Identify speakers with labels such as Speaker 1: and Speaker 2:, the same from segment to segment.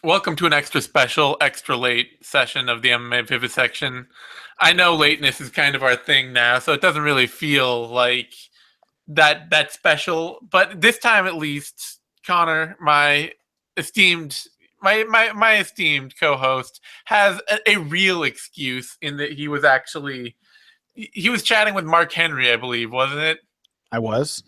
Speaker 1: Welcome to an extra special, extra late session of the MMA Vivisection. I know lateness is kind of our thing now, so it doesn't really feel like that special. But this time, at least, Connor, my esteemed my esteemed co-host, has a real excuse in that he was chatting with Mark Henry, I believe, wasn't it?
Speaker 2: I was.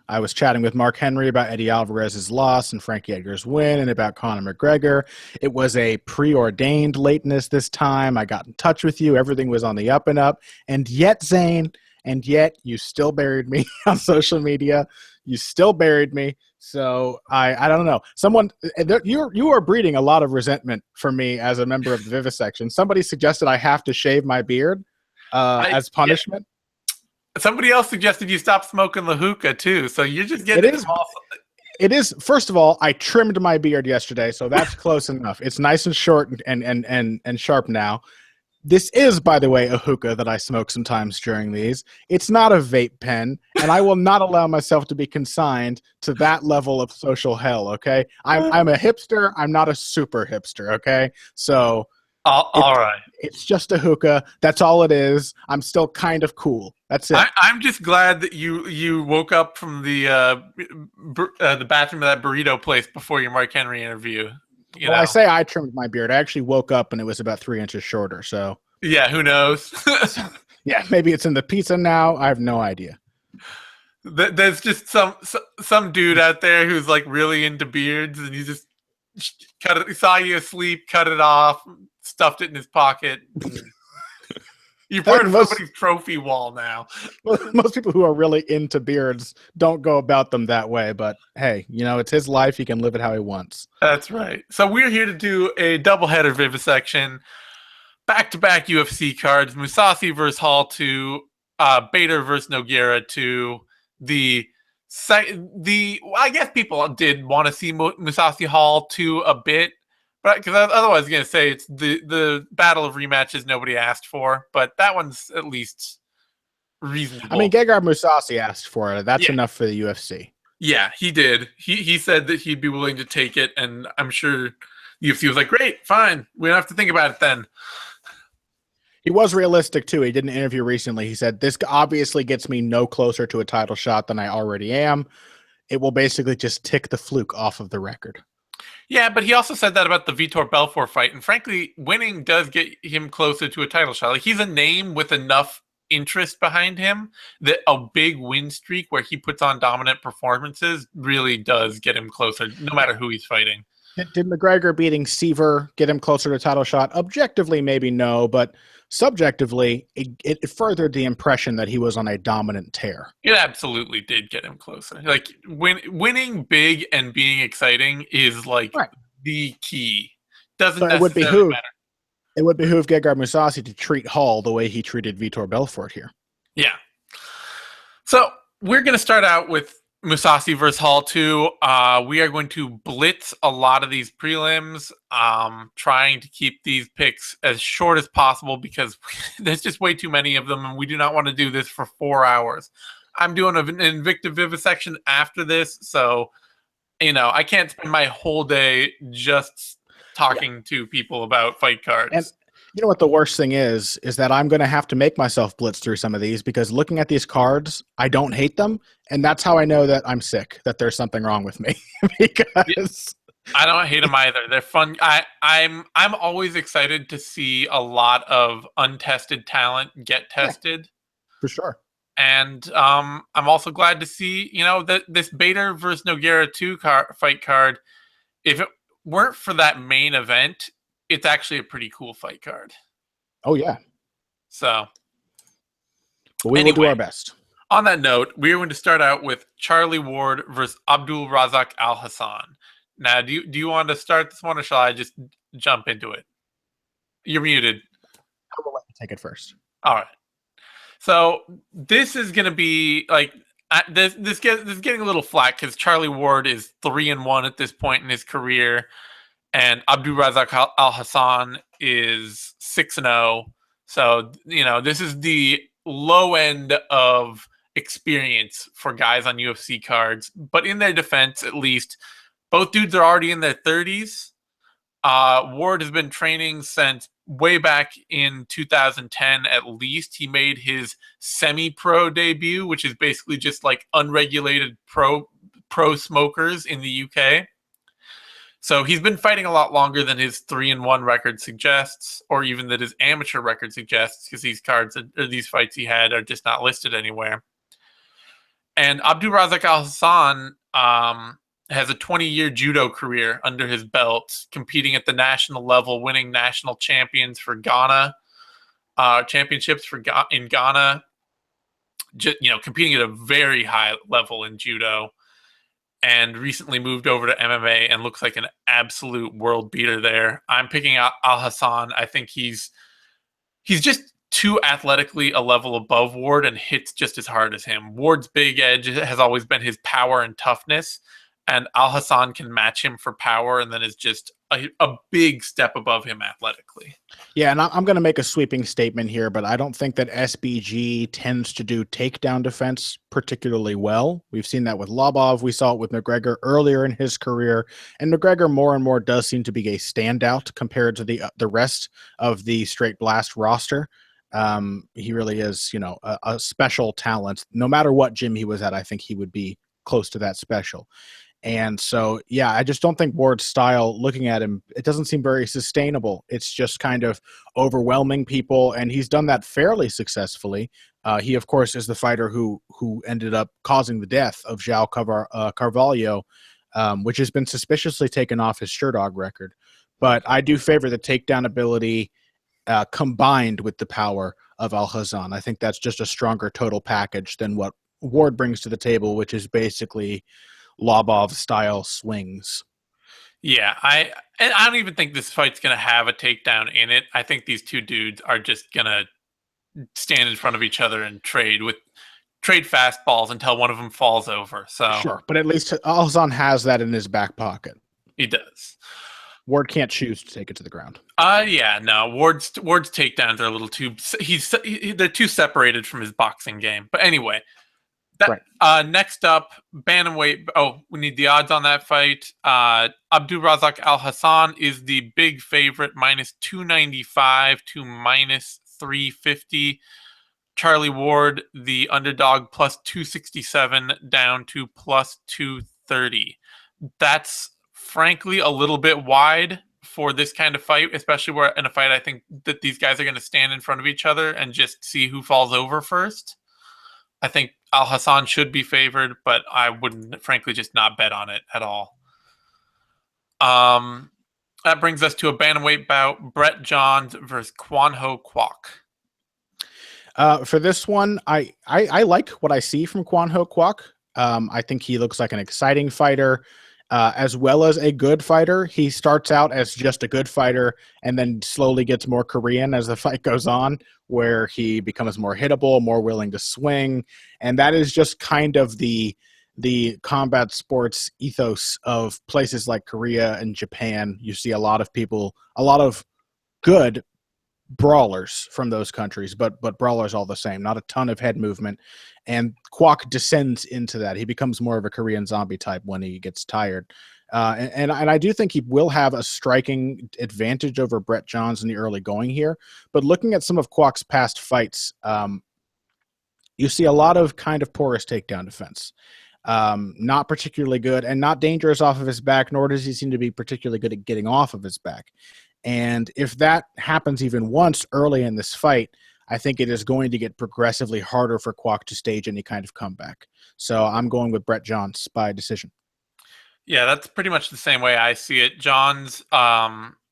Speaker 2: I was chatting with Mark Henry about Eddie Alvarez's loss and Frankie Edgar's win and about Conor McGregor. It was a preordained lateness this time. I got in touch with you. Everything was on the up and up. And yet, Zane, you still buried me on social media. You still buried me. So I don't know. You are breeding a lot of resentment for me as a member of the Vivisection. Somebody suggested I have to shave my beard as punishment.
Speaker 1: Yeah. Somebody else suggested you stop smoking the hookah too, so you're just getting
Speaker 2: It is. First of all, I trimmed my beard yesterday, so that's close enough. It's nice and short and sharp now. This is, by the way, a hookah that I smoke sometimes during these. It's not a vape pen, and I will not allow myself to be consigned to that level of social hell. Okay, I'm a hipster. I'm not a super hipster. Okay, so.
Speaker 1: All right.
Speaker 2: It's just a hookah. That's all it is. I'm still kind of cool. That's it.
Speaker 1: I'm just glad that you woke up from the bathroom of that burrito place before your Mark Henry interview.
Speaker 2: I say I trimmed my beard. I actually woke up and it was about 3 inches shorter. So
Speaker 1: yeah, who knows?
Speaker 2: Yeah, maybe it's in the pizza now. I have no idea.
Speaker 1: There's just some dude out there who's like really into beards, and he just cut it. He saw you asleep, cut it off, stuffed it in his pocket. You're part of somebody's trophy wall now.
Speaker 2: Most people who are really into beards don't go about them that way, but hey, it's his life. He can live it how he wants.
Speaker 1: That's right. So we're here to do a doubleheader vivisection, back-to-back UFC cards, Mousasi versus Hall 2, Bader versus Nogueira 2, I guess people did want to see Mousasi Hall 2 a bit, but because otherwise I was going to say it's the battle of rematches nobody asked for, but that one's at least reasonable.
Speaker 2: I mean, Gegard Mousasi asked for it. That's enough for the UFC.
Speaker 1: Yeah, he did. He said that he'd be willing to take it, and I'm sure the UFC was like, great, fine. We don't have to think about it then.
Speaker 2: He was realistic, too. He did an interview recently. He said, this obviously gets me no closer to a title shot than I already am. It will basically just tick the fluke off of the record.
Speaker 1: Yeah, but he also said that about the Vitor Belfort fight. And frankly, winning does get him closer to a title shot. Like, he's a name with enough interest behind him that a big win streak where he puts on dominant performances really does get him closer, no matter who he's fighting.
Speaker 2: Did McGregor beating Seaver get him closer to a title shot? Objectively, maybe no, but subjectively, it furthered the impression that he was on a dominant tear.
Speaker 1: It absolutely did get him closer. Like, winning big and being exciting is like the key. Doesn't necessarily matter.
Speaker 2: It would behoove Gegard Mousasi to treat Hall the way he treated Vitor Belfort here.
Speaker 1: Yeah. So we're going to start out with Mousasi versus Hall 2. We are going to blitz a lot of these prelims, trying to keep these picks as short as possible because there's just way too many of them, and we do not want to do this for 4 hours. I'm doing an Invicta Vivisection after this, so, I can't spend my whole day just talking to people about fight cards.
Speaker 2: And you know what the worst thing is that I'm going to have to make myself blitz through some of these because looking at these cards, I don't hate them. And that's how I know that I'm sick, that there's something wrong with me. Because
Speaker 1: I don't hate them either. They're fun. I'm always excited to see a lot of untested talent get tested.
Speaker 2: For sure.
Speaker 1: And I'm also glad to see, that this Bader versus Nogueira 2 fight card, if it weren't for that main event, it's actually a pretty cool fight card.
Speaker 2: Oh, yeah.
Speaker 1: So,
Speaker 2: but we will do our best.
Speaker 1: On that note, we are going to start out with Charlie Ward versus Abdul Razak Al Hassan. Now, do you want to start this one, or shall I just jump into it? You're muted.
Speaker 2: I will let you take it first.
Speaker 1: All right. So this is going to be like this getting a little flack because Charlie Ward is 3-1 at this point in his career. And Abdul Razak Al Hassan is 6-0. So, this is the low end of experience for guys on UFC cards. But in their defense, at least, both dudes are already in their 30s. Ward has been training since way back in 2010 at least. He made his semi-pro debut, which is basically just like unregulated pro smokers in the UK. So he's been fighting a lot longer than his 3-1 record suggests, or even that his amateur record suggests, because these cards or these fights he had are just not listed anywhere. And Abdulrazak Al-Hassan has a 20-year judo career under his belt, competing at the national level, winning national champions for Ghana, championships in Ghana. Competing at a very high level in judo, and recently moved over to MMA and looks like an absolute world beater there. I'm picking out Al-Hassan. I think he's just too athletically a level above Ward and hits just as hard as him. Ward's big edge has always been his power and toughness, and Al-Hassan can match him for power and then is just a big step above him athletically.
Speaker 2: Yeah, and I'm going to make a sweeping statement here, but I don't think that SBG tends to do takedown defense particularly well. We've seen that with Lobov. We saw it with McGregor earlier in his career, and McGregor more and more does seem to be a standout compared to the rest of the Straight Blast roster. He really is, a special talent. No matter what gym he was at, I think he would be close to that special. And so, yeah, I just don't think Ward's style, looking at him, it doesn't seem very sustainable. It's just kind of overwhelming people, and he's done that fairly successfully. He, of course, is the fighter who ended up causing the death of João Carvalho, which has been suspiciously taken off his Sherdog record. But I do favor the takedown ability combined with the power of Al-Hassan. I think that's just a stronger total package than what Ward brings to the table, which is basically Lobov style swings.
Speaker 1: Yeah, I don't even think this fight's going to have a takedown in it. I think these two dudes are just going to stand in front of each other and trade fastballs until one of them falls over. So
Speaker 2: sure, but at least Al-Hassan has that in his back pocket.
Speaker 1: He does.
Speaker 2: Ward can't choose to take it to the ground.
Speaker 1: Yeah, no. Ward's takedowns are a little too. They're too separated from his boxing game. But anyway. Right. Next up, bantamweight. Oh, we need the odds on that fight. Abdulrazak Al-Hassan is the big favorite, -295 to -350. Charlie Ward, the underdog, +267 down to +230. That's frankly a little bit wide for this kind of fight, especially where in a fight I think that these guys are going to stand in front of each other and just see who falls over first. I think Al-Hassan should be favored, but I wouldn't, frankly, just not bet on it at all. That brings us to a bantamweight bout: Brett Johns versus Kwan Ho Kwok.
Speaker 2: For this one, I like what I see from Kwan Ho Kwok. I think he looks like an exciting fighter, as well as a good fighter. He starts out as just a good fighter and then slowly gets more Korean as the fight goes on, where he becomes more hittable, more willing to swing. And that is just kind of the combat sports ethos of places like Korea and Japan. You see a lot of good brawlers from those countries, but brawlers all the same, not a ton of head movement. And Kwok descends into that. He becomes more of a Korean zombie type when he gets tired. And I do think he will have a striking advantage over Brett Johns in the early going here. But looking at some of Kwok's past fights, you see a lot of kind of porous takedown defense. Not particularly good and not dangerous off of his back, nor does he seem to be particularly good at getting off of his back. And if that happens even once early in this fight, I think it is going to get progressively harder for Kwok to stage any kind of comeback. So I'm going with Brett Johns by decision.
Speaker 1: Yeah, that's pretty much the same way I see it. Johns,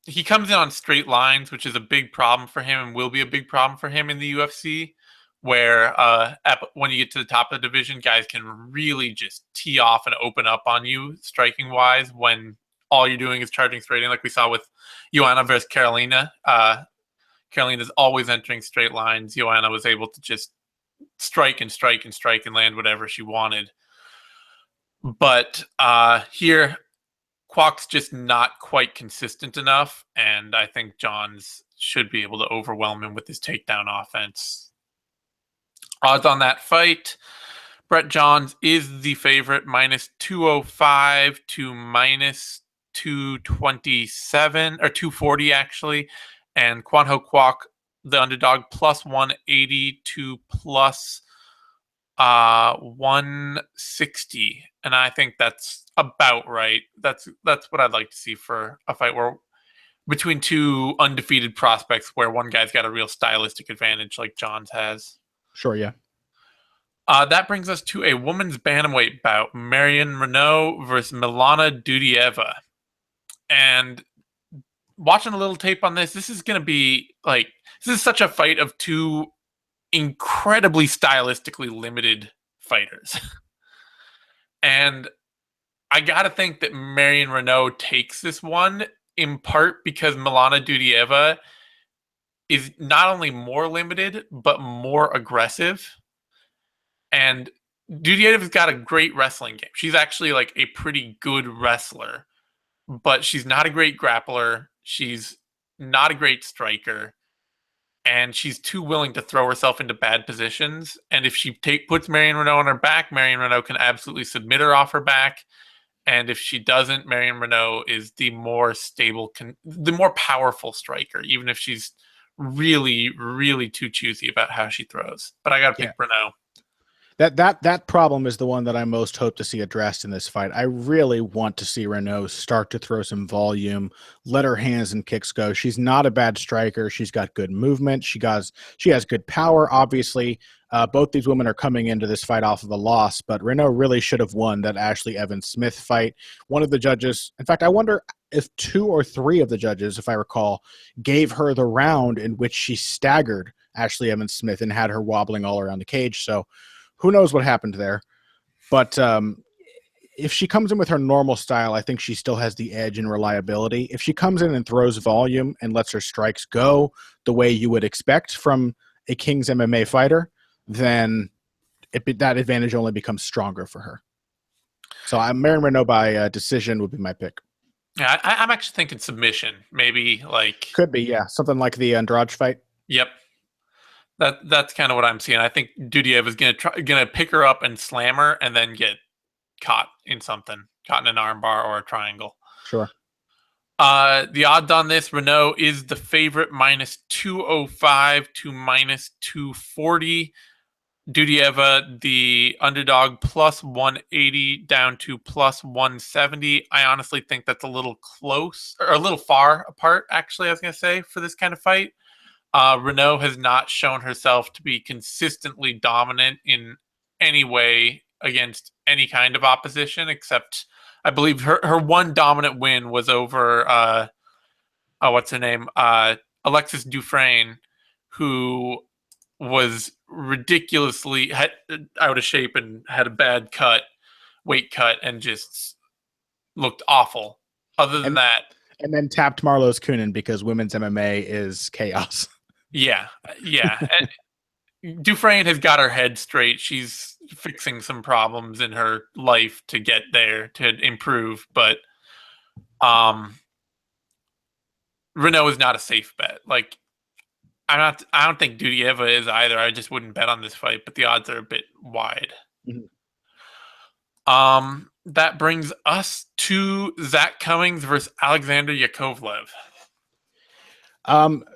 Speaker 1: he comes in on straight lines, which is a big problem for him and will be a big problem for him in the UFC, where when you get to the top of the division, guys can really just tee off and open up on you striking-wise when all you're doing is charging straight in, like we saw with Joanna versus Carolina. Carolina's always entering straight lines. Joanna was able to just strike and strike and strike and land whatever she wanted. But here, Kwok's just not quite consistent enough, and I think Johns should be able to overwhelm him with his takedown offense. Odds on that fight: Brett Johns is the favorite, -205 to 227 or 240 actually, and Kwan Ho Kwok, the underdog, plus 180 to plus 160, and I think that's about right. That's what I'd like to see for a fight where between two undefeated prospects, where one guy's got a real stylistic advantage like Johns has.
Speaker 2: Sure, yeah.
Speaker 1: That brings us to a women's bantamweight bout: Marion Reneau versus Milana Dudieva. And watching a little tape on this, this is going to be like, this is such a fight of two incredibly stylistically limited fighters. And I got to think that Marion Reneau takes this one, in part because Milana Dudieva is not only more limited, but more aggressive. And Dudieva's got a great wrestling game. She's actually like a pretty good wrestler, but she's not a great grappler. She's not a great striker. And she's too willing to throw herself into bad positions. And if she puts Marion Reneau on her back, Marion Reneau can absolutely submit her off her back. And if she doesn't, Marion Reneau is the more stable, the more powerful striker, even if she's really, really too choosy about how she throws. But I got to pick Reneau.
Speaker 2: That problem is the one that I most hope to see addressed in this fight. I really want to see Reneau start to throw some volume, let her hands and kicks go. She's not a bad striker. She's got good movement. She has good power. Obviously, both these women are coming into this fight off of a loss, but Reneau really should have won that Ashley Evans-Smith fight. One of the judges, in fact, I wonder if 2 or 3 of the judges, if I recall, gave her the round in which she staggered Ashley Evans-Smith and had her wobbling all around the cage. So who knows what happened there. But if she comes in with her normal style, I think she still has the edge in reliability. If she comes in and throws volume and lets her strikes go the way you would expect from a King's MMA fighter, then that advantage only becomes stronger for her. So Marion Reneau by decision would be my pick.
Speaker 1: Yeah, I'm actually thinking submission. Maybe like...
Speaker 2: Could be, yeah. Something like the Andrade fight.
Speaker 1: Yep. That's kind of what I'm seeing. I think Dudiev is gonna pick her up and slam her, and then get caught in an armbar or a triangle.
Speaker 2: Sure.
Speaker 1: The odds on this: Reneau is the favorite, minus 205 to minus 240. Dudieva, the underdog, plus 180 down to plus 170. I honestly think that's a little close, or a little far apart, actually, I was going to say, for this kind of fight. Reneau has not shown herself to be consistently dominant in any way against any kind of opposition, except I believe her one dominant win was over, what's her name? Alexis Dufresne, who was ridiculously out of shape and had a bad weight cut, and just looked awful. Other than that.
Speaker 2: And then tapped Marlos Kunin because women's MMA is chaos.
Speaker 1: Yeah. And Dufresne has got her head straight. She's fixing some problems in her life to get there, to improve, but Reneau is not a safe bet. Like, I don't think Dudieva is either. I just wouldn't bet on this fight, but the odds are a bit wide. Mm-hmm. That brings us to Zach Cummings versus Alexander Yakovlev.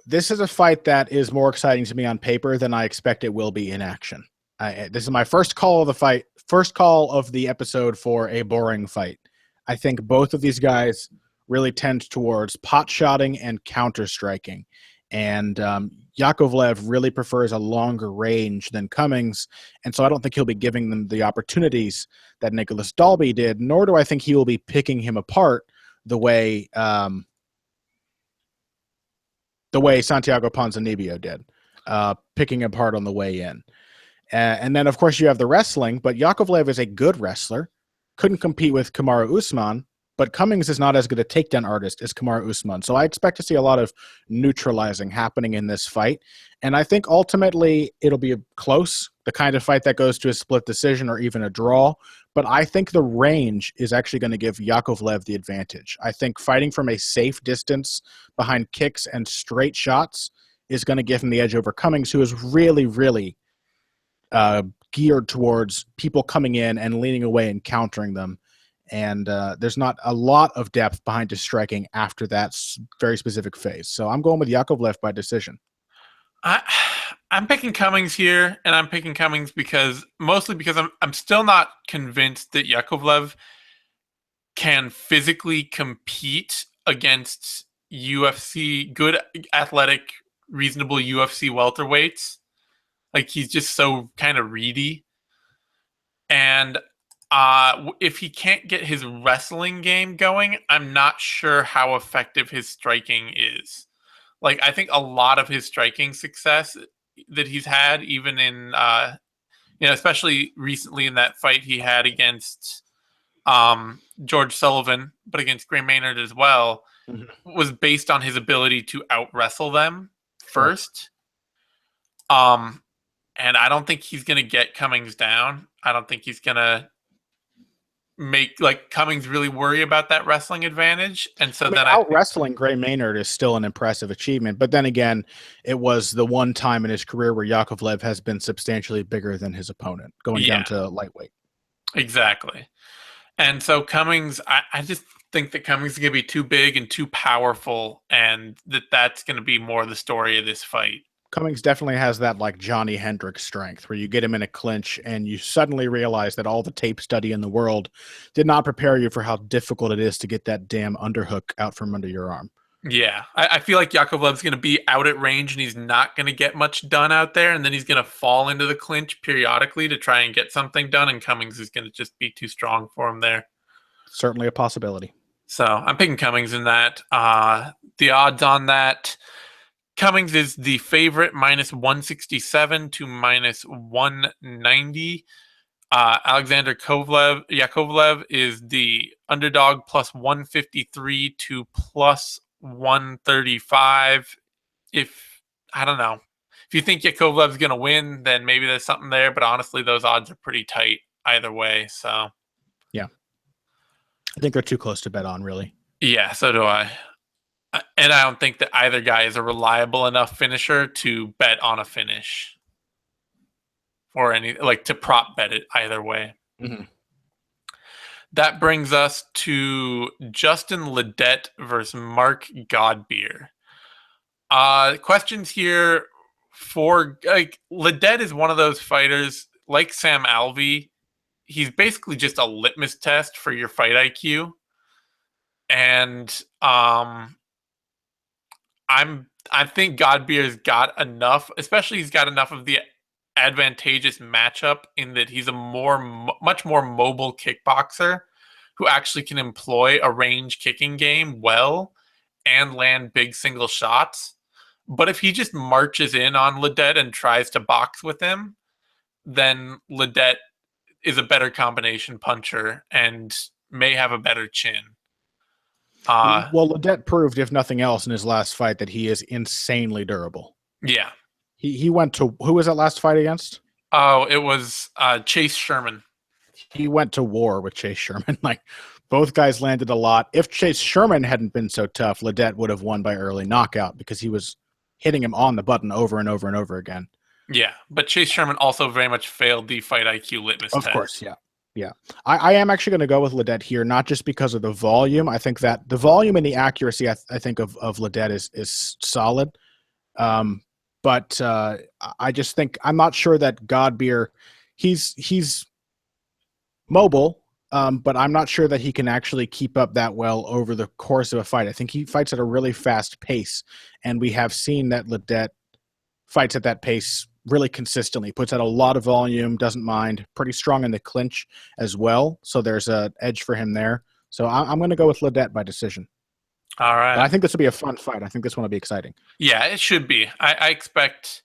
Speaker 2: This is a fight that is more exciting to me on paper than I expect it will be in action. This is my first call of the episode for a boring fight. I think both of these guys really tend towards pot shotting and counter striking. And Yakovlev really prefers a longer range than Cummings, and so I don't think he'll be giving them the opportunities that Nicholas Dalby did, nor do I think he will be picking him apart the way Santiago Ponzinibbio did, picking apart on the way in. And then, of course, you have the wrestling, but Yakovlev is a good wrestler, couldn't compete with Kamaru Usman, but Cummings is not as good a takedown artist as Kamaru Usman. So I expect to see a lot of neutralizing happening in this fight. And I think ultimately it'll be close, the kind of fight that goes to a split decision or even a draw. But I think the range is actually going to give Yakovlev the advantage. I think fighting from a safe distance behind kicks and straight shots is going to give him the edge over Cummings, who is really, really geared towards people coming in and leaning away and countering them. and there's not a lot of depth behind his striking after that very specific phase. So I'm going with Yakovlev by decision.
Speaker 1: I'm picking Cummings here, and I'm picking Cummings mostly because I'm still not convinced that Yakovlev can physically compete against UFC good athletic, reasonable UFC welterweights. Like he's just so kind of reedy, and if he can't get his wrestling game going, I'm not sure how effective his striking is. Like I think a lot of his striking success that he's had, even in especially recently in that fight he had against George Sullivan, but against Gray Maynard as well, was based on his ability to out wrestle them first. And I don't think he's gonna get Cummings down. I don't think he's gonna make Cummings really worry about that wrestling advantage. And so
Speaker 2: out wrestling Gray Maynard is still an impressive achievement. But then again, it was the one time in his career where Yakovlev has been substantially bigger than his opponent, going down to lightweight.
Speaker 1: Exactly. And so Cummings, I just think that Cummings is going to be too big and too powerful, and that's going to be more the story of this fight.
Speaker 2: Cummings definitely has that like Johnny Hendricks strength where you get him in a clinch and you suddenly realize that all the tape study in the world did not prepare you for how difficult it is to get that damn underhook out from under your arm.
Speaker 1: Yeah, I feel like Yakovlev's going to be out at range and he's not going to get much done out there, and then he's going to fall into the clinch periodically to try and get something done, and Cummings is going to just be too strong for him there.
Speaker 2: Certainly a possibility.
Speaker 1: So I'm picking Cummings in that. The odds on that, Cummings is the favorite, minus 167 to minus 190. Alexander Yakovlev is the underdog, plus 153 to plus 135. I don't know. If you think Yakovlev's going to win, then maybe there's something there. But honestly, those odds are pretty tight either way. So,
Speaker 2: yeah. I think they're too close to bet on, really.
Speaker 1: Yeah, so do I. And I don't think that either guy is a reliable enough finisher to bet on a finish or to prop bet it either way.
Speaker 2: Mm-hmm.
Speaker 1: That brings us to Justin Ledet versus Mark Godbeer. Questions here for Ledet is one of those fighters like Sam Alvey. He's basically just a litmus test for your fight IQ. And I think Godbeer's got enough, especially he's got enough of the advantageous matchup in that he's a much more mobile kickboxer who actually can employ a range kicking game well and land big single shots. But if he just marches in on Ledet and tries to box with him, then Ledet is a better combination puncher and may have a better chin.
Speaker 2: Well, Ledet proved, if nothing else, in his last fight that he is insanely durable.
Speaker 1: Yeah.
Speaker 2: He went to, who was that last fight against?
Speaker 1: Oh, it was Chase Sherman.
Speaker 2: He went to war with Chase Sherman. Like, both guys landed a lot. If Chase Sherman hadn't been so tough, Ledet would have won by early knockout because he was hitting him on the button over and over and over again.
Speaker 1: Yeah, but Chase Sherman also very much failed the fight IQ litmus test.
Speaker 2: Of course, yeah. Yeah, I am actually going to go with Ledet here, not just because of the volume. I think that the volume and the accuracy, I think of Ledet is solid. But I just think I'm not sure that Godbeer, he's mobile, but I'm not sure that he can actually keep up that well over the course of a fight. I think he fights at a really fast pace, and we have seen that Ledet fights at that pace really consistently, puts out a lot of volume, doesn't mind, pretty strong in the clinch as well. So there's an edge for him there. So I'm going to go with Ledet by decision.
Speaker 1: All right.
Speaker 2: But I think this will be a fun fight. I think this one will be exciting.
Speaker 1: Yeah, it should be. I expect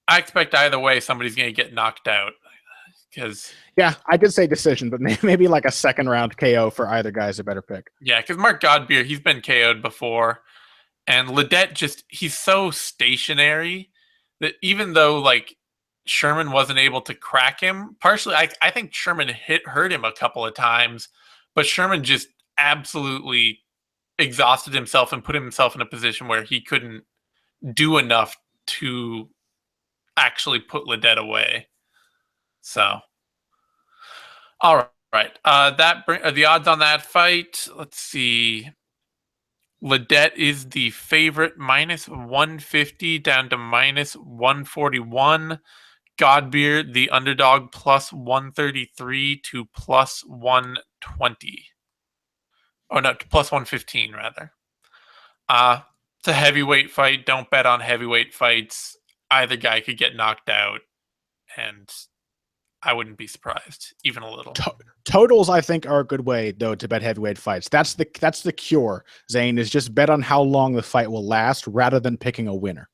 Speaker 1: either way somebody's going to get knocked out.
Speaker 2: Yeah, I did say decision, but maybe like a second round KO for either guy is a better pick.
Speaker 1: Yeah, because Mark Godbeer, he's been KO'd before. And Ledet he's so stationary that even though Sherman wasn't able to crack him, partially I think Sherman hurt him a couple of times, but Sherman just absolutely exhausted himself and put himself in a position where he couldn't do enough to actually put Ledet away. So, all Right. The odds on that fight. Let's see. Ledet is the favorite, -150 down to -141. Godbeer, the underdog, +133 to +120. Oh no, to +115 rather. It's a heavyweight fight. Don't bet on heavyweight fights. Either guy could get knocked out, and I wouldn't be surprised, even a little.
Speaker 2: Totals, I think, are a good way though to bet heavyweight fights. That's the cure. Zane, is just bet on how long the fight will last rather than picking a winner.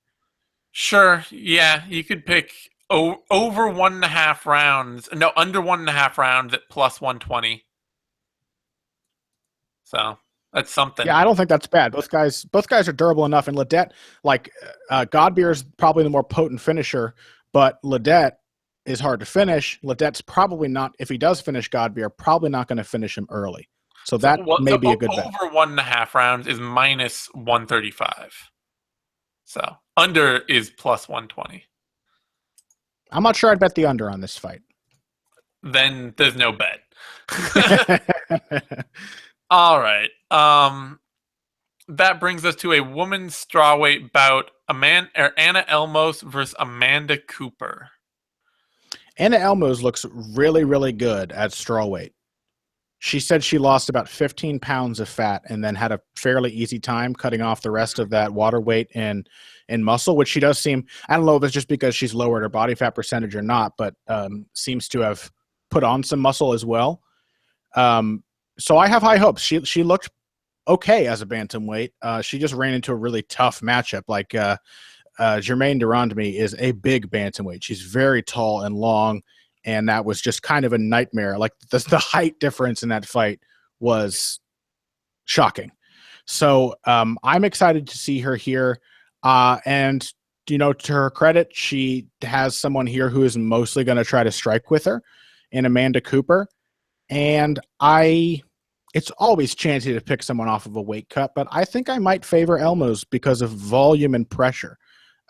Speaker 1: Sure, yeah, you could pick over 1.5 rounds. No, under 1.5 rounds at +120. So that's something.
Speaker 2: Yeah, I don't think that's bad. Both guys are durable enough, and Ledet, like Godbeer is probably the more potent finisher, but Ledet is hard to finish. Ledet's probably not, if he does finish Godbeer, probably not going to finish him early. So that may be a good bet.
Speaker 1: Over 1.5 rounds is -135. So under is +120.
Speaker 2: I'm not sure I'd bet the under on this fight.
Speaker 1: Then there's no bet. All right. That brings us to a women's strawweight bout. Anna Elmose versus Amanda Cooper.
Speaker 2: Anna Elmose looks really, really good at strawweight. She said she lost about 15 pounds of fat and then had a fairly easy time cutting off the rest of that water weight in muscle, which she does seem, I don't know if it's just because she's lowered her body fat percentage or not, but seems to have put on some muscle as well. So I have high hopes. She looked okay as a bantamweight. She just ran into a really tough matchup. Like Germaine Durandamy is a big bantamweight. She's very tall and long, and that was just kind of a nightmare. Like the height difference in that fight was shocking. So I'm excited to see her here. And, you know, to her credit, she has someone here who is mostly going to try to strike with her in Amanda Cooper. And it's always chancy to pick someone off of a weight cut, but I think I might favor Elmose because of volume and pressure.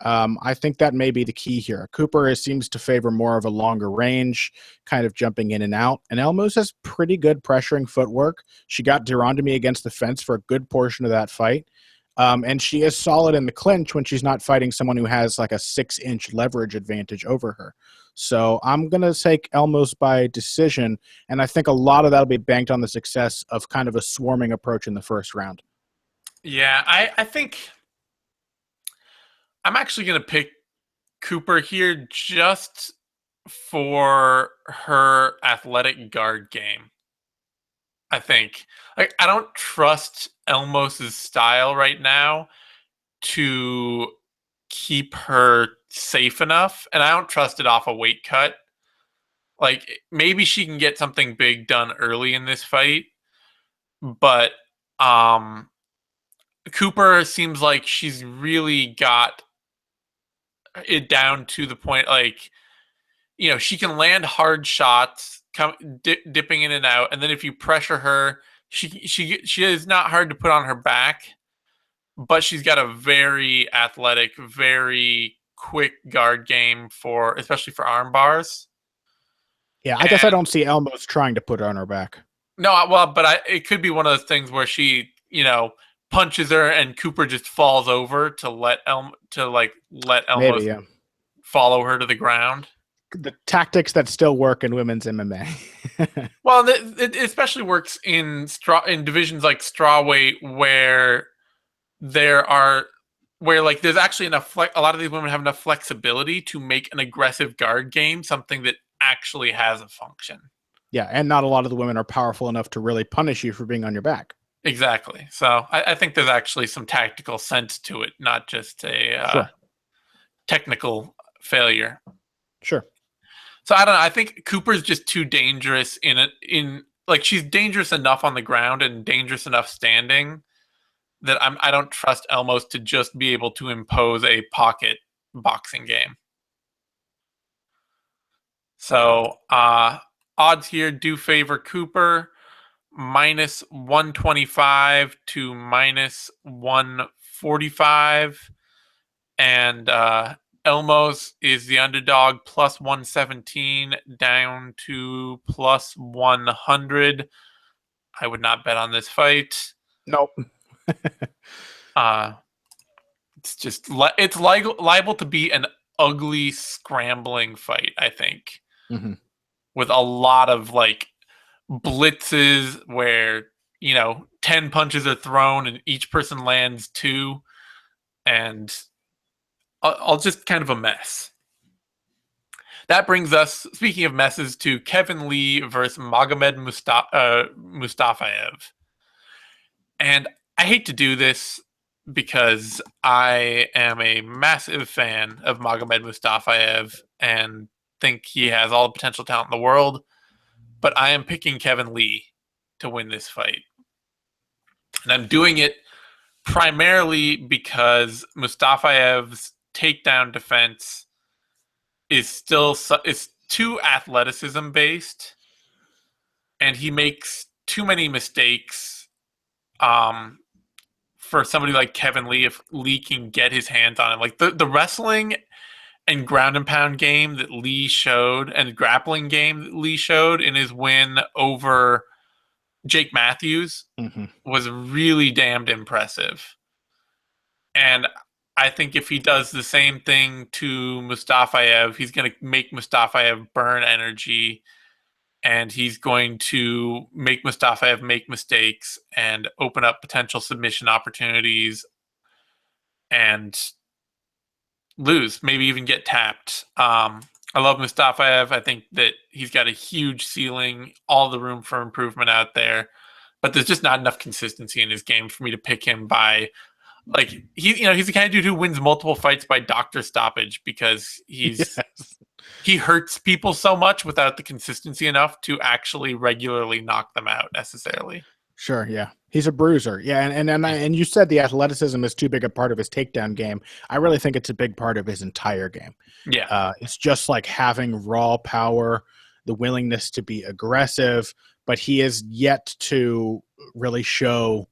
Speaker 2: I think that may be the key here. Cooper seems to favor more of a longer range, kind of jumping in and out. And Elmose has pretty good pressuring footwork. She got Durandamy against the fence for a good portion of that fight. And she is solid in the clinch when she's not fighting someone who has like a 6-inch leverage advantage over her. So I'm going to take Elmose by decision, and I think a lot of that will be banked on the success of kind of a swarming approach in the first round.
Speaker 1: Yeah, I think I'm actually going to pick Cooper here just for her athletic guard game. I think. Like, I don't trust Elmose's style right now to keep her safe enough, and I don't trust it off a weight cut. Like, maybe she can get something big done early in this fight, but Cooper seems like she's really got it down to the point, like, you know, she can land hard shots, dipping in and out, and then if you pressure her, she is not hard to put on her back, but she's got a very athletic, very quick guard game especially for arm bars.
Speaker 2: Yeah, I guess I don't see Elmose trying to put her on her back.
Speaker 1: No, well, but it could be one of those things where she, you know, punches her and Cooper just falls over to let Elmose follow her to the ground.
Speaker 2: The tactics that still work in women's MMA.
Speaker 1: Well, it especially works in divisions like strawweight where there's actually enough a lot of these women have enough flexibility to make an aggressive guard game something that actually has a function.
Speaker 2: Yeah, and not a lot of the women are powerful enough to really punish you for being on your back.
Speaker 1: Exactly. So I think there's actually some tactical sense to it, not just a technical failure.
Speaker 2: Sure.
Speaker 1: So I don't know. I think Cooper's just too dangerous she's dangerous enough on the ground and dangerous enough standing that I don't trust Elmose to just be able to impose a pocket boxing game. So odds here do favor Cooper, -125 to -145, and Elmose is the underdog, plus 117 down to plus 100. I would not bet on this fight.
Speaker 2: Nope.
Speaker 1: It's just liable to be an ugly scrambling fight, I think,
Speaker 2: Mm-hmm.
Speaker 1: with a lot of like blitzes where 10 punches are thrown and each person lands 2, and I'll just kind of a mess. That brings us, speaking of messes, to Kevin Lee versus Magomed Mustafaev. And I hate to do this because I am a massive fan of Magomed Mustafaev and think he has all the potential talent in the world, but I am picking Kevin Lee to win this fight. And I'm doing it primarily because Mustafaev's takedown defense is too athleticism based, and he makes too many mistakes for somebody like Kevin Lee. If Lee can get his hands on him, like the wrestling and ground and pound game that Lee showed, and grappling game that Lee showed in his win over Jake Matthews, was really damned impressive. And I think if he does the same thing to Mustafaev, he's going to make Mustafaev burn energy, and he's going to make Mustafaev make mistakes and open up potential submission opportunities and lose, maybe even get tapped. I love Mustafaev. I think that he's got a huge ceiling, all the room for improvement out there, but there's just not enough consistency in his game for me to pick him by, like, he's the kind of dude who wins multiple fights by doctor stoppage because he hurts people so much without the consistency enough to actually regularly knock them out necessarily.
Speaker 2: Sure, yeah. He's a bruiser. Yeah, and you said the athleticism is too big a part of his takedown game. I really think it's a big part of his entire game.
Speaker 1: Yeah.
Speaker 2: It's just like having raw power, the willingness to be aggressive, but he is yet to really show,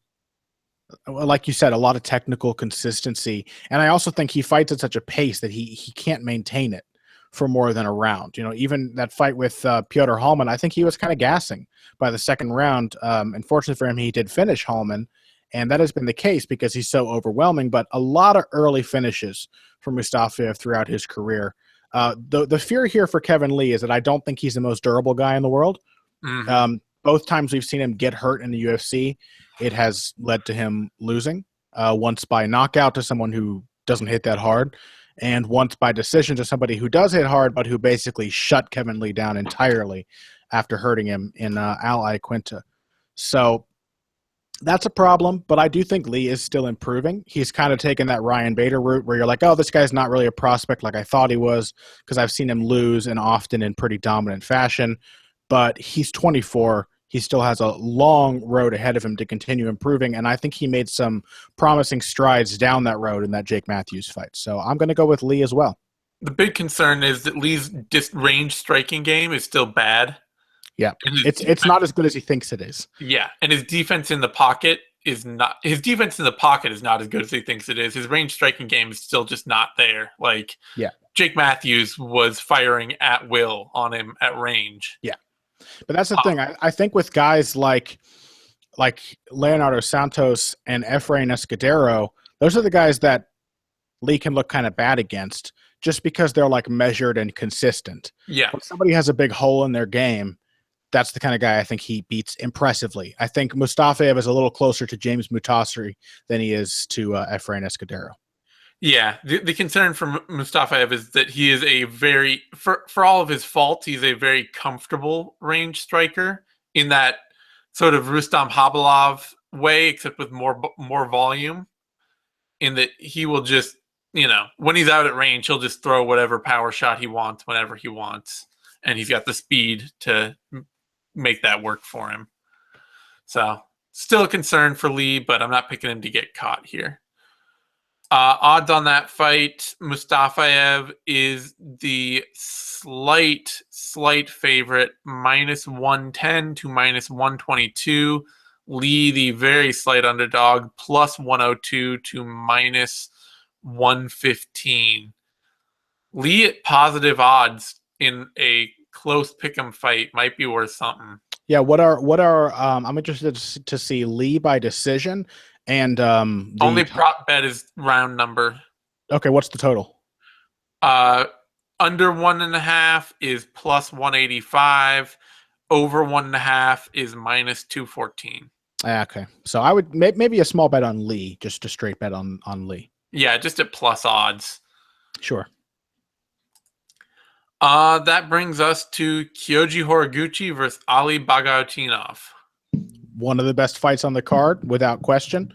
Speaker 2: like you said, a lot of technical consistency. And I also think he fights at such a pace that he can't maintain it for more than a round. Even that fight with Piotr Hallman, I think he was kind of gassing by the second round. Unfortunately for him, he did finish Hallman, and that has been the case because he's so overwhelming. But a lot of early finishes for Mustafaev throughout his career. The fear here for Kevin Lee is that I don't think he's the most durable guy in the world.
Speaker 1: Mm-hmm.
Speaker 2: Both times we've seen him get hurt in the UFC, it has led to him losing. Once by knockout to someone who doesn't hit that hard, and once by decision to somebody who does hit hard, but who basically shut Kevin Lee down entirely after hurting him in Al Iaquinta. So that's a problem, but I do think Lee is still improving. He's kind of taken that Ryan Bader route where you're like, oh, this guy's not really a prospect like I thought he was, because I've seen him lose, and often in pretty dominant fashion. But he's 24. He still has a long road ahead of him to continue improving, and I think he made some promising strides down that road in that Jake Matthews fight. So I'm going to go with Lee as well.
Speaker 1: The big concern is that Lee's range striking game is still bad.
Speaker 2: Yeah, it's not as good as he thinks it is.
Speaker 1: Yeah, and his defense in the pocket is not. His defense in the pocket is not as good as he thinks it is. His range striking game is still just not there. Like,
Speaker 2: yeah,
Speaker 1: Jake Matthews was firing at will on him at range.
Speaker 2: Yeah. But that's the thing. I think with guys like Leonardo Santos and Efrain Escudero, those are the guys that Lee can look kind of bad against just because they're like measured and consistent.
Speaker 1: Yeah.
Speaker 2: When somebody has a big hole in their game, that's the kind of guy I think he beats impressively. I think Mustafaev is a little closer to James Mousasi than he is to Efrain Escudero.
Speaker 1: Yeah, the concern for Mustafaev is that he is a very, for all of his faults, he's a very comfortable range striker in that sort of Rustam Habilov way, except with more volume, in that he will just, when he's out at range, he'll just throw whatever power shot he wants whenever he wants, and he's got the speed to make that work for him. So, still a concern for Lee, but I'm not picking him to get caught here. Odds on that fight, Mustafaev is the slight favorite, minus 110 to minus 122. Lee, the very slight underdog, plus 102 to minus 115. Lee at positive odds in a close pick'em fight might be worth something.
Speaker 2: Yeah, what are I'm interested to see Lee by decision and
Speaker 1: Only prop bet is round number.
Speaker 2: Okay, what's the total?
Speaker 1: Under 1.5 is plus 185. Over 1.5 is minus 214.
Speaker 2: Okay, so I would maybe a small bet on Lee, just a straight bet on Lee.
Speaker 1: Yeah, just at plus odds.
Speaker 2: Sure.
Speaker 1: That brings us to Kyoji Horiguchi versus Ali Bagautinov.
Speaker 2: One of the best fights on the card, without question.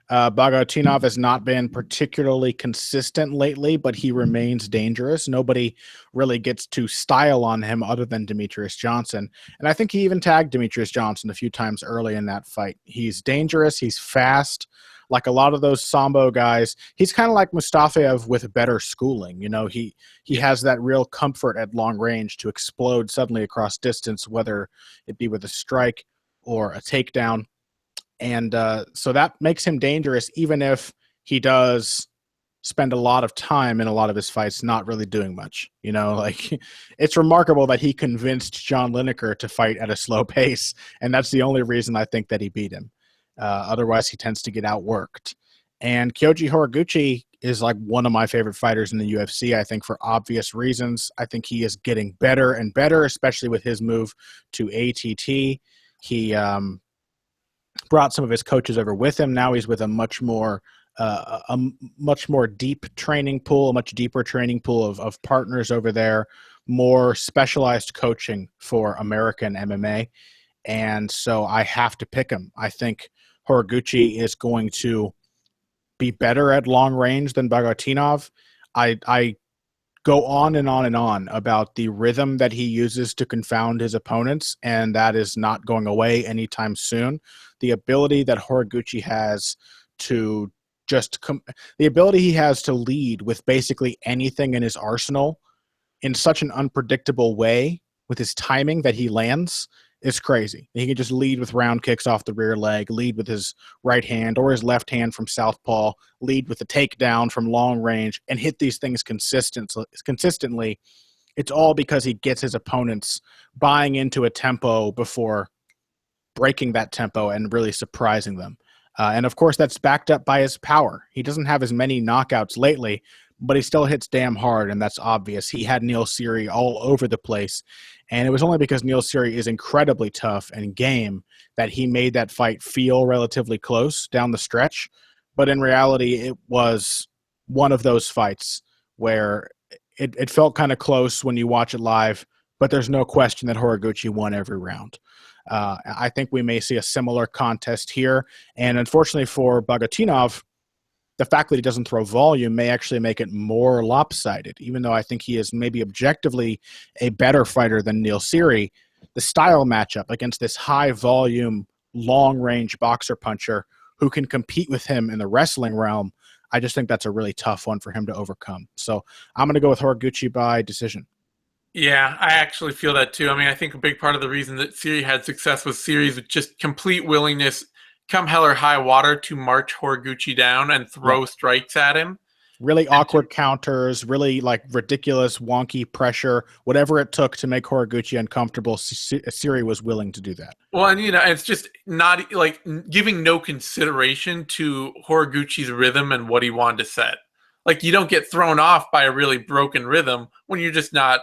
Speaker 2: Bagautinov has not been particularly consistent lately, but he remains dangerous. Nobody really gets to style on him other than Demetrius Johnson. And I think he even tagged Demetrius Johnson a few times early in that fight. He's dangerous. He's fast. Like a lot of those Sambo guys, he's kind of like Mustafaev with better schooling. You know, he has that real comfort at long range to explode suddenly across distance, whether it be with a strike or a takedown. And so that makes him dangerous, even if he does spend a lot of time in a lot of his fights not really doing much. You know, like it's remarkable that he convinced John Lineker to fight at a slow pace. And that's the only reason I think that he beat him. Otherwise, he tends to get outworked. And Kyoji Horiguchi is like one of my favorite fighters in the UFC, I think, for obvious reasons. I think he is getting better and better, especially with his move to ATT. He brought some of his coaches over with him. Now he's with a much more deep training pool, a much deeper training pool of partners over there, more specialized coaching for American MMA. And so I have to pick him. I think Horiguchi is going to be better at long range than Bagautinov. I go on and on and on about the rhythm that he uses to confound his opponents, and that is not going away anytime soon. The ability that Horiguchi has to the ability he has to lead with basically anything in his arsenal in such an unpredictable way with his timing that he lands is crazy. He can just lead with round kicks off the rear leg, lead with his right hand or his left hand from southpaw, lead with the takedown from long range, and hit these things consistently. It's all because he gets his opponents buying into a tempo before breaking that tempo and really surprising them. And of course, that's backed up by his power. He doesn't have as many knockouts lately, but he still hits damn hard, and that's obvious. He had Neil Seery all over the place, and it was only because Neil Seery is incredibly tough and game that he made that fight feel relatively close down the stretch. But in reality, it was one of those fights where it felt kind of close when you watch it live, but there's no question that Horiguchi won every round. I think we may see a similar contest here, and unfortunately for Bagautinov, the fact that he doesn't throw volume may actually make it more lopsided, even though I think he is maybe objectively a better fighter than Neil Seery. The style matchup against this high-volume, long-range boxer puncher who can compete with him in the wrestling realm, I just think that's a really tough one for him to overcome. So I'm going to go with Horiguchi by decision.
Speaker 1: Yeah, I actually feel that too. I mean, I think a big part of the reason that Seery had success was Seery's just complete willingness, come hell or high water, to march Horiguchi down and throw strikes at him.
Speaker 2: Really awkward counters, really like ridiculous, wonky pressure, whatever it took to make Horiguchi uncomfortable. Seery was willing to do that.
Speaker 1: Well, and it's just not like giving no consideration to Horiguchi's rhythm and what he wanted to set. Like, you don't get thrown off by a really broken rhythm when you're just not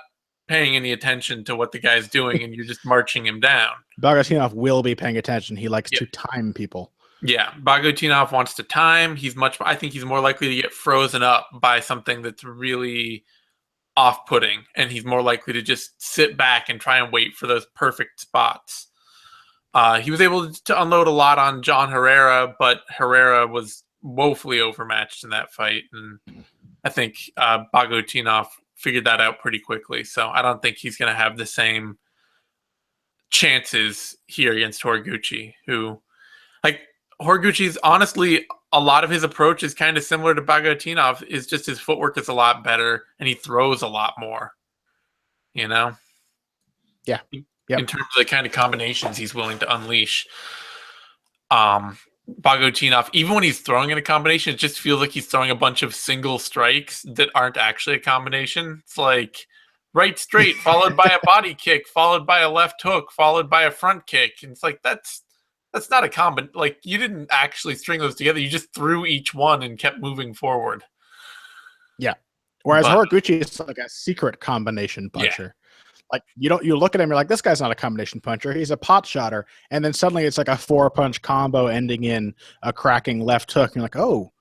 Speaker 1: paying any attention to what the guy's doing and you're just marching him down.
Speaker 2: Bagautinov will be paying attention. He likes to time people.
Speaker 1: Yeah, Bagautinov wants to time. I think he's more likely to get frozen up by something that's really off-putting, and he's more likely to just sit back and try and wait for those perfect spots. He was able to unload a lot on John Herrera, but Herrera was woefully overmatched in that fight, and I think Bagautinov figured that out pretty quickly. So I don't think he's going to have the same chances here against Horiguchi, who, like, Horiguchi's honestly, a lot of his approach is kind of similar to Bagautinov. Is just his footwork is a lot better and he throws a lot more. You know?
Speaker 2: Yeah.
Speaker 1: In terms of the kind of combinations he's willing to unleash. Bagautinov, even when he's throwing in a combination, it just feels like he's throwing a bunch of single strikes that aren't actually a combination. It's like right straight, followed by a body kick, followed by a left hook, followed by a front kick. And it's like that's not a combo. Like you didn't actually string those together. You just threw each one and kept moving forward.
Speaker 2: Yeah. Whereas
Speaker 1: But,
Speaker 2: Horiguchi is like a secret combination puncher.
Speaker 1: Yeah.
Speaker 2: Like you look at him, you're like, this guy's not a combination puncher. He's a pot shotter. And then suddenly it's like a 4-punch combo ending in a cracking left hook. And you're like, oh,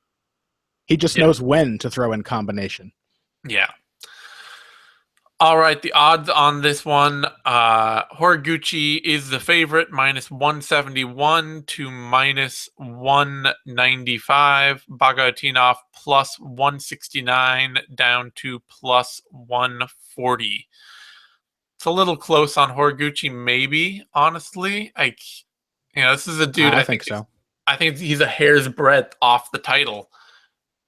Speaker 2: he just knows when to throw in combination.
Speaker 1: Yeah. All right, the odds on this one, Horiguchi is the favorite, minus 171 to minus 195. Bagautinov plus 169 down to plus 140. It's a little close on Horiguchi, maybe, honestly. This is a dude
Speaker 2: I think so.
Speaker 1: I think he's a hair's breadth off the title.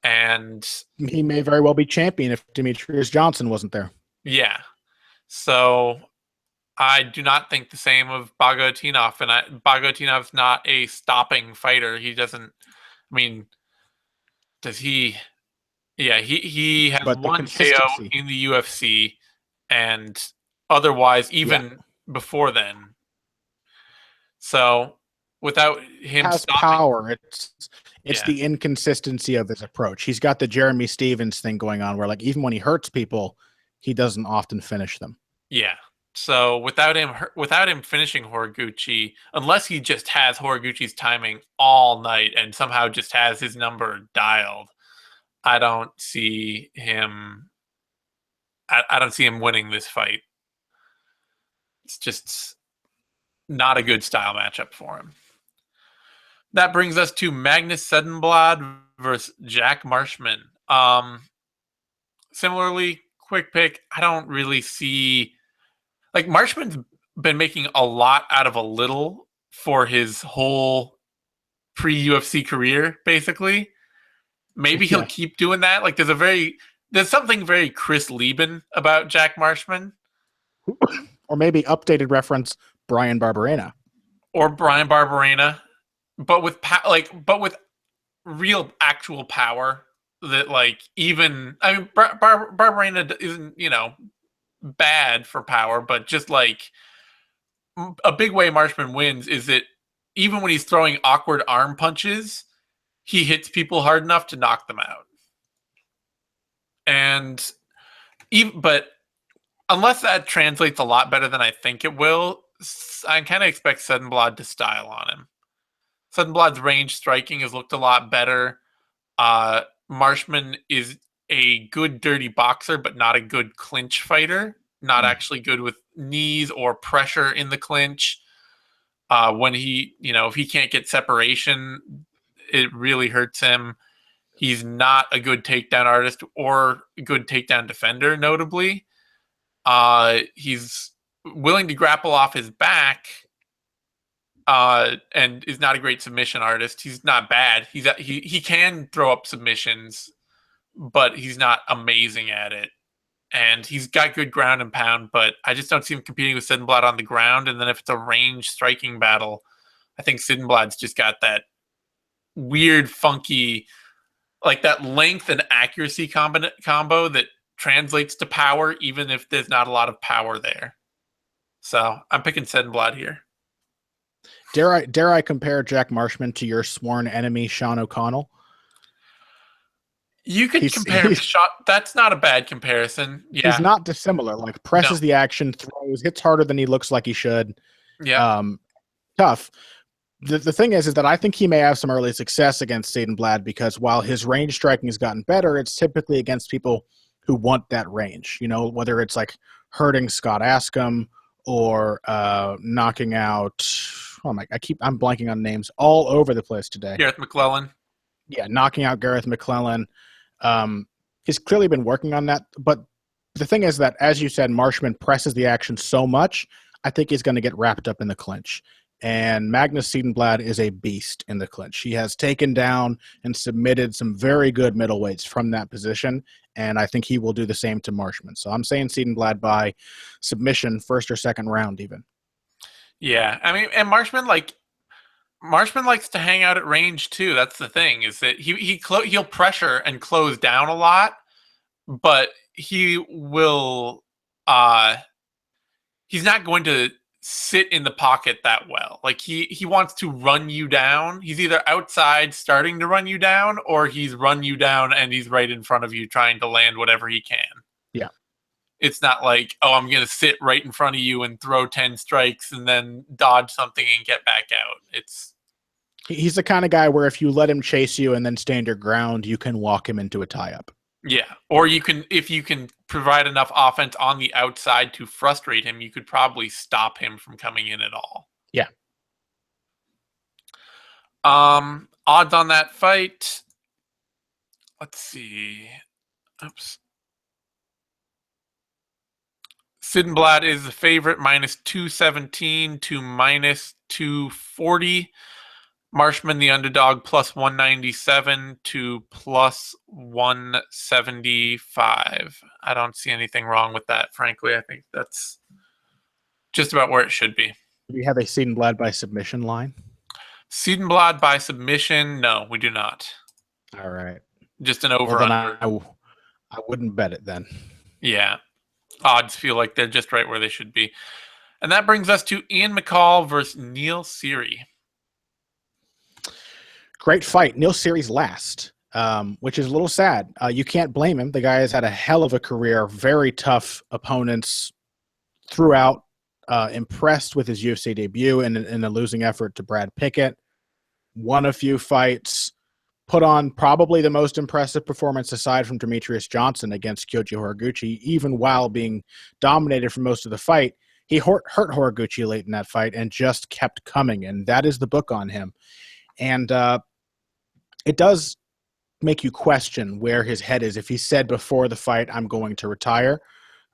Speaker 1: And
Speaker 2: he may very well be champion if Demetrius Johnson wasn't there.
Speaker 1: Yeah. So I do not think the same of Bagautinov, and Bagautinov's not a stopping fighter. He doesn't. I mean, does he? Yeah, he has one KO in the UFC, and otherwise, even before then. So without him
Speaker 2: has
Speaker 1: stopping,
Speaker 2: power, it's the inconsistency of his approach. He's got the Jeremy Stevens thing going on, where like even when he hurts people, he doesn't often finish them.
Speaker 1: Yeah. So without him finishing Horiguchi, unless he just has Horiguchi's timing all night and somehow just has his number dialed, I don't see him. I don't see him winning this fight. It's just not a good style matchup for him. That brings us to Magnus Cedenblad versus Jack Marshman. Similarly, quick pick. I don't really see, like, Marshman's been making a lot out of a little for his whole pre-UFC career, basically. Maybe he'll keep doing that. Like, there's something very Chris Lieben about Jack Marshman.
Speaker 2: Or maybe updated reference Brian Barberena.
Speaker 1: Or Brian Barberena, but with real actual power. That, like, even, I mean, Barberena isn't, bad for power, but just like a big way Marshman wins is that even when he's throwing awkward arm punches, he hits people hard enough to knock them out. And but unless that translates a lot better than I think it will, I kind of expect Cedenblad to style on him. Cedenblad's range striking has looked a lot better. Marshman is a good dirty boxer, but not a good clinch fighter. Not actually good with knees or pressure in the clinch. When he, if he can't get separation, it really hurts him. He's not a good takedown artist or a good takedown defender, notably. He's willing to grapple off his back, and is not a great submission artist. He's not bad. He can throw up submissions, but he's not amazing at it. And he's got good ground and pound, but I just don't see him competing with Cedenblad on the ground. And then if it's a range striking battle, I think Cedenblad's just got that weird, funky, like that length and accuracy combo that translates to power, even if there's not a lot of power there. So I'm picking Cedenblad here.
Speaker 2: Dare I compare Jack Marshman to your sworn enemy, Sean O'Connell?
Speaker 1: You could compare him to Shot. That's not a bad comparison. Yeah.
Speaker 2: He's not dissimilar. Like, presses the action, throws, hits harder than he looks like he should.
Speaker 1: Yeah.
Speaker 2: Tough. The thing is that I think he may have some early success against Cedenblad, because while his range striking has gotten better, it's typically against people who want that range. Whether it's like hurting Scott Askham or knocking out. Oh my! I'm blanking on names all over the place today.
Speaker 1: Gareth McClellan.
Speaker 2: Yeah, knocking out Gareth McClellan. He's clearly been working on that, but the thing is that, as you said, Marshman presses the action so much, I think he's going to get wrapped up in the clinch. And Magnus Cedenblad is a beast in the clinch. He has taken down and submitted some very good middleweights from that position, and I think he will do the same to Marshman. So I'm saying Cedenblad by submission, first or second round even.
Speaker 1: Yeah, I mean, and Marshman, like, Marshman likes to hang out at range too. That's the thing, is that he'll pressure and close down a lot, but he will he's not going to sit in the pocket that well. Like he wants to run you down. He's either outside starting to run you down, or he's run you down and he's right in front of you trying to land whatever he can.
Speaker 2: Yeah.
Speaker 1: It's not like, oh, I'm going to sit right in front of you and throw 10 strikes and then dodge something and get back out.
Speaker 2: He's the kind of guy where if you let him chase you and then stand your ground, you can walk him into a tie-up.
Speaker 1: Yeah. Or if you can provide enough offense on the outside to frustrate him, you could probably stop him from coming in at all.
Speaker 2: Yeah.
Speaker 1: Odds on that fight. Let's see. Oops. Cedenblad is the favorite, minus 217 to minus 240. Marshman, the underdog, plus 197 to plus 175. I don't see anything wrong with that, frankly. I think that's just about where it should be.
Speaker 2: Do we have a Cedenblad by submission line?
Speaker 1: Cedenblad by submission? No, we do not.
Speaker 2: All right.
Speaker 1: Just an over-under.
Speaker 2: Well, I wouldn't bet it then.
Speaker 1: Yeah. Odds feel like they're just right where they should be. And that brings us to Ian McCall versus Neil Seery.
Speaker 2: Great fight. Neil Seery's last, which is a little sad. You can't blame him. The guy has had a hell of a career, very tough opponents throughout, impressed with his UFC debut in a losing effort to Brad Pickett, won a few fights, put on probably the most impressive performance aside from Demetrius Johnson against Kyoji Horiguchi, even while being dominated for most of the fight. He hurt Horiguchi late in that fight and just kept coming, and that is the book on him. And it does make you question where his head is. If he said before the fight, I'm going to retire.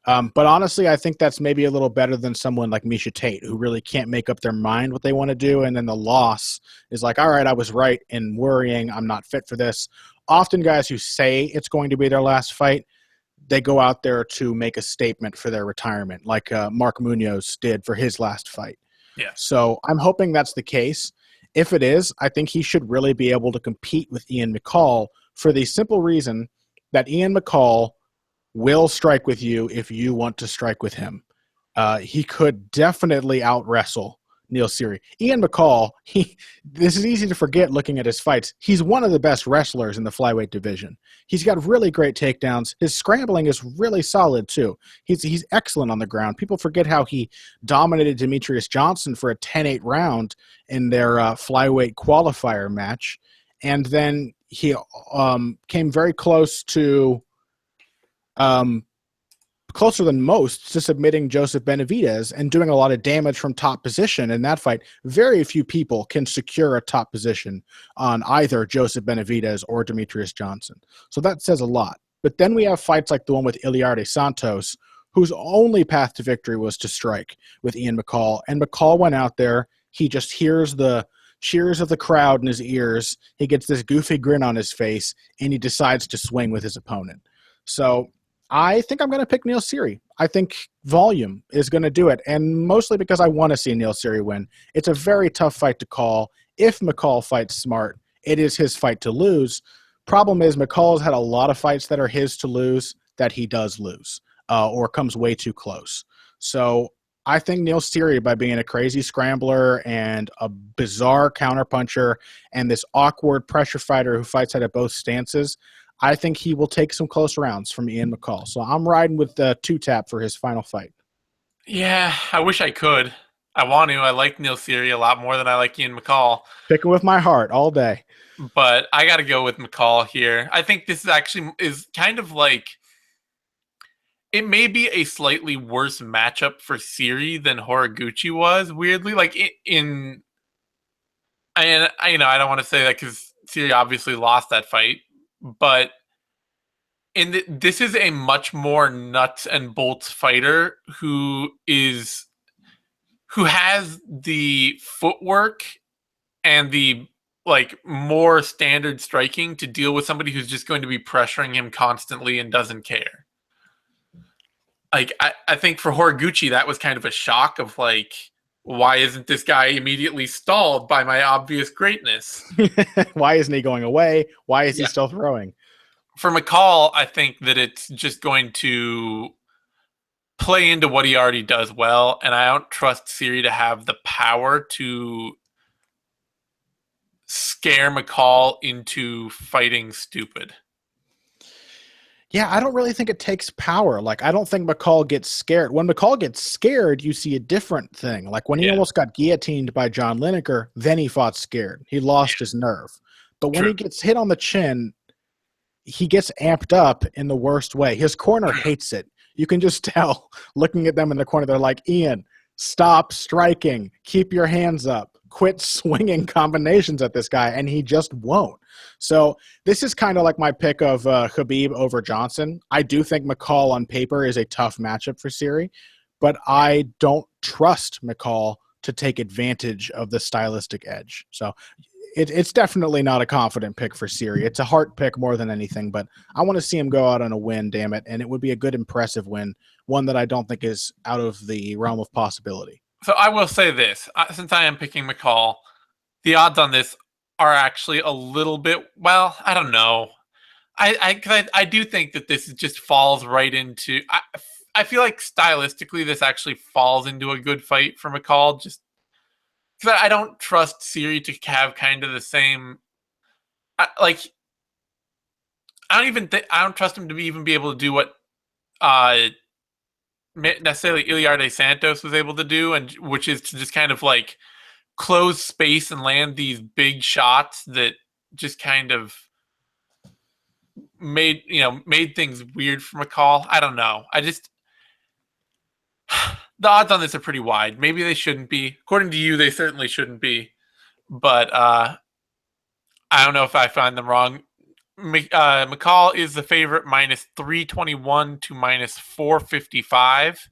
Speaker 2: But honestly, I think that's maybe a little better than someone like Miesha Tate, who really can't make up their mind what they want to do. And then the loss is like, all right, I was right in worrying. I'm not fit for this. Often guys who say it's going to be their last fight, they go out there to make a statement for their retirement, like Mark Munoz did for his last fight.
Speaker 1: Yeah.
Speaker 2: So I'm hoping that's the case. If it is, I think he should really be able to compete with Ian McCall for the simple reason that Ian McCall will strike with you if you want to strike with him. He could definitely out-wrestle Neil Seery. Ian McCall, this is easy to forget looking at his fights. He's one of the best wrestlers in the flyweight division. He's got really great takedowns. His scrambling is really solid, too. He's excellent on the ground. People forget how he dominated Demetrius Johnson for a 10-8 round in their flyweight qualifier match. And then he came very close to closer than most to submitting Joseph Benavidez and doing a lot of damage from top position in that fight. Very few people can secure a top position on either Joseph Benavidez or Demetrius Johnson. So that says a lot. But then we have fights like the one with Iliardi Santos, whose only path to victory was to strike with Ian McCall. And McCall went out there. He just hears the cheers of the crowd in his ears. He gets this goofy grin on his face, and he decides to swing with his opponent. So I think I'm going to pick Neil Seery. I think volume is going to do it, and mostly because I want to see Neil Seery win. It's a very tough fight to call. If McCall fights smart, it is his fight to lose. Problem is McCall's had a lot of fights that are his to lose that he does lose or comes way too close. So I think Neil Seery, by being a crazy scrambler and a bizarre counterpuncher and this awkward pressure fighter who fights out of both stances, I think he will take some close rounds from Ian McCall. So I'm riding with the two-tap for his final fight.
Speaker 1: Yeah, I wish I could. I want to. I like Neil Seery a lot more than I like Ian McCall.
Speaker 2: Picking with my heart all day.
Speaker 1: But I got to go with McCall here. I think this is kind of like, it may be a slightly worse matchup for Seery than Horiguchi was, weirdly. Like I don't want to say that because Seery obviously lost that fight. But this is a much more nuts and bolts fighter who has the footwork and the more standard striking to deal with somebody who's just going to be pressuring him constantly and doesn't care. I think for Horiguchi that was kind of a shock of Why isn't this guy immediately stalled by my obvious greatness?
Speaker 2: Why isn't he going away? Why is he
Speaker 1: Yeah.
Speaker 2: still throwing?
Speaker 1: For McCall, I think that it's just going to play into what he already does well, and I don't trust Seery to have the power to scare McCall into fighting stupid.
Speaker 2: Yeah, I don't really think it takes power. Like, I don't think McCall gets scared. When McCall gets scared, you see a different thing. Like when he almost got guillotined by John Lineker, then he fought scared. He lost his nerve. But when he gets hit on the chin, he gets amped up in the worst way. His corner hates it. You can just tell looking at them in the corner. They're like, Ian, stop striking. Keep your hands up. Quit swinging combinations at this guy. And he just won't. So this is kind of like my pick of Khabib over Johnson. I do think McCall on paper is a tough matchup for Seery, but I don't trust McCall to take advantage of the stylistic edge. So it's definitely not a confident pick for Seery. It's a heart pick more than anything, but I want to see him go out on a win, damn it, and it would be a good, impressive win, one that I don't think is out of the realm of possibility.
Speaker 1: So I will say this, since I am picking McCall, the odds on this are actually a little bit, well, I don't know. I do think that this just falls right into, I feel like stylistically this actually falls into a good fight for McCall, just because I don't trust Seery to have kind of the same, I don't trust him to even be able to do what necessarily Iliarde Santos was able to do, and which is to just kind of like close space and land these big shots that just kind of made things weird for McCall. I don't know. The odds on this are pretty wide. Maybe they shouldn't be. According to you, they certainly shouldn't be. But I don't know if I find them wrong. McCall is the favorite minus 321 to minus 455.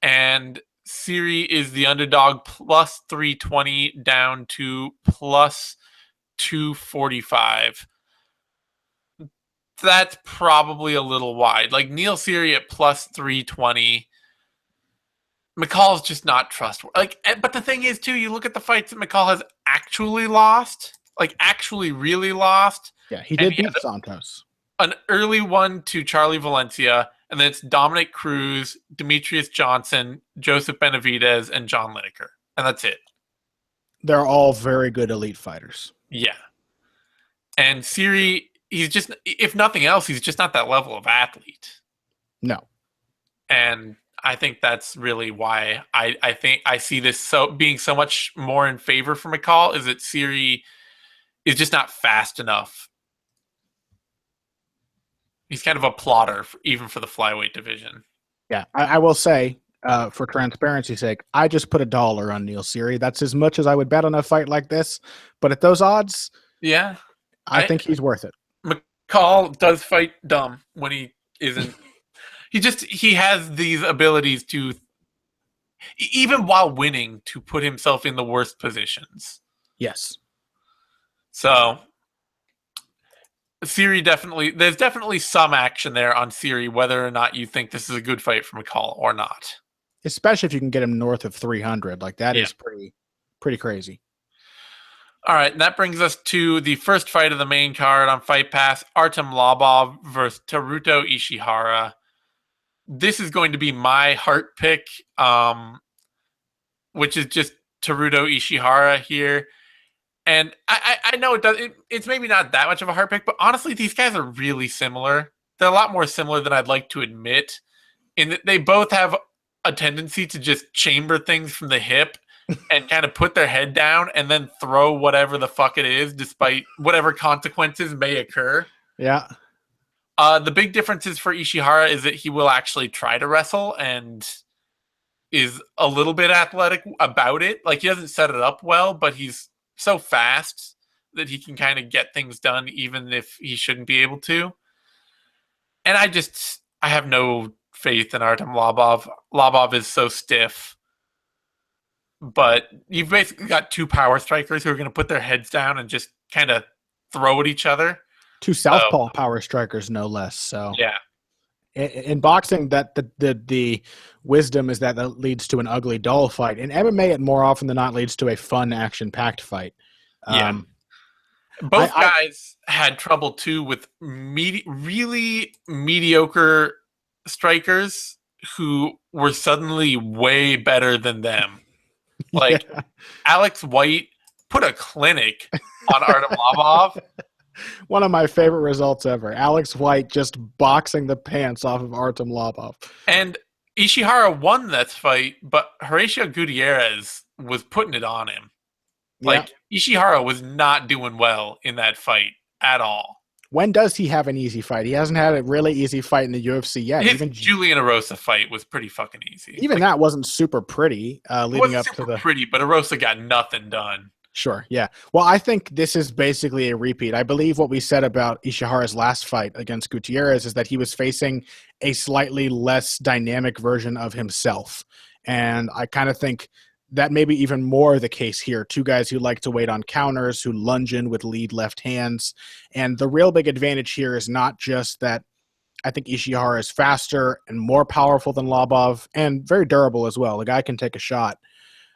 Speaker 1: And Seery is the underdog plus 320 down to plus 245. That's probably a little wide. Like Neil Seery at plus 320. McCall's just not trustworthy. But the thing is, too, you look at the fights that McCall has actually lost, actually really lost.
Speaker 2: Yeah, he did beat Santos.
Speaker 1: An early one to Charlie Valencia, and then it's Dominic Cruz, Demetrius Johnson, Joseph Benavidez, and John Lineker. And that's it.
Speaker 2: They're all very good elite fighters.
Speaker 1: Yeah. And Seery, he's just, if nothing else, he's just not that level of athlete.
Speaker 2: No.
Speaker 1: And I think that's really why I think I see this being so much more in favor for McCall, is that Seery is just not fast enough. He's kind of a plotter, even for the flyweight division.
Speaker 2: Yeah, I will say, for transparency's sake, I just put $1 on Neil Seery. That's as much as I would bet on a fight like this. But at those odds,
Speaker 1: yeah,
Speaker 2: I think he's worth it.
Speaker 1: McCall does fight dumb when he isn't. He has these abilities to, even while winning, to put himself in the worst positions.
Speaker 2: Yes.
Speaker 1: So Seery there's definitely some action there on Seery, whether or not you think this is a good fight for McCall or not.
Speaker 2: Especially if you can get him north of 300. That is pretty crazy.
Speaker 1: All right, and that brings us to the first fight of the main card on Fight Pass, Artem Lobov versus Teruto Ishihara. This is going to be my heart pick, which is just Teruto Ishihara here. And I know it's maybe not that much of a heart pick, but honestly, these guys are really similar. They're a lot more similar than I'd like to admit, in that they both have a tendency to just chamber things from the hip and kind of put their head down and then throw whatever the fuck it is, despite whatever consequences may occur.
Speaker 2: Yeah.
Speaker 1: The big difference is for Ishihara is that he will actually try to wrestle and is a little bit athletic about it. He doesn't set it up well, but he's so fast that he can kind of get things done even if he shouldn't be able to. And I have no faith in Artem Lobov. Lobov is so stiff. But you've basically got two power strikers who are going to put their heads down and just kind of throw at each other.
Speaker 2: Two southpaw power strikers, no less. So
Speaker 1: yeah.
Speaker 2: In boxing, that the wisdom is that leads to an ugly, dull fight. In MMA, it more often than not leads to a fun, action-packed fight.
Speaker 1: Yeah. Both guys had trouble too with really mediocre strikers who were suddenly way better than them. Like Alex White put a clinic on Artem Lobov.
Speaker 2: One of my favorite results ever. Alex White just boxing the pants off of Artem Lobov.
Speaker 1: And Ishihara won that fight, but Horacio Gutierrez was putting it on him. Like, Ishihara was not doing well in that fight at all.
Speaker 2: When does he have an easy fight? He hasn't had a really easy fight in the UFC yet.
Speaker 1: His Julian Erosa fight was pretty fucking easy.
Speaker 2: Even that wasn't super pretty leading up to the...
Speaker 1: pretty, but Erosa got nothing done.
Speaker 2: Sure, yeah. Well, I think this is basically a repeat. I believe what we said about Ishihara's last fight against Gutierrez is that he was facing a slightly less dynamic version of himself. And I kind of think that may be even more the case here. Two guys who like to wait on counters, who lunge in with lead left hands. And the real big advantage here is not just that I think Ishihara is faster and more powerful than Lobov and very durable as well. The guy can take a shot.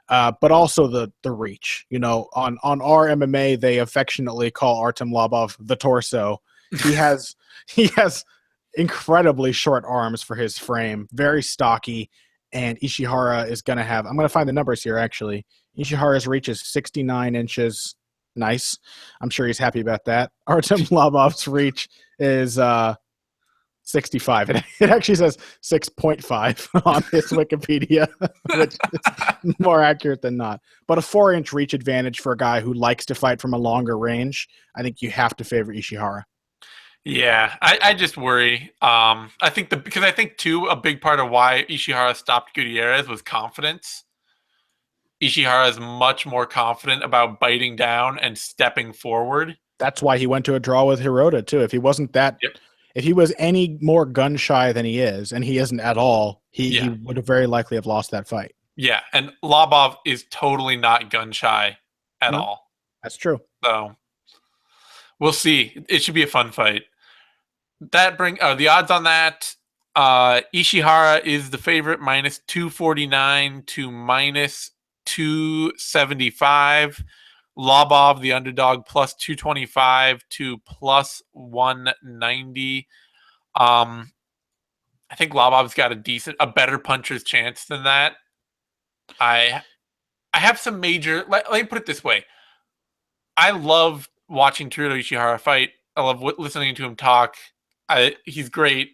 Speaker 2: But also the reach. You know, on our MMA, they affectionately call Artem Lobov the torso. He has incredibly short arms for his frame, very stocky, and Ishihara is going to have – I'm going to find the numbers here, actually. Ishihara's reach is 69 inches. Nice. I'm sure he's happy about that. Artem Lobov's reach is 65. It actually says 6.5 on his Wikipedia, which is more accurate than not. But a 4-inch reach advantage for a guy who likes to fight from a longer range. I think you have to favor Ishihara.
Speaker 1: Yeah, I just worry. I think because I think too a big part of why Ishihara stopped Gutierrez was confidence. Ishihara is much more confident about biting down and stepping forward.
Speaker 2: That's why he went to a draw with Hirota too. If he wasn't that, if he was any more gun shy than he is, and he isn't at all, he would have very likely have lost that fight.
Speaker 1: Yeah, and Lobov is totally not gun shy at all.
Speaker 2: That's true.
Speaker 1: So we'll see. It should be a fun fight. That the odds on that. Ishihara is the favorite, minus 249 to minus 275. Lobov, the underdog, plus 225 to plus 190. I think Lobov's got a better puncher's chance than that. I have some major. Let me put it this way. I love watching Teruto Ishihara fight. I love listening to him talk. He's great.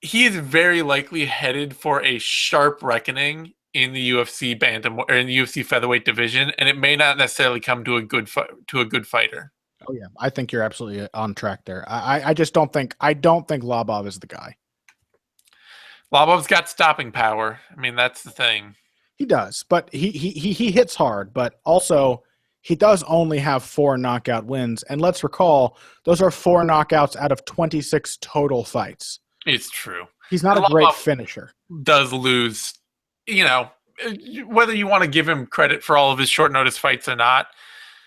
Speaker 1: He is very likely headed for a sharp reckoning in the UFC bantam or in the UFC featherweight division, and it may not necessarily come to a good fighter. Oh
Speaker 2: yeah, I think you're absolutely on track there. I just don't think Lobov is the guy.
Speaker 1: Lobov's got stopping power. I mean, that's the thing.
Speaker 2: He does, but he hits hard, but also he does only have 4 knockout wins. And let's recall, those are 4 knockouts out of 26 total fights.
Speaker 1: It's true.
Speaker 2: He's not a great finisher.
Speaker 1: Does lose, you know, whether you want to give him credit for all of his short notice fights or not.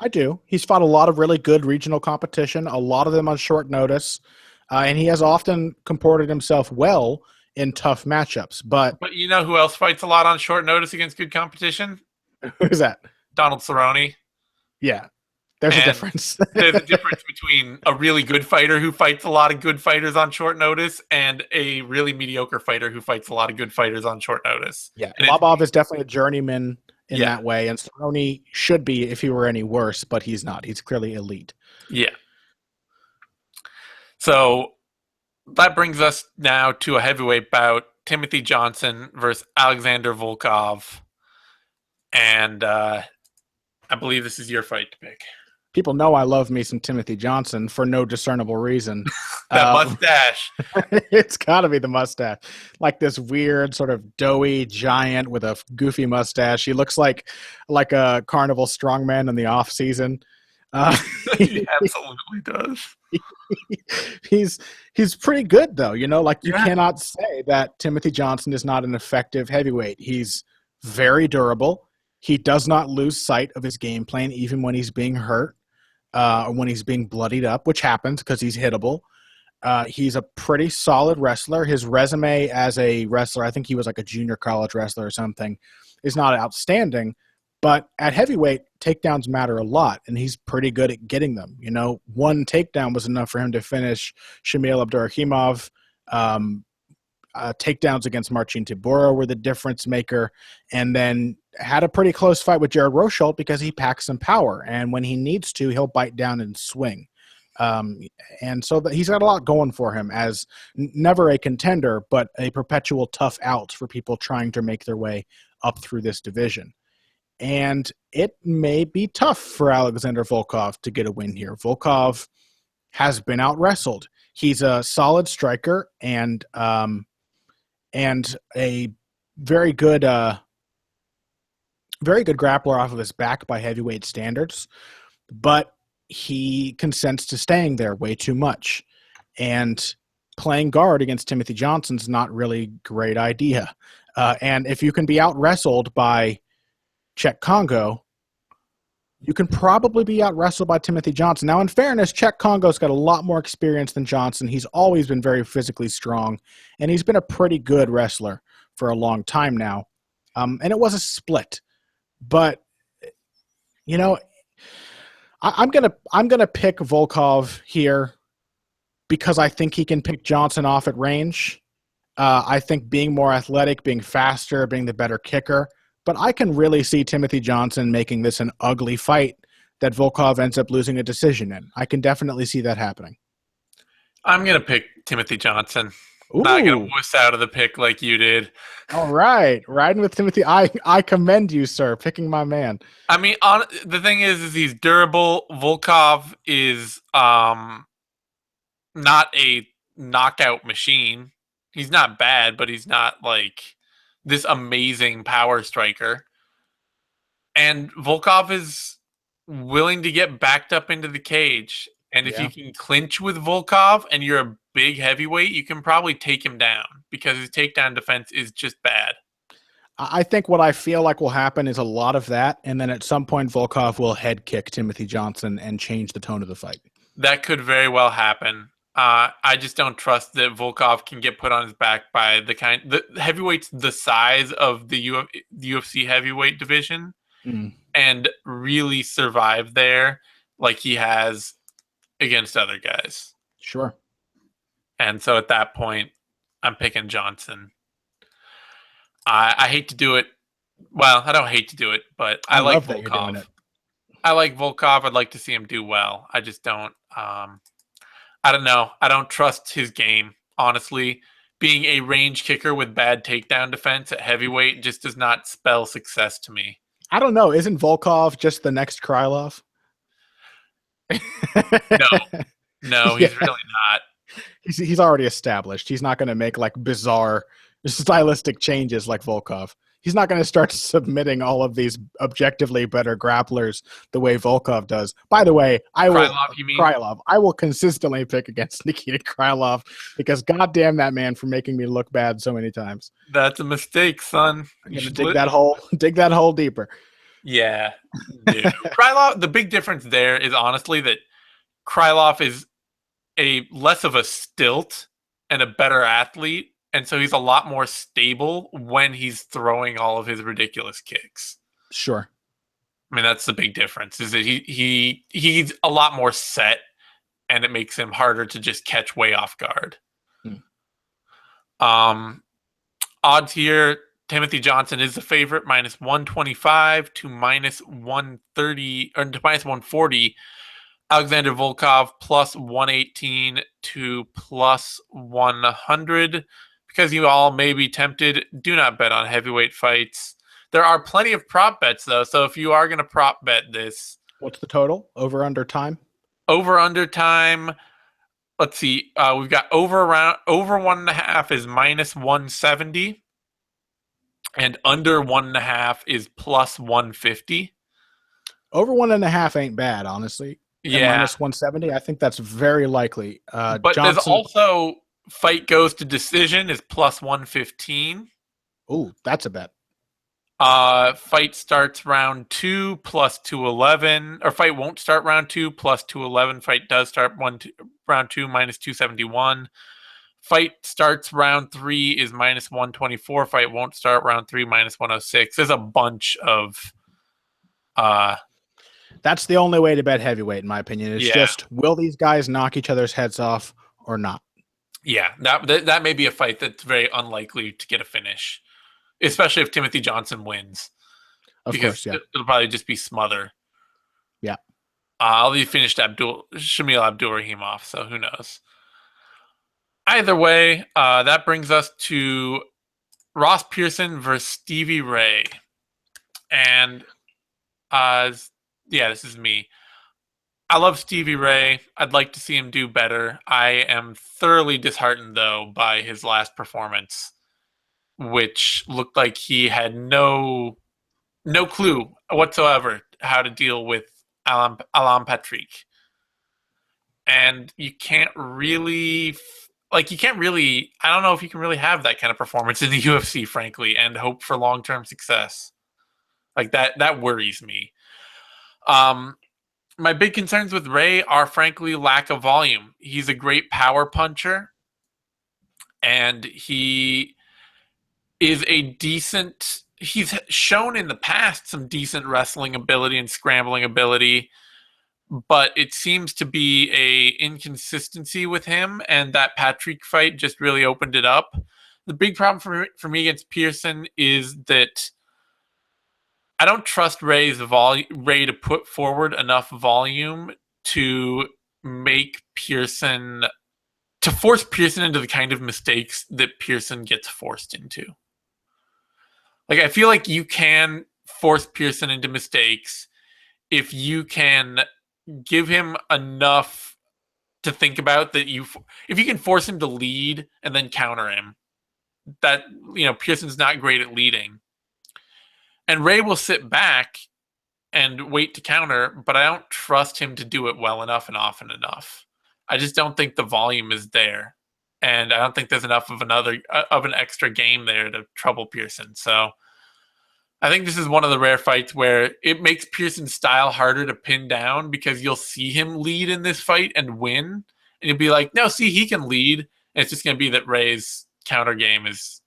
Speaker 2: I do. He's fought a lot of really good regional competition, a lot of them on short notice. And he has often comported himself well in tough matchups. But
Speaker 1: you know who else fights a lot on short notice against good competition?
Speaker 2: Who's that?
Speaker 1: Donald Cerrone.
Speaker 2: Yeah, there's a difference.
Speaker 1: There's a difference between a really good fighter who fights a lot of good fighters on short notice and a really mediocre fighter who fights a lot of good fighters on short notice.
Speaker 2: Yeah, Lobov is definitely a journeyman in that way, and Cerrone should be if he were any worse, but he's not. He's clearly elite.
Speaker 1: Yeah. So that brings us now to a heavyweight bout, Timothy Johnson versus Alexander Volkov. And I believe this is your fight to pick.
Speaker 2: People know I love me some Timothy Johnson for no discernible reason.
Speaker 1: That mustache.
Speaker 2: It's got to be the mustache. Like this weird sort of doughy giant with a goofy mustache. He looks like a carnival strongman in the off season.
Speaker 1: He absolutely does.
Speaker 2: He's pretty good though. You know, like you cannot say that Timothy Johnson is not an effective heavyweight. He's very durable. He does not lose sight of his game plan even when he's being hurt or when he's being bloodied up, which happens because he's hittable. He's a pretty solid wrestler. His resume as a wrestler, I think he was like a junior college wrestler or something, is not outstanding. But at heavyweight, takedowns matter a lot, and he's pretty good at getting them. You know, one takedown was enough for him to finish Shamil Abdurakhimov. Takedowns against Marcin Tybura were the difference maker, and then had a pretty close fight with Jared Rosholt because he packs some power, and when he needs to, he'll bite down and swing. And so he's got a lot going for him as never a contender, but a perpetual tough out for people trying to make their way up through this division. And it may be tough for Alexander Volkov to get a win here. Volkov has been out-wrestled. He's a solid striker and a very good grappler off of his back by heavyweight standards, but he consents to staying there way too much. And playing guard against Timothy Johnson's not really a great idea. And if you can be out-wrestled by Czech Congo, you can probably be out-wrestled by Timothy Johnson. Now, in fairness, Czech Congo's got a lot more experience than Johnson. He's always been very physically strong, and he's been a pretty good wrestler for a long time now. And it was a split. But, you know, I'm gonna pick Volkov here because I think he can pick Johnson off at range. I think being more athletic, being faster, being the better kicker. But I can really see Timothy Johnson making this an ugly fight that Volkov ends up losing a decision in. I can definitely see that happening.
Speaker 1: I'm going to pick Timothy Johnson.
Speaker 2: Ooh.
Speaker 1: Not going to wuss out of the pick like you did.
Speaker 2: All right. Riding with Timothy. I commend you, sir, picking my man.
Speaker 1: I mean, the thing is he's durable. Volkov is not a knockout machine. He's not bad, but he's not like this amazing power striker. And Volkov is willing to get backed up into the cage. And if you can clinch with Volkov and you're a big heavyweight, you can probably take him down because his takedown defense is just bad.
Speaker 2: I think what I feel like will happen is a lot of that. And then at some point, Volkov will head kick Timothy Johnson and change the tone of the fight. That
Speaker 1: could very well happen. I just don't trust that Volkov can get put on his back by the heavyweights the size of the UFC heavyweight division and really survive there like he has against other guys.
Speaker 2: Sure.
Speaker 1: And so at that point, I'm picking Johnson. I hate to do it. Well, I don't hate to do it, but I like Volkov. I like Volkov. I'd like to see him do well. I just don't. I don't know. I don't trust his game, honestly. Being a range kicker with bad takedown defense at heavyweight just does not spell success to me.
Speaker 2: I don't know. Isn't Volkov just the next Krylov?
Speaker 1: No, he's really not.
Speaker 2: He's already established. He's not going to make like bizarre stylistic changes like Volkov. He's not going to start submitting all of these objectively better grapplers the way Volkov does. By the way, Krylov. I will consistently pick against Nikita Krylov because goddamn that man for making me look bad so many times.
Speaker 1: That's a mistake, son.
Speaker 2: You should dig that hole deeper.
Speaker 1: Yeah, dude. Krylov. The big difference there is honestly that Krylov is a less of a stilt and a better athlete. And so he's a lot more stable when he's throwing all of his ridiculous kicks.
Speaker 2: Sure.
Speaker 1: I mean, that's the big difference, is that he's a lot more set, and it makes him harder to just catch way off guard. Odds here, Timothy Johnson is the favorite, minus 125 to minus 130, or to minus 140. Alexander Volkov, plus 118 to plus 100. Because you all may be tempted, do not bet on heavyweight fights. There are plenty of prop bets, though, so if you are going to prop bet this...
Speaker 2: What's the total? Over, under time?
Speaker 1: Over, under time, let's see. We've got over 1.5 is minus 170, and under 1.5 is plus 150.
Speaker 2: Over 1.5 ain't bad, honestly.
Speaker 1: Yeah.
Speaker 2: Minus 170, I think that's very likely.
Speaker 1: But there's also... Fight goes to decision is plus 115.
Speaker 2: Ooh, that's a bet.
Speaker 1: Fight starts round 2 plus 211, or fight won't start round 2 plus 211. Fight does start round 2 minus 271. Fight starts round 3 is minus 124. Fight won't start round 3 minus 106. There's a bunch of
Speaker 2: That's the only way to bet heavyweight, in my opinion. It's just, will these guys knock each other's heads off or not?
Speaker 1: Yeah, that may be a fight that's very unlikely to get a finish, especially if Timothy Johnson wins.
Speaker 2: Of course, yeah.
Speaker 1: It'll probably just be smother.
Speaker 2: Yeah.
Speaker 1: I'll be finished Shamil Abdul-Rahimov, so who knows? Either way, that brings us to Ross Pearson versus Stevie Ray. And this is me. I love Stevie Ray. I'd like to see him do better. I am thoroughly disheartened, though, by his last performance, which looked like he had no clue whatsoever how to deal with Alan Patrick. And you can't really, I don't know if you can really have that kind of performance in the UFC, frankly, and hope for long-term success. Like that worries me. My big concerns with Ray are, frankly, lack of volume. He's a great power puncher, and he is he's shown in the past some decent wrestling ability and scrambling ability, but it seems to be a inconsistency with him, and that Patrick fight just really opened it up. The big problem for me against Pearson is that I don't trust Ray to put forward enough volume to force Pearson into the kind of mistakes that Pearson gets forced into. Like, I feel like you can force Pearson into mistakes if you can give him enough to think about that. If you can force him to lead and then counter him, that, Pearson's not great at leading. And Ray will sit back and wait to counter, but I don't trust him to do it well enough and often enough. I just don't think the volume is there. And I don't think there's enough of an extra game there to trouble Pearson. So I think this is one of the rare fights where it makes Pearson's style harder to pin down, because you'll see him lead in this fight and win. And you'll be like, no, see, he can lead. And it's just going to be that Ray's counter game is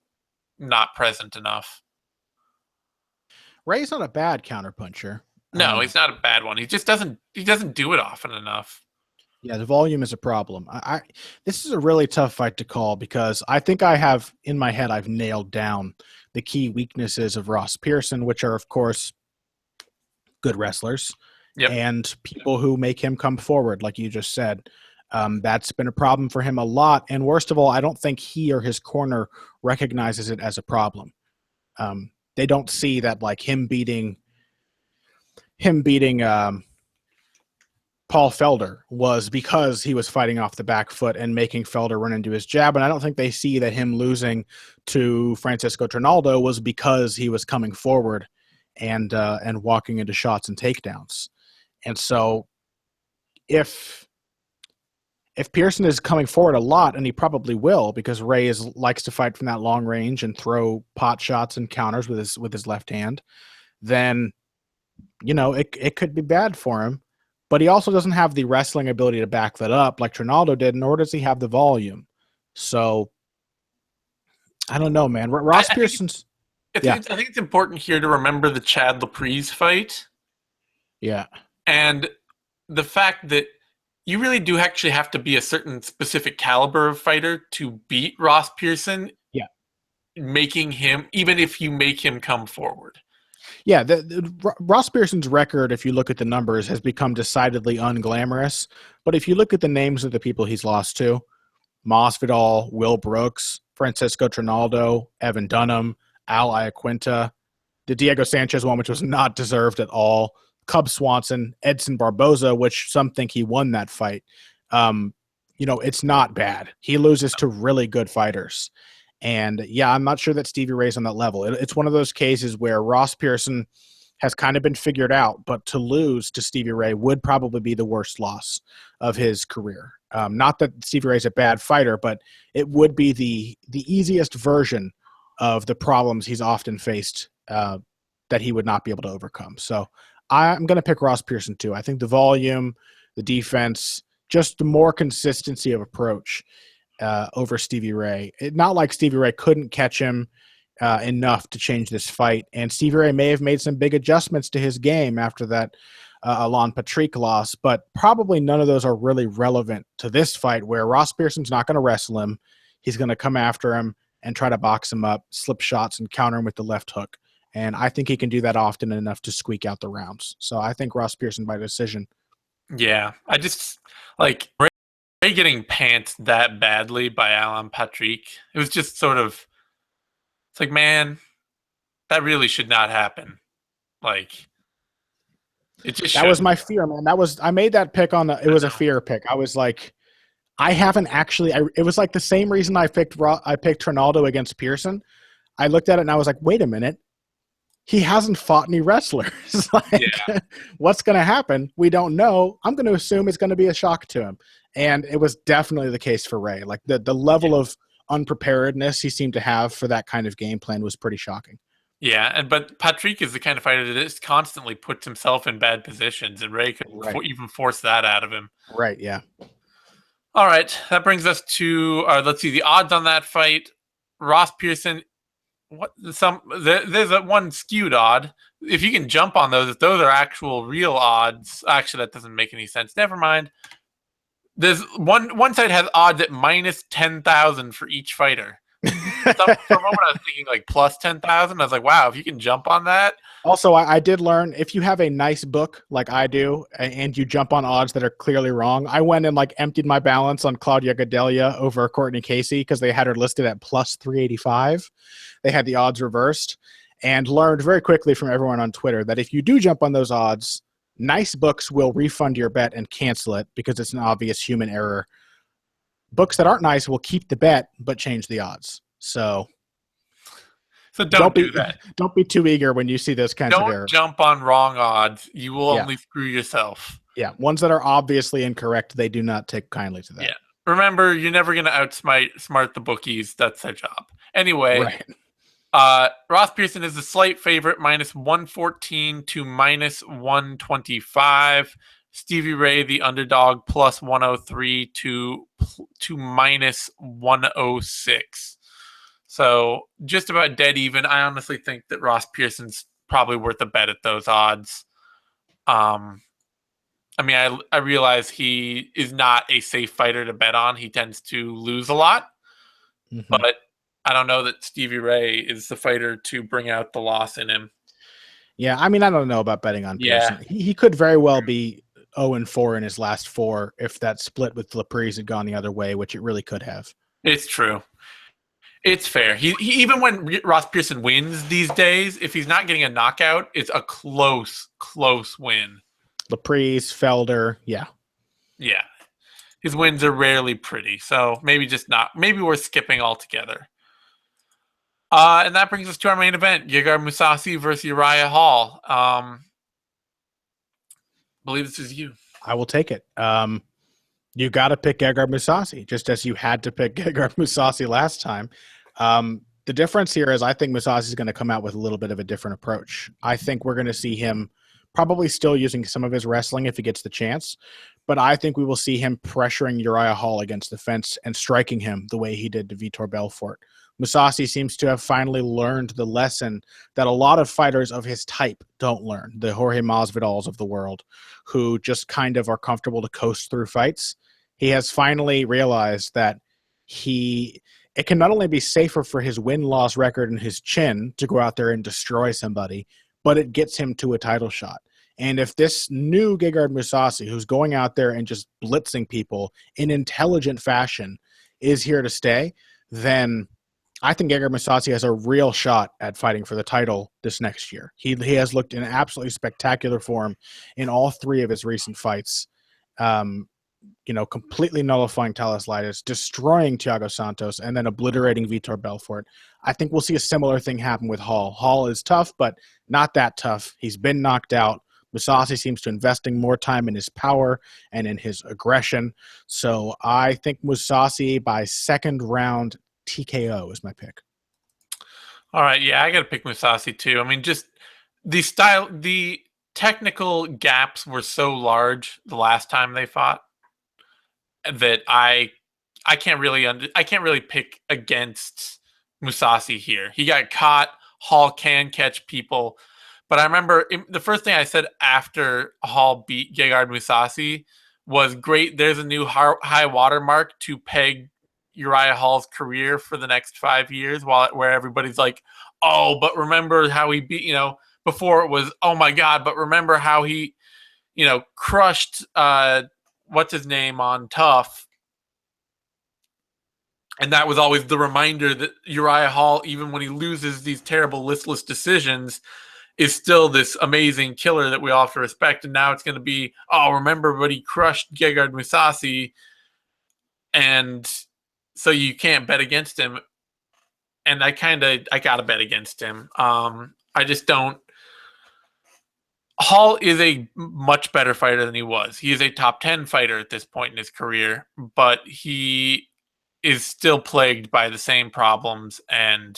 Speaker 1: not present enough.
Speaker 2: Ray's not a bad counterpuncher.
Speaker 1: No, he's not a bad one. He just doesn't do it often enough.
Speaker 2: Yeah, the volume is a problem. This is a really tough fight to call, because I think I've nailed down the key weaknesses of Ross Pearson, which are, of course, good wrestlers and people who make him come forward, like you just said. That's been a problem for him a lot. And worst of all, I don't think he or his corner recognizes it as a problem. They don't see that, like, him beating Paul Felder was because he was fighting off the back foot and making Felder run into his jab. And I don't think they see that him losing to Francisco Trinaldo was because he was coming forward and walking into shots and takedowns. And so if Pearson is coming forward a lot, and he probably will, because Ray likes to fight from that long range and throw pot shots and counters with his left hand, then, it could be bad for him. But he also doesn't have the wrestling ability to back that up like Trinaldo did, nor does he have the volume. So I don't know, man. Ross Pearson's.
Speaker 1: I think it's important here to remember the Chad Laprise fight.
Speaker 2: Yeah.
Speaker 1: And the fact that you really do actually have to be a certain specific caliber of fighter to beat Ross Pearson.
Speaker 2: Yeah.
Speaker 1: Making him, even if you make him come forward.
Speaker 2: Yeah, Ross Pearson's record, if you look at the numbers, has become decidedly unglamorous. But if you look at the names of the people he's lost to, Masvidal, Will Brooks, Francisco Trinaldo, Evan Dunham, Al Iaquinta, the Diego Sanchez one, which was not deserved at all, Cub Swanson, Edson Barboza, which some think he won that fight. It's not bad. He loses to really good fighters. And yeah, I'm not sure that Stevie Ray's on that level. It's one of those cases where Ross Pearson has kind of been figured out, but to lose to Stevie Ray would probably be the worst loss of his career. Not that Stevie Ray's a bad fighter, but it would be the easiest version of the problems he's often faced that he would not be able to overcome. So I'm going to pick Ross Pearson too. I think the volume, the defense, just the more consistency of approach over Stevie Ray. Not like Stevie Ray couldn't catch him enough to change this fight. And Stevie Ray may have made some big adjustments to his game after that Alain Patrick loss, but probably none of those are really relevant to this fight, where Ross Pearson's not going to wrestle him. He's going to come after him and try to box him up, slip shots, and counter him with the left hook. And I think he can do that often enough to squeak out the rounds. So I think Ross Pearson by decision.
Speaker 1: Yeah, I just like Ray getting pantsed that badly by Alain Patrick. It was just sort of, it's like, man, that really should not happen. Like, it just
Speaker 2: that was my fear, man. I made that pick it was a fear pick. I was like, I haven't actually. It was like the same reason I picked Ronaldo against Pearson. I looked at it and I was like, wait a minute, he hasn't fought any wrestlers. What's going to happen? We don't know. I'm going to assume it's going to be a shock to him, and it was definitely the case for Ray. Like the level of unpreparedness he seemed to have for that kind of game plan was pretty shocking.
Speaker 1: Yeah, but Patrick is the kind of fighter that just constantly puts himself in bad positions, and Ray could even force that out of him.
Speaker 2: Right, yeah.
Speaker 1: All right, that brings us to, let's see, the odds on that fight. Ross Pearson, there's a one skewed odd. If you can jump on those, if those are actual real odds, actually that doesn't make any sense. Never mind. There's one side has odds at minus 10,000 for each fighter. For a moment, I was thinking like plus 10,000. I was like, wow, if you can jump on that.
Speaker 2: Also, I did learn if you have a nice book like I do, and you jump on odds that are clearly wrong. I went and like emptied my balance on Claudia Gadelha over Courtney Casey because they had her listed at plus 385. They had the odds reversed, and learned very quickly from everyone on Twitter that if you do jump on those odds, nice books will refund your bet and cancel it because it's an obvious human error. Books that aren't nice will keep the bet but change the odds. So
Speaker 1: don't do that.
Speaker 2: Don't be too eager when you see those kinds of errors.
Speaker 1: Don't jump on wrong odds. You will only screw yourself.
Speaker 2: Yeah, ones that are obviously incorrect, they do not take kindly to that.
Speaker 1: Yeah. Remember, you're never going to outsmart the bookies. That's their job. Anyway, Ross Pearson is a slight favorite, minus 114 to minus 125. Stevie Ray, the underdog, plus 103 to minus 106. So just about dead even. I honestly think that Ross Pearson's probably worth a bet at those odds. I mean, I realize he is not a safe fighter to bet on. He tends to lose a lot. Mm-hmm. But I don't know that Stevie Ray is the fighter to bring out the loss in him.
Speaker 2: Yeah, I mean, I don't know about betting on Pearson. He could very well be 0-4 in his last 4 if that split with Laprise had gone the other way, which it really could have.
Speaker 1: It's true. It's fair. He even when Ross Pearson wins these days, if he's not getting a knockout, it's a close win.
Speaker 2: Laprise, Felder, yeah.
Speaker 1: His wins are rarely pretty, so maybe we're skipping altogether. And that brings us to our main event: Gegard Mousasi versus Uriah Hall. I believe this is you.
Speaker 2: I will take it. You got to pick Gegard Mousasi, just as you had to pick Gegard Mousasi last time. The difference here is I think Mousasi is going to come out with a little bit of a different approach. I think we're going to see him probably still using some of his wrestling if he gets the chance, but I think we will see him pressuring Uriah Hall against the fence and striking him the way he did to Vitor Belfort. Mousasi seems to have finally learned the lesson that a lot of fighters of his type don't learn, the Jorge Masvidals of the world, who just kind of are comfortable to coast through fights. He has finally realized that it can not only be safer for his win-loss record and his chin to go out there and destroy somebody, but it gets him to a title shot. And if this new Gegard Mousasi, who's going out there and just blitzing people in intelligent fashion, is here to stay, then I think Gegard Mousasi has a real shot at fighting for the title this next year. He has looked in absolutely spectacular form in all 3 of his recent fights. Completely nullifying Talaslitis, destroying Thiago Santos, and then obliterating Vitor Belfort. I think we'll see a similar thing happen with Hall. Hall is tough, but not that tough. He's been knocked out. Mousasi seems to investing more time in his power and in his aggression. So I think Mousasi by second round TKO is my pick.
Speaker 1: All right, yeah, I got to pick Mousasi too. I mean, just the technical gaps were so large the last time they fought that I can't really pick against Mousasi here. He got caught. Hall can catch people, but I remember the first thing I said after Hall beat Gegard Mousasi was, "Great, there's a new high watermark to peg Uriah Hall's career for the next 5 years." Where everybody's like, "Oh, but remember how he beat," before it was, "Oh my God, but remember how he, crushed what's his name on Tough." And that was always the reminder that Uriah Hall, even when he loses these terrible listless decisions, is still this amazing killer that we all have to respect. And now it's going to be, "Oh, remember but he crushed Gegard Mousasi, and so you can't bet against him." And I gotta bet against him. I just don't. Hall is a much better fighter than he was. He is a top 10 fighter at this point in his career, but he is still plagued by the same problems. And,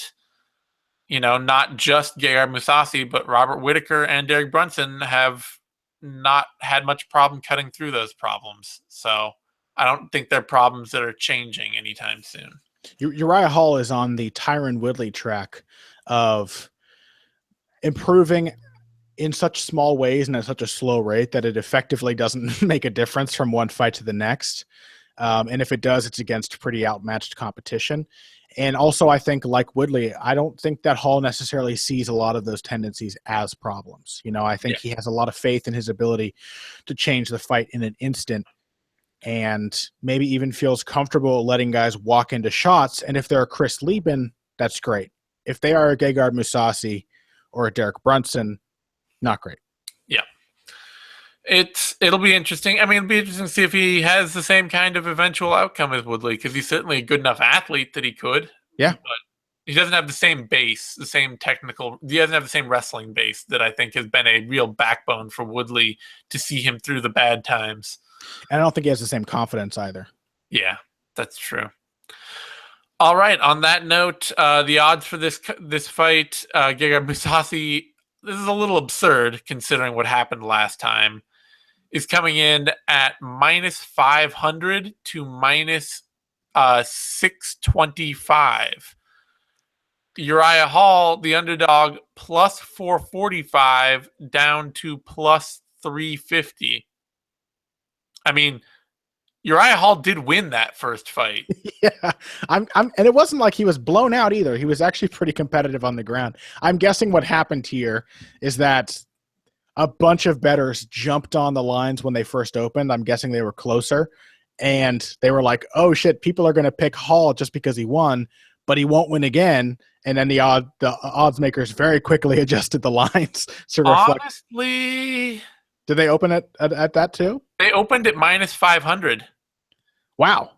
Speaker 1: not just Gegard Mousasi, but Robert Whittaker and Derek Brunson have not had much problem cutting through those problems. So I don't think they're problems that are changing anytime soon.
Speaker 2: Uriah Hall is on the Tyron Woodley track of improving in such small ways and at such a slow rate that it effectively doesn't make a difference from one fight to the next. And if it does, it's against pretty outmatched competition. And also, I think, like Woodley, I don't think that Hall necessarily sees a lot of those tendencies as problems. I think he has a lot of faith in his ability to change the fight in an instant, and maybe even feels comfortable letting guys walk into shots. And if they're a Chris Lieben, that's great. If they are a Gegard Mousasi or a Derek Brunson, not great.
Speaker 1: Yeah. It'll be interesting. I mean, it'll be interesting to see if he has the same kind of eventual outcome as Woodley, because he's certainly a good enough athlete that he could.
Speaker 2: Yeah.
Speaker 1: But he doesn't have the same base, the same technical, he doesn't have the same wrestling base that I think has been a real backbone for Woodley to see him through the bad times.
Speaker 2: And I don't think he has the same confidence either.
Speaker 1: Yeah, that's true. All right. On that note, the odds for this fight, Gegard Mousasi, this is a little absurd considering what happened last time, is coming in at -500 to -625. Uriah Hall, the underdog, +445 down to +350. I mean, Uriah Hall did win that first fight.
Speaker 2: Yeah, and it wasn't like he was blown out either. He was actually pretty competitive on the ground. I'm guessing what happened here is that a bunch of bettors jumped on the lines when they first opened. I'm guessing they were closer, and they were like, "Oh shit, people are going to pick Hall just because he won, but he won't win again." And then the odds makers very quickly adjusted the lines to reflect.
Speaker 1: Honestly,
Speaker 2: did they open it at that too?
Speaker 1: They opened at -500.
Speaker 2: Wow.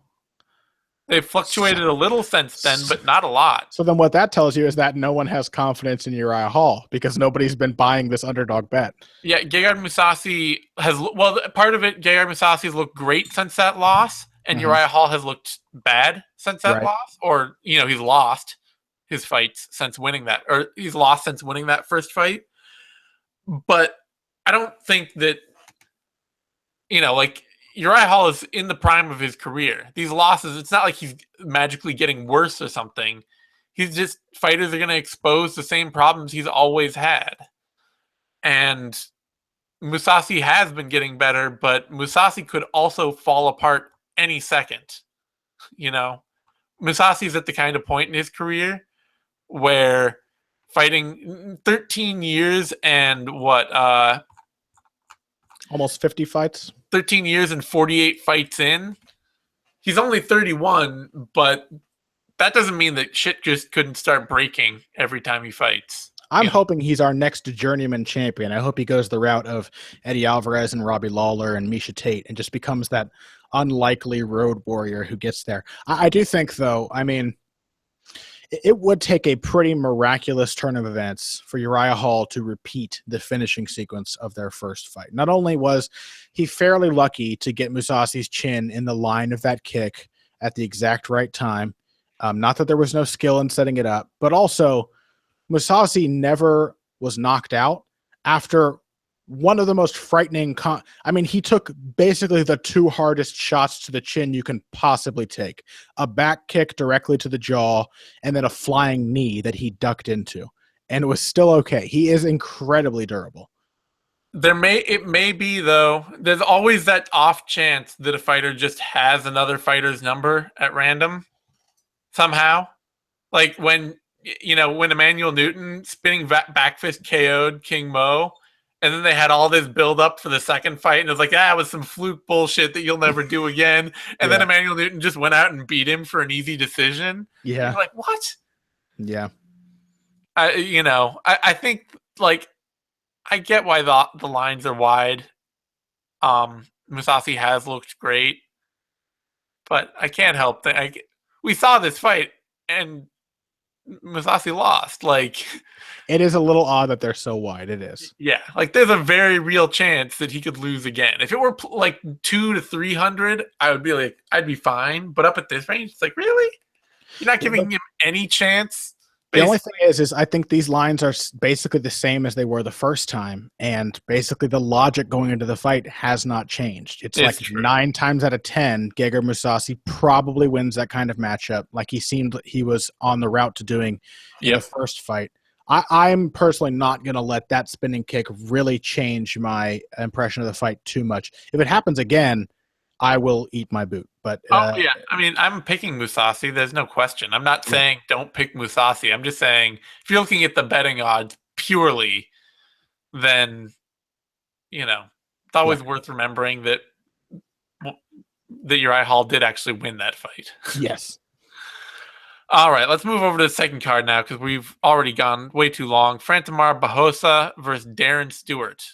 Speaker 1: They've fluctuated a little since then, but not a lot.
Speaker 2: So then what that tells you is that no one has confidence in Uriah Hall because nobody's been buying this underdog bet.
Speaker 1: Yeah, Gegard Mousasi has, well, part of it, Gegard Mousasi has looked great since that loss, and Uriah Hall has looked bad since that loss. Or, he's lost his fights since winning that, or he's lost since winning that first fight. But I don't think that, Uriah Hall is in the prime of his career. These losses, it's not like he's magically getting worse or something. He's just, fighters are going to expose the same problems he's always had. And Mousasi has been getting better, but Mousasi could also fall apart any second. Mousasi's at the kind of point in his career where fighting 13 years and
Speaker 2: almost 50 fights.
Speaker 1: 13 years and 48 fights in. He's only 31, but that doesn't mean that shit just couldn't start breaking every time he fights.
Speaker 2: I'm hoping he's our next journeyman champion. I hope he goes the route of Eddie Alvarez and Robbie Lawler and Misha Tate and just becomes that unlikely road warrior who gets there. I do think, though, it would take a pretty miraculous turn of events for Uriah Hall to repeat the finishing sequence of their first fight. Not only was he fairly lucky to get Mousasi's chin in the line of that kick at the exact right time, not that there was no skill in setting it up, but also Mousasi never was knocked out after one of the most frightening I mean, he took basically the two hardest shots to the chin you can possibly take. A back kick directly to the jaw, and then a flying knee that he ducked into. And it was still okay. He is incredibly durable.
Speaker 1: It may be, though, there's always that off chance that a fighter just has another fighter's number at random somehow. Like when Emmanuel Newton spinning back fist KO'd King Mo, and then they had all this build up for the second fight, and it was like, it was some fluke bullshit that you'll never do again. And then Emmanuel Newton just went out and beat him for an easy decision.
Speaker 2: Yeah.
Speaker 1: You're like, what?
Speaker 2: Yeah.
Speaker 1: I think, like, I get why the lines are wide. Mousasi has looked great, but I can't help that. We saw this fight, and Mousasi lost. Like,
Speaker 2: it is a little odd that they're so wide. It is.
Speaker 1: Yeah, like there's a very real chance that he could lose again. If it were like 200 to 300, I would be like, I'd be fine. But up at this range, it's like, really? You're not giving him any chance?
Speaker 2: The only thing is I think these lines are basically the same as they were the first time, and basically the logic going into the fight has not changed. It's like true. 9 times out of 10, Gegard Mousasi probably wins that kind of matchup, like he was on the route to doing in the first fight. I'm personally not going to let that spinning kick really change my impression of the fight too much. If it happens again, I will eat my boot. But
Speaker 1: I mean, I'm picking Mousasi. There's no question. I'm not saying don't pick Mousasi. I'm just saying if you're looking at the betting odds purely, then it's always worth remembering that Uriah Hall did actually win that fight.
Speaker 2: Yes.
Speaker 1: All right, let's move over to the second card now because we've already gone way too long. Frantimir Barbosa versus Darren Stewart.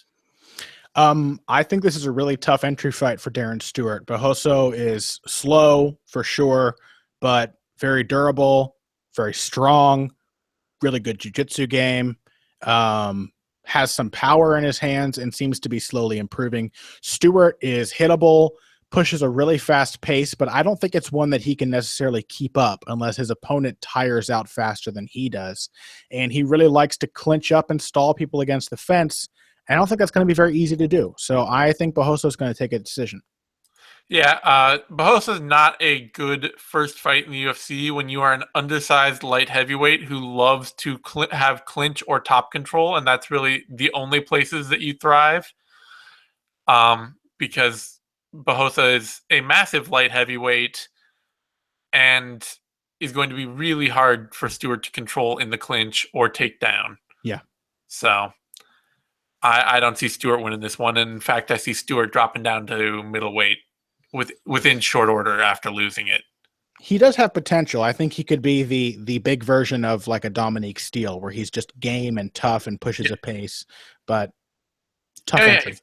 Speaker 2: I think this is a really tough entry fight for Darren Stewart. Barbosa is slow for sure, but very durable, very strong, really good jiu-jitsu game, has some power in his hands and seems to be slowly improving. Stewart is hittable, pushes a really fast pace, but I don't think it's one that he can necessarily keep up unless his opponent tires out faster than he does. And he really likes to clinch up and stall people against the fence. I don't think that's going to be very easy to do. So I think Barbosa is going to take a decision.
Speaker 1: Yeah, Barbosa is not a good first fight in the UFC when you are an undersized light heavyweight who loves to have clinch or top control, and that's really the only places that you thrive. Because Barbosa is a massive light heavyweight and is going to be really hard for Stewart to control in the clinch or take down.
Speaker 2: Yeah.
Speaker 1: So I don't see Stewart winning this one. And in fact, I see Stewart dropping down to middleweight within short order after losing it.
Speaker 2: He does have potential. I think he could be the big version of like a Dominique Steele, where he's just game and tough and pushes a pace, but tough entry.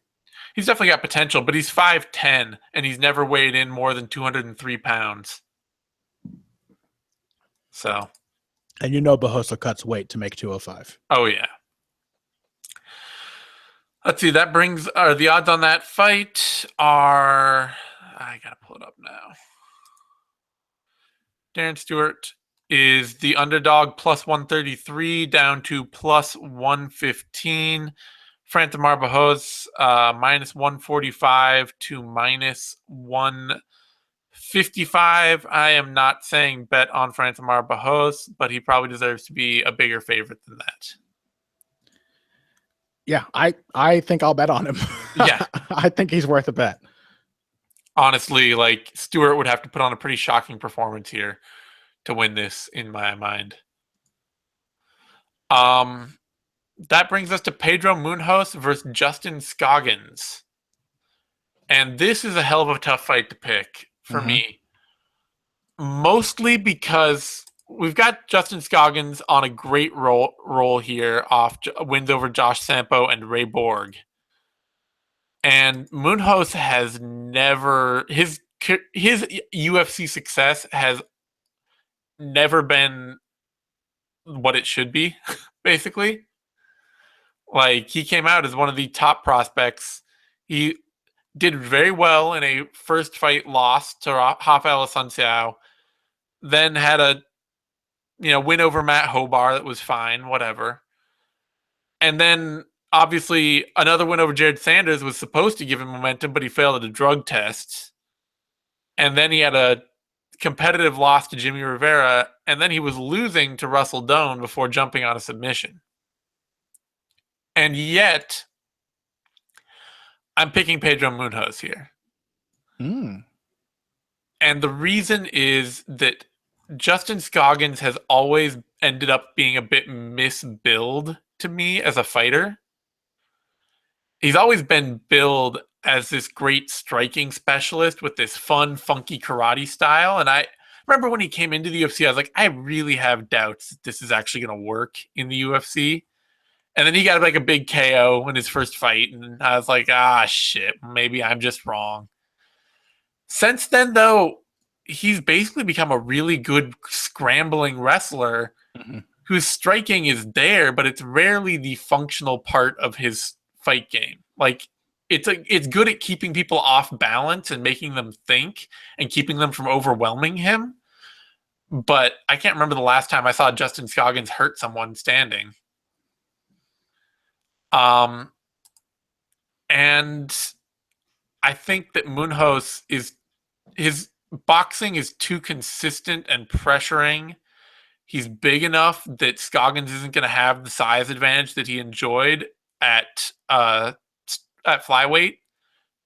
Speaker 1: He's definitely got potential, but he's 5'10", and he's never weighed in more than 203 pounds. So.
Speaker 2: And Barbosa cuts weight to make 205.
Speaker 1: Oh, yeah. Let's see, that brings the odds on that fight are, I gotta pull it up now. Darren Stewart is the underdog plus 133 down to plus 115. Frantimir Barbosa minus 145 to minus 155. I am not saying bet on Frantimir Barbosa, but he probably deserves to be a bigger favorite than that.
Speaker 2: Yeah, I think I'll bet on him.
Speaker 1: Yeah.
Speaker 2: I think he's worth a bet.
Speaker 1: Honestly, like, Stewart would have to put on a pretty shocking performance here to win this, in my mind. That brings us to Pedro Munhoz versus Justin Scoggins. And this is a hell of a tough fight to pick for me. Mostly because we've got Justin Scoggins on a great roll here off wins over Josh Sampo and Ray Borg. And Munhoz has never his UFC success has never been what it should be, basically. Like, he came out as one of the top prospects. He did very well in a first fight loss to Rafael Asunciao. Then had a win over Matt Hobar that was fine, whatever. And then obviously, another win over Jared Sanders was supposed to give him momentum, but he failed at a drug test. And then he had a competitive loss to Jimmy Rivera, and then he was losing to Russell Doane before jumping on a submission. And yet, I'm picking Pedro Munhoz here.
Speaker 2: Mm.
Speaker 1: And the reason is that Justin Scoggins has always ended up being a bit misbilled to me as a fighter. He's always been billed as this great striking specialist with this fun, funky karate style. And I remember when he came into the UFC, I was like, I really have doubts that this is actually going to work in the UFC. And then he got like a big KO in his first fight. And I was like, shit, maybe I'm just wrong. Since then, though, he's basically become a really good scrambling wrestler whose striking is there, but it's rarely the functional part of his fight game. Like, it's good at keeping people off balance and making them think and keeping them from overwhelming him. But I can't remember the last time I saw Justin Scoggins hurt someone standing. And I think that Munhoz his boxing is too consistent and pressuring. He's big enough that Scoggins isn't going to have the size advantage that he enjoyed at flyweight.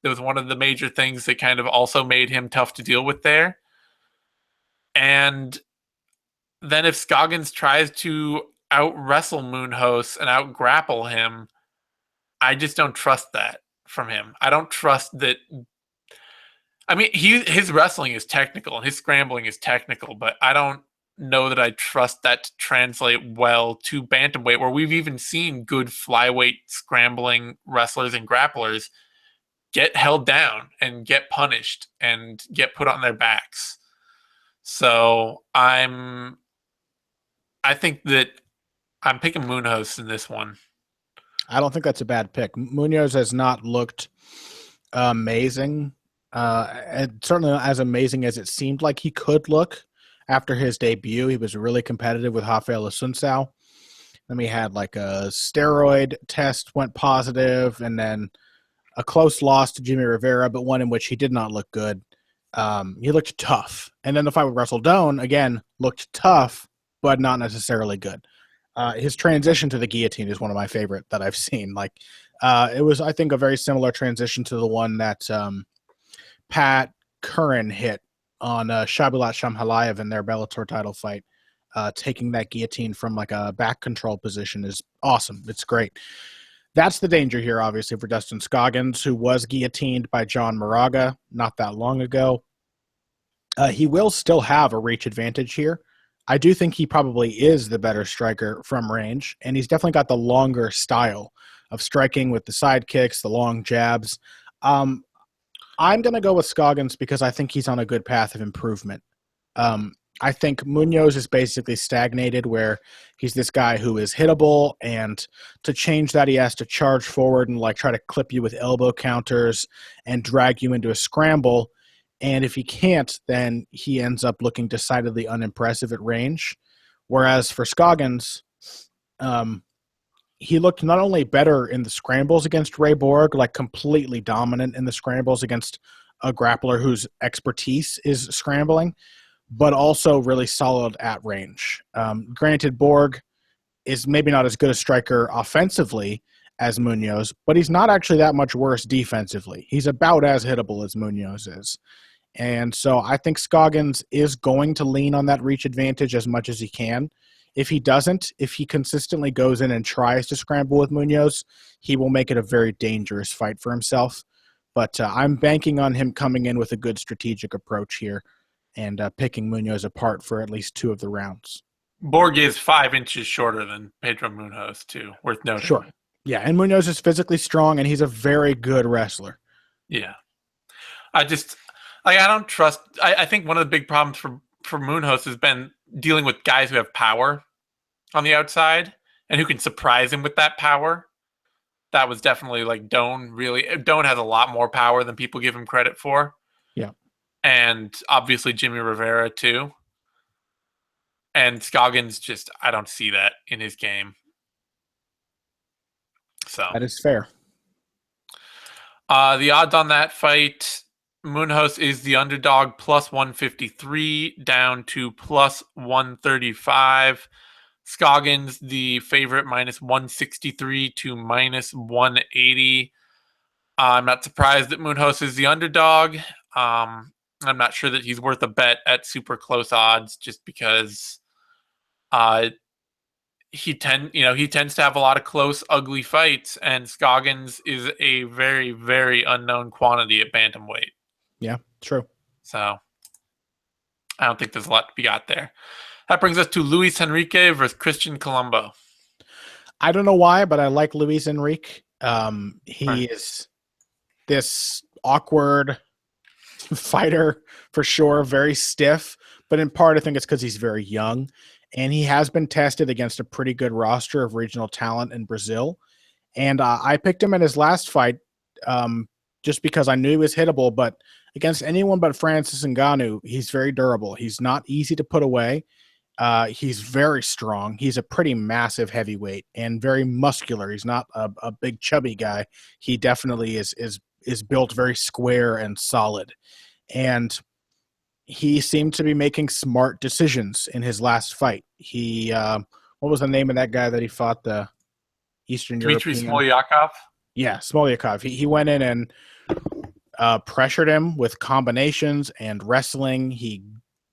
Speaker 1: That was one of the major things that kind of also made him tough to deal with there. And then if Scoggins tries to out wrestle Munhoz and out grapple him, I just don't trust that from him. I don't trust that. I mean, his wrestling is technical and his scrambling is technical, but I don't know that I trust that to translate well to bantamweight, where we've even seen good flyweight scrambling wrestlers and grapplers get held down and get punished and get put on their backs. So I think that I'm picking Munhoz in this one.
Speaker 2: I don't think that's a bad pick. Munhoz has not looked amazing, and certainly not as amazing as it seemed like he could look after his debut. He was really competitive with Rafael Assunção. Then we had like a steroid test went positive, and then a close loss to Jimmy Rivera, but one in which he did not look good. He looked tough. And then the fight with Russell Doane, again, looked tough, but not necessarily good. His transition to the guillotine is one of my favorite that I've seen. Like, it was, I think, a very similar transition to the one that Pat Curran hit on Shabulat Shamhalayev in their Bellator title fight. Taking that guillotine from like a back control position is awesome. It's great. That's the danger here, obviously, for Dustin Scoggins, who was guillotined by John Moraga not that long ago. He will still have a reach advantage here. I do think he probably is the better striker from range, and he's definitely got the longer style of striking with the side kicks, the long jabs. I'm going to go with Scoggins because I think he's on a good path of improvement. I think Munhoz is basically stagnated, where he's this guy who is hittable, and to change that, he has to charge forward and like try to clip you with elbow counters and drag you into a scramble. And if he can't, then he ends up looking decidedly unimpressive at range. Whereas for Scoggins, he looked not only better in the scrambles against Ray Borg, like completely dominant in the scrambles against a grappler whose expertise is scrambling, but also really solid at range. Granted, Borg is maybe not as good a striker offensively as Munhoz, but he's not actually that much worse defensively. He's about as hittable as Munhoz is. And so I think Scoggins is going to lean on that reach advantage as much as he can. If he doesn't, if he consistently goes in and tries to scramble with Munhoz, he will make it a very dangerous fight for himself. But I'm banking on him coming in with a good strategic approach here and picking Munhoz apart for at least 2 of the rounds.
Speaker 1: Borg is 5 inches shorter than Pedro Munhoz, too. Worth noting.
Speaker 2: Sure. Yeah, and Munhoz is physically strong, and he's a very good wrestler.
Speaker 1: Yeah. I don't trust. I think one of the big problems for Munhoz has been dealing with guys who have power on the outside and who can surprise him with that power. That was definitely like Doane. Doane has a lot more power than people give him credit for.
Speaker 2: Yeah.
Speaker 1: And obviously Jimmy Rivera too. And Scoggins I don't see that in his game. So
Speaker 2: That is fair.
Speaker 1: the odds on that fight, Moonhouse is the underdog plus 153 down to plus 135. Scoggins, the favorite, minus 163 to minus 180. I'm not surprised that Moonhouse is the underdog. I'm not sure that he's worth a bet at super close odds just because uh, he tends to have a lot of close, ugly fights, and Scoggins is a very, very unknown quantity at bantamweight.
Speaker 2: Yeah, true.
Speaker 1: So I don't think there's a lot to be got there. That brings us to Luis Henrique versus Christian Colombo.
Speaker 2: I don't know why, but I like Luis Enrique. He
Speaker 1: Right.
Speaker 2: is this awkward fighter for sure, very stiff, but in part I think it's because he's very young, and he has been tested against a pretty good roster of regional talent in Brazil. And I picked him in his last fight just because I knew he was hittable, but against anyone but Francis Ngannou, he's very durable. He's not easy to put away. He's very strong. He's a pretty massive heavyweight and very muscular. He's not a big chubby guy. He definitely is built very square and solid. And he seemed to be making smart decisions in his last fight. He what was the name of that guy that he fought, the Eastern
Speaker 1: Dmitry
Speaker 2: European?
Speaker 1: Smolyakov.
Speaker 2: Yeah, Smolyakov. He went in and pressured him with combinations and wrestling. He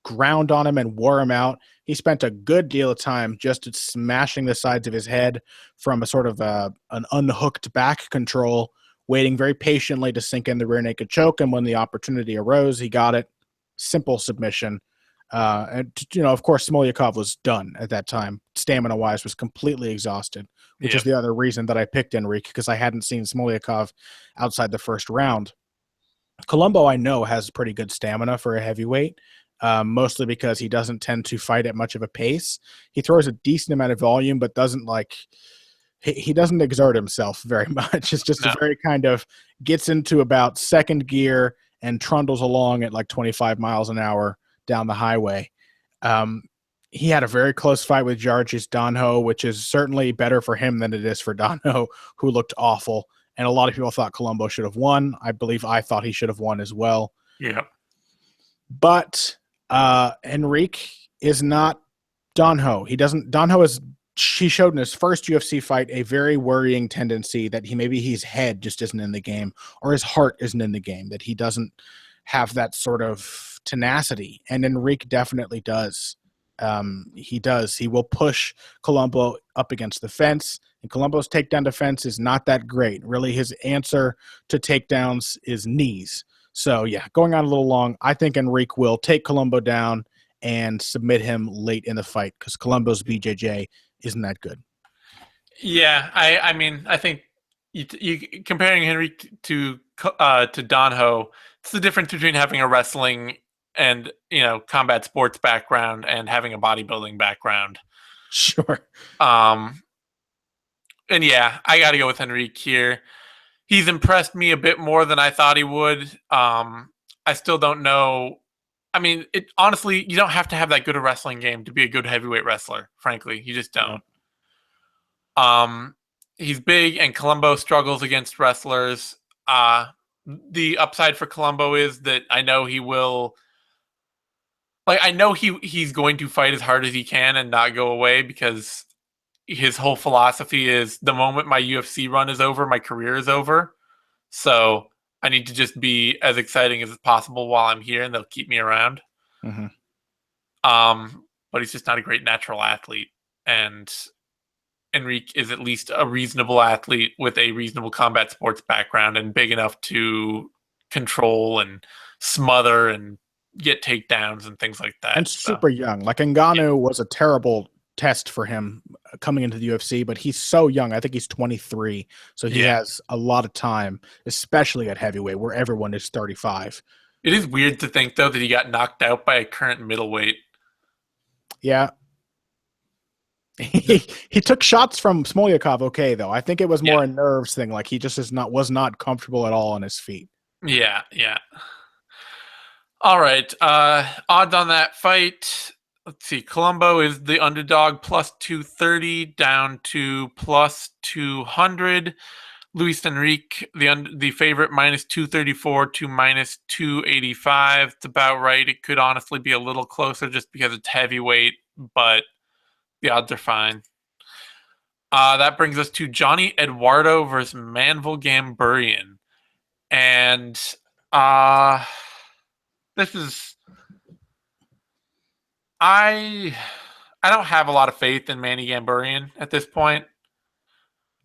Speaker 2: ground on him and wore him out. He spent a good deal of time just smashing the sides of his head from a sort of an unhooked back control, waiting very patiently to sink in the rear naked choke. And when the opportunity arose, he got it. Simple submission. And, of course, Smolyakov was done at that time. Stamina-wise, was completely exhausted, which is the other reason that I picked Enrique, because I hadn't seen Smolyakov outside the first round. Colombo, I know, has pretty good stamina for a heavyweight, mostly because he doesn't tend to fight at much of a pace. He throws a decent amount of volume, but doesn't he doesn't exert himself very much. It's just a very kind of gets into about second gear and trundles along at like 25 miles an hour down the highway. He had a very close fight with Jargis Donho, which is certainly better for him than it is for Donho, who looked awful. And a lot of people thought Colombo should have won. I believe I thought he should have won as well.
Speaker 1: Yeah.
Speaker 2: But Enrique is not Donho. He showed in his first UFC fight a very worrying tendency that his head just isn't in the game, or his heart isn't in the game, that he doesn't have that sort of tenacity. And Enrique definitely does. He does. He will push Colombo up against the fence, and Colombo's takedown defense is not that great. Really, his answer to takedowns is knees. So, yeah, going on a little long, I think Enrique will take Colombo down and submit him late in the fight because Colombo's BJJ isn't that good.
Speaker 1: Yeah, I mean, I think you comparing Henrique to Donho, it's the difference between having a wrestling and combat sports background and having a bodybuilding background.
Speaker 2: Sure.
Speaker 1: And yeah, I got to go with Henrique here. He's impressed me a bit more than I thought he would. I still don't know. I mean, honestly, you don't have to have that good a wrestling game to be a good heavyweight wrestler. Frankly, you just don't. He's big, and Colombo struggles against wrestlers. The upside for Colombo is that I know he will. I know he's going to fight as hard as he can and not go away, because his whole philosophy is the moment my UFC run is over, my career is over. So I need to just be as exciting as possible while I'm here, and they'll keep me around.
Speaker 2: Mm-hmm.
Speaker 1: But he's just not a great natural athlete. And Enrique is at least a reasonable athlete with a reasonable combat sports background and big enough to control and smother and get takedowns and things like that.
Speaker 2: And super young. Like Ngannou was a terrible test for him coming into the UFC, but he's so young. I think he's 23, so he has a lot of time, especially at heavyweight where everyone is 35.
Speaker 1: It is weird to think, though, that he got knocked out by a current middleweight.
Speaker 2: Yeah. He took shots from Smolyakov, okay, though. I think it was more a nerves thing. Like, he just was not comfortable at all on his feet.
Speaker 1: Yeah. All right. Odds on that fight. let's see. Colombo is the underdog plus 230 down to plus 200. Luis Enrique, the favorite, minus 234 to minus 285. It's about right. It could honestly be a little closer just because it's heavyweight, but the odds are fine. That brings us to Johnny Eduardo versus Manvel Gamburian. And this is... I don't have a lot of faith in Manny Gamburian at this point.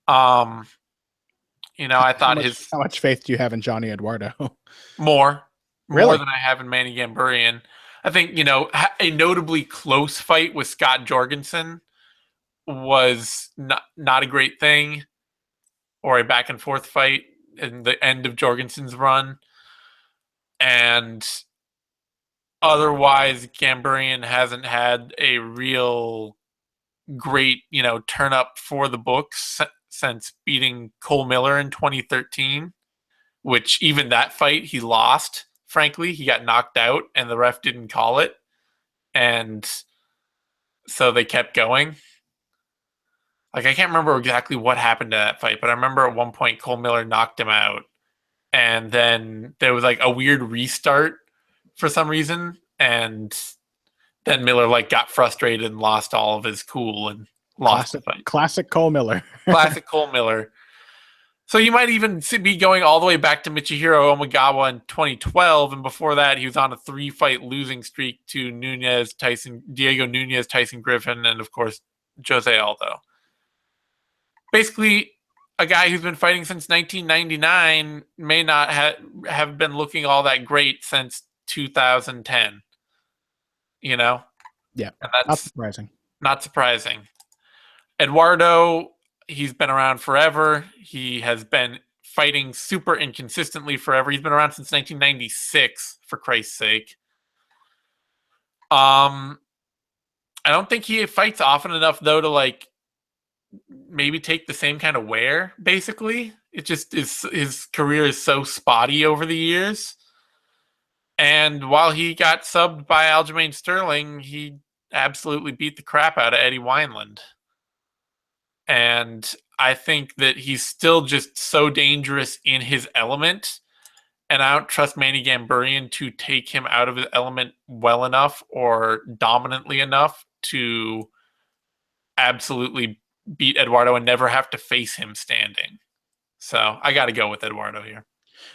Speaker 1: I thought
Speaker 2: how much faith do you have in Johnny Eduardo?
Speaker 1: more
Speaker 2: Really?
Speaker 1: than I have in Manny Gamburian. I think, a notably close fight with Scott Jorgensen was not a great thing, or a back and forth fight in the end of Jorgensen's run. And otherwise, Gamburian hasn't had a real great, turn up for the books since beating Cole Miller in 2013, which even that fight he lost. Frankly, he got knocked out and the ref didn't call it. And so they kept going. Like, I can't remember exactly what happened to that fight, but I remember at one point Cole Miller knocked him out. And then there was like a weird restart for some reason. And then Miller got frustrated and lost all of his cool and lost the fight.
Speaker 2: Classic Cole Miller.
Speaker 1: Classic Cole Miller. So you might even be going all the way back to Michihiro Omagawa in 2012, and before that he was on a 3-fight losing streak to Diego Nunez, Tyson Griffin, and of course Jose Aldo. Basically, a guy who's been fighting since 1999 may not have been looking all that great since 2010.
Speaker 2: Yeah,
Speaker 1: and that's
Speaker 2: not surprising.
Speaker 1: Not surprising. Eduardo, he's been around forever. He has been fighting super inconsistently forever. He's been around since 1996, for Christ's sake. I don't think he fights often enough, though, to maybe take the same kind of wear, basically. It just is, his career is so spotty over the years. And while he got subbed by Aljamain Sterling, he absolutely beat the crap out of Eddie Wineland. And I think that he's still just so dangerous in his element. And I don't trust Manny Gamburian to take him out of his element well enough or dominantly enough to absolutely beat Eduardo and never have to face him standing. So I got to go with Eduardo here.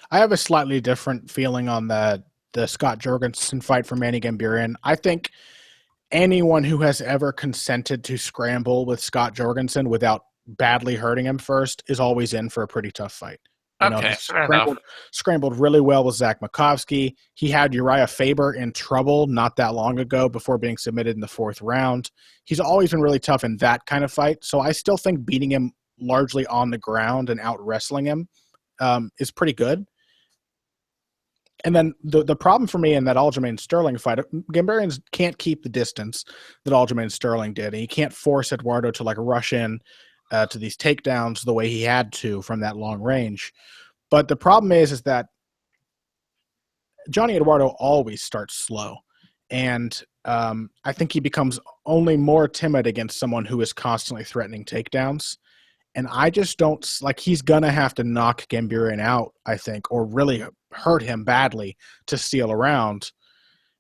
Speaker 2: I have a slightly different feeling on the Scott Jorgensen fight for Manny Gamburian. I think anyone who has ever consented to scramble with Scott Jorgensen without badly hurting him first is always in for a pretty tough fight. Scrambled really well with Zach Makovsky. He had Uriah Faber in trouble not that long ago before being submitted in the 4th round. He's always been really tough in that kind of fight. So I still think beating him largely on the ground and out wrestling him is pretty good. And then the problem for me in that Aljamain Sterling fight, Gamburian can't keep the distance that Aljamain Sterling did. And he can't force Eduardo to rush in to these takedowns the way he had to from that long range. But the problem is that Johnny Eduardo always starts slow. And I think he becomes only more timid against someone who is constantly threatening takedowns. And I just don't he's going to have to knock Gamburian out, I think, or really hurt him badly to steal around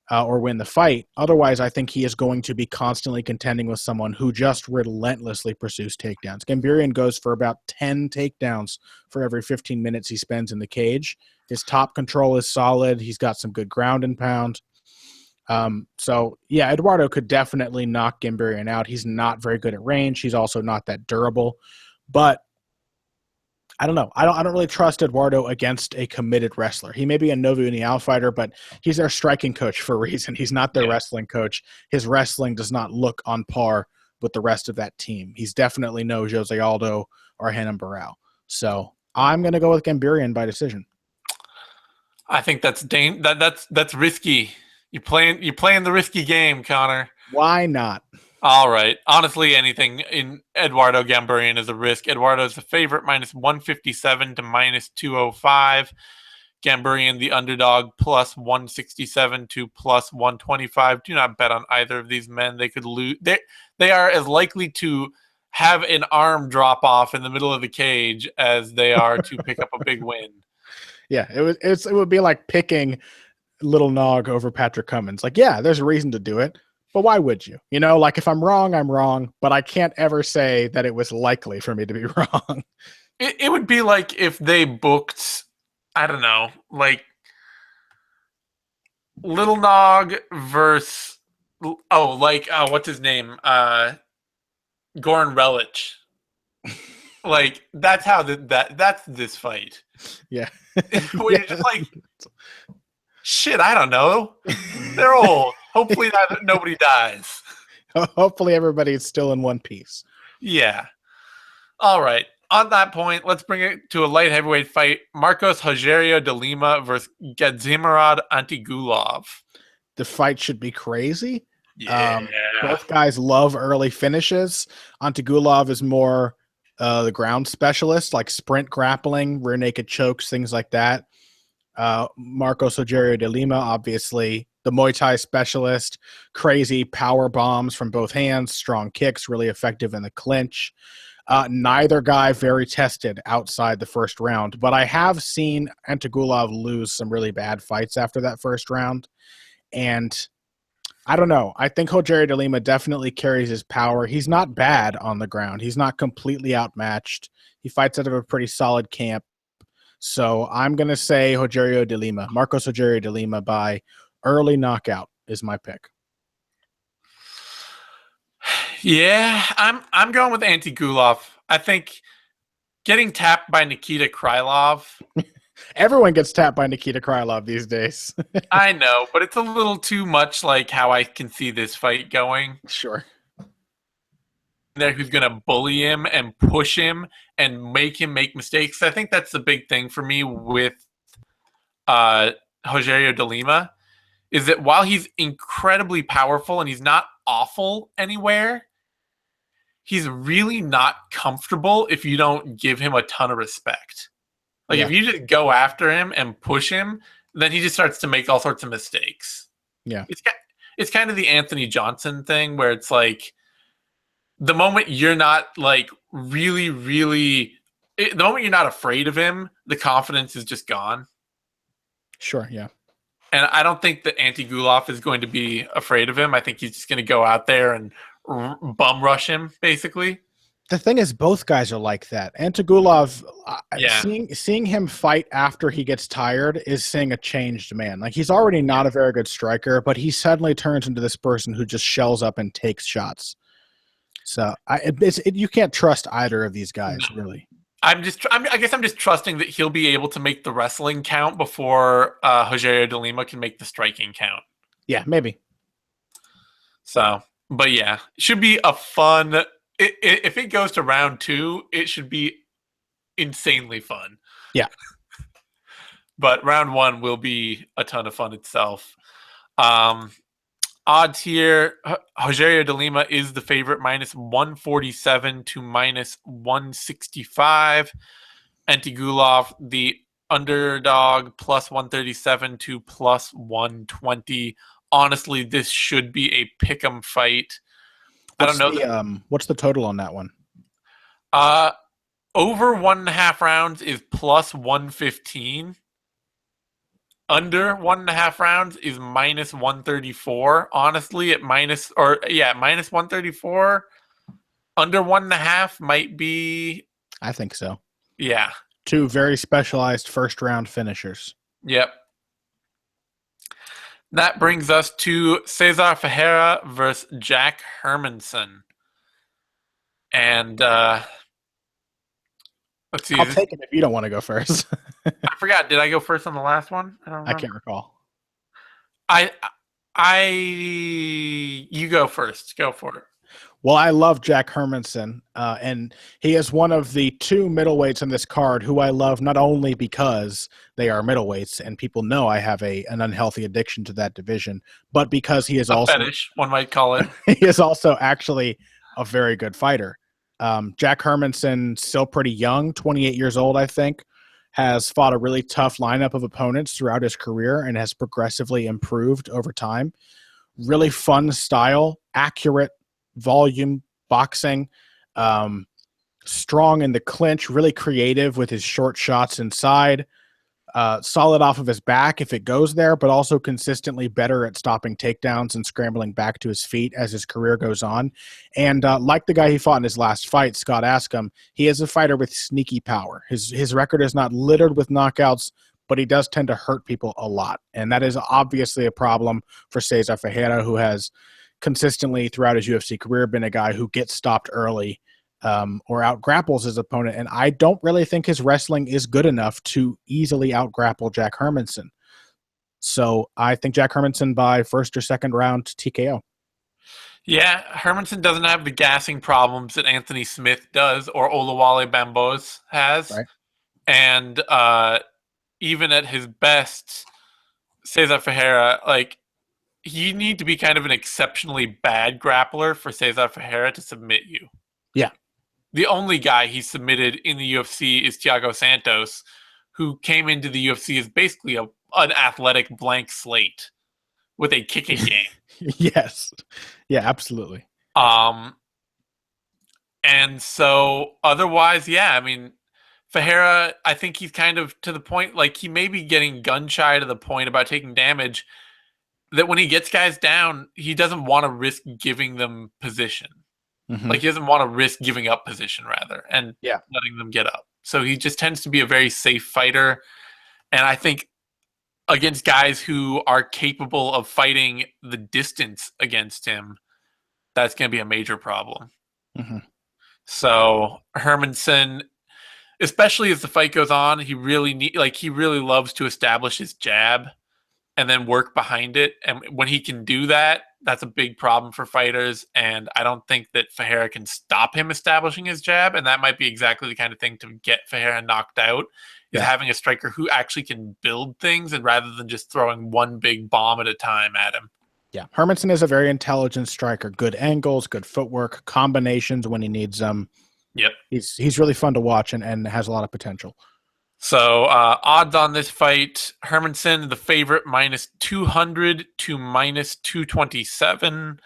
Speaker 2: or win the fight. Otherwise, I think he is going to be constantly contending with someone who just relentlessly pursues takedowns. Gamburian goes for about 10 takedowns for every 15 minutes he spends in the cage. His top control is solid. He's got some good ground and pound. So, yeah, Eduardo could definitely knock Gamburian out. He's not very good at range. He's also not that durable. But I don't know. I don't really trust Eduardo against a committed wrestler. He may be a Novo União fighter, but he's their striking coach for a reason. He's not their wrestling coach. His wrestling does not look on par with the rest of that team. He's definitely no Jose Aldo or Renan Barão. So I'm going to go with Gamburian by decision.
Speaker 1: I think that's risky. You're playing the risky game, Connor.
Speaker 2: Why not?
Speaker 1: All right. Honestly, anything in Eduardo Gamburian is a risk. Eduardo is the favorite, minus 157 to minus 205. Gamburian, the underdog, plus 167 to plus 125. Do not bet on either of these men. They could lose. They are as likely to have an arm drop off in the middle of the cage as they are to pick up a big win.
Speaker 2: Yeah, it would be like picking Little Nog over Patrick Cummings. Like, yeah, there's a reason to do it, but why would you? You know, like if I'm wrong, I'm wrong, but I can't ever say that it was likely for me to be wrong.
Speaker 1: It would be like if they booked, I don't know, like Little Nog versus what's his name? Goran Relic. Like that's how that's this fight.
Speaker 2: Yeah.
Speaker 1: We're just like, shit, I don't know. They're old. Hopefully nobody dies.
Speaker 2: Hopefully everybody's still in one piece.
Speaker 1: Yeah. All right. On that point, let's bring it to a light heavyweight fight. Marcos Rogerio de Lima versus Gadzhimarad Antigulov.
Speaker 2: The fight should be crazy.
Speaker 1: Yeah.
Speaker 2: Both guys love early finishes. Antigulov is more the ground specialist, like sprint grappling, rear naked chokes, things like that. Marcos Rogerio de Lima, obviously the Muay Thai specialist, crazy power bombs from both hands, strong kicks, really effective in the clinch. Neither guy very tested outside the first round, but I have seen Antigulov lose some really bad fights after that first round. And I don't know. I think Rogerio de Lima definitely carries his power. He's not bad on the ground. He's not completely outmatched. He fights out of a pretty solid camp. So I'm going to say Rogerio de Lima. Marcos Rogerio de Lima by early knockout is my pick.
Speaker 1: Yeah, I'm going with Antigulov. I think getting tapped by Nikita Krylov.
Speaker 2: Everyone gets tapped by Nikita Krylov these days.
Speaker 1: I know, but it's a little too much like how I can see this fight going.
Speaker 2: Sure.
Speaker 1: There who's going to bully him and push him and make him make mistakes. I think that's the big thing for me with Rogerio de Lima is that while he's incredibly powerful and he's not awful anywhere, he's really not comfortable if you don't give him a ton of respect. Like, if you just go after him and push him, then he just starts to make all sorts of mistakes.
Speaker 2: Yeah.
Speaker 1: It's kind of the Anthony Johnson thing where it's like the moment you're not like the moment you're not afraid of him, the confidence is just gone.
Speaker 2: Sure, yeah.
Speaker 1: And I don't think that Antigulov is going to be afraid of him. I think he's just going to go out there and bum rush him, basically.
Speaker 2: The thing is, both guys are like that. Antigulov, seeing him fight after he gets tired is seeing a changed man. Like, he's already not a very good striker, but he suddenly turns into this person who just shells up and takes shots. So you can't trust either of these guys, really.
Speaker 1: I guess I'm just trusting that he'll be able to make the wrestling count before Rogerio de Lima can make the striking count.
Speaker 2: Yeah, maybe.
Speaker 1: So, but yeah, it should be a fun. If it goes to round 2, it should be insanely fun.
Speaker 2: Yeah.
Speaker 1: But round 1 will be a ton of fun itself. Odds here, Rogerio de Lima is the favorite, minus 147 to minus 165. Antigulov, the underdog, plus 137 to plus 120. Honestly, this should be a pick'em fight. I don't know.
Speaker 2: What's the total on that one?
Speaker 1: Over 1.5 rounds is plus 115. Under 1.5 rounds is minus 134. Honestly, at minus 134. Under 1.5 might be.
Speaker 2: I think so.
Speaker 1: Yeah.
Speaker 2: 2 very specialized first round finishers.
Speaker 1: Yep. That brings us to Cesar Ferreira versus Jack Hermanson. And let's see.
Speaker 2: I'll take it if you don't want to go first.
Speaker 1: I forgot. Did I go first on the last one?
Speaker 2: I can't recall.
Speaker 1: You go first. Go for it.
Speaker 2: Well, I love Jack Hermanson, and he is one of the 2 middleweights in this card who I love not only because they are middleweights and people know I have an unhealthy addiction to that division, but because he is also
Speaker 1: fetish, one might call it.
Speaker 2: He is also actually a very good fighter. Jack Hermanson, still pretty young, 28 years old, I think, has fought a really tough lineup of opponents throughout his career and has progressively improved over time. Really fun style, accurate volume boxing, strong in the clinch, really creative with his short shots inside, solid off of his back if it goes there, but also consistently better at stopping takedowns and scrambling back to his feet as his career goes on. And like the guy he fought in his last fight, Scott Askham, he is a fighter with sneaky power. His record is not littered with knockouts, but he does tend to hurt people a lot. And that is obviously a problem for Cesar Ferreira, who has consistently throughout his UFC career been a guy who gets stopped early or out grapples his opponent. And I don't really think his wrestling is good enough to easily out grapple Jack Hermansson. So I think Jack Hermansson by first or second round TKO.
Speaker 1: Yeah, Hermansson doesn't have the gassing problems that Anthony Smith does or Oluwale Bambos has.
Speaker 2: Right.
Speaker 1: And even at his best, Cesar Ferreira, like, you need to be kind of an exceptionally bad grappler for Cesar Ferreira to submit you.
Speaker 2: Yeah.
Speaker 1: The only guy he submitted in the UFC is Thiago Santos, who came into the UFC as basically an athletic blank slate with a kicking game.
Speaker 2: Yes. Yeah, absolutely.
Speaker 1: And so otherwise, yeah, I mean, Ferreira, I think he's kind of to the point, like, he may be getting gun shy to the point about taking damage that when he gets guys down, he doesn't want to risk giving them position.
Speaker 2: Mm-hmm.
Speaker 1: Like, he doesn't want to risk giving up position, rather, and letting them get up. So he just tends to be a very safe fighter. And I think against guys who are capable of fighting the distance against him, that's going to be a major problem.
Speaker 2: Mm-hmm.
Speaker 1: So Hermansson, especially as the fight goes on, he really loves to establish his jab and then work behind it. And when he can do that, that's a big problem for fighters. And I don't think that Ferreira can stop him establishing his jab. And that might be exactly the kind of thing to get Ferreira knocked out, is having a striker who actually can build things, and rather than just throwing one big bomb at a time at him.
Speaker 2: Yeah. Hermansson is a very intelligent striker. Good angles, good footwork, combinations when he needs them.
Speaker 1: Yep.
Speaker 2: He's really fun to watch and has a lot of potential.
Speaker 1: So odds on this fight, Hermansson, the favorite, -200 to -227.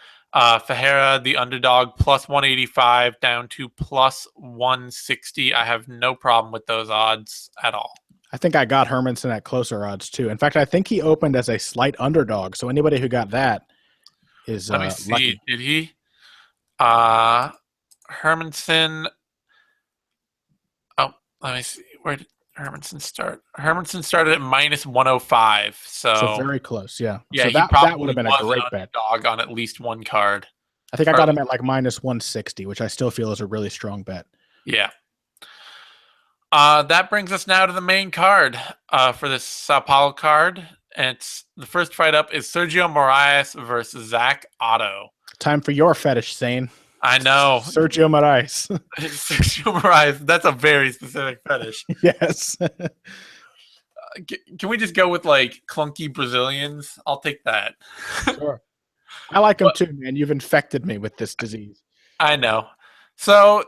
Speaker 1: Ferreira, the underdog, +185 down to +160. I have no problem with those odds at all.
Speaker 2: I think I got Hermansson at closer odds too. In fact, I think he opened as a slight underdog. So anybody who got that is
Speaker 1: Let me see.
Speaker 2: lucky.
Speaker 1: Did he? Hermansson. Oh, let me see. Where did Hermansson start? Hermansson started at -105. So
Speaker 2: very close. Yeah.
Speaker 1: Yeah,
Speaker 2: so that would have been a great bet.
Speaker 1: Dog on at least one card.
Speaker 2: I think I got him at like -160, which I still feel is a really strong bet.
Speaker 1: Yeah. That brings us now to the main card for this Sao Paulo card. And the first fight up is Sergio Moraes versus Zach Otto.
Speaker 2: Time for your fetish, Sane.
Speaker 1: I know.
Speaker 2: Sergio Moraes.
Speaker 1: Sergio Moraes. That's a very specific fetish.
Speaker 2: Yes.
Speaker 1: Can we just go with like clunky Brazilians? I'll take that.
Speaker 2: Sure. I like them too, man. You've infected me with this disease. I
Speaker 1: know. So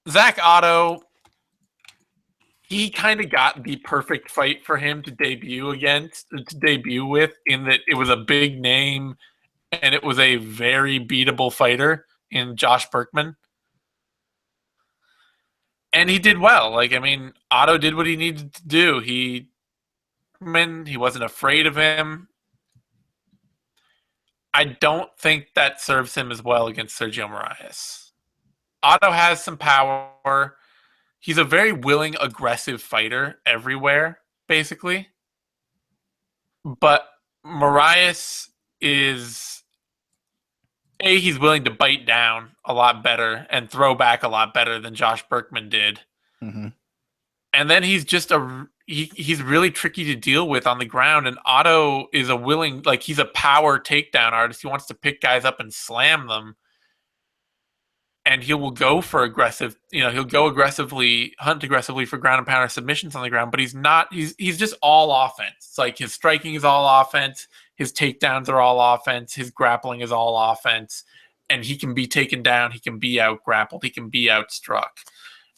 Speaker 1: Zach Otto, he kind of got the perfect fight for him to debut with, in that it was a big name and it was a very beatable fighter in Josh Berkman. And he did well. Like, I mean, Otto did what he needed to do. He wasn't afraid of him. I don't think that serves him as well against Sergio Moraes. Otto has some power. He's a very willing, aggressive fighter everywhere, basically. But Moraes is... he's willing to bite down a lot better and throw back a lot better than Josh Berkman did.
Speaker 2: Mm-hmm.
Speaker 1: And then he's just he's really tricky to deal with on the ground. And Otto is he's a power takedown artist. He wants to pick guys up and slam them. And he will go for aggressive, he'll go aggressively, hunt aggressively for ground and pounder submissions on the ground, but he's just all offense. It's like his striking is all offense, his takedowns are all offense, his grappling is all offense, and he can be taken down, he can be out grappled, he can be out struck.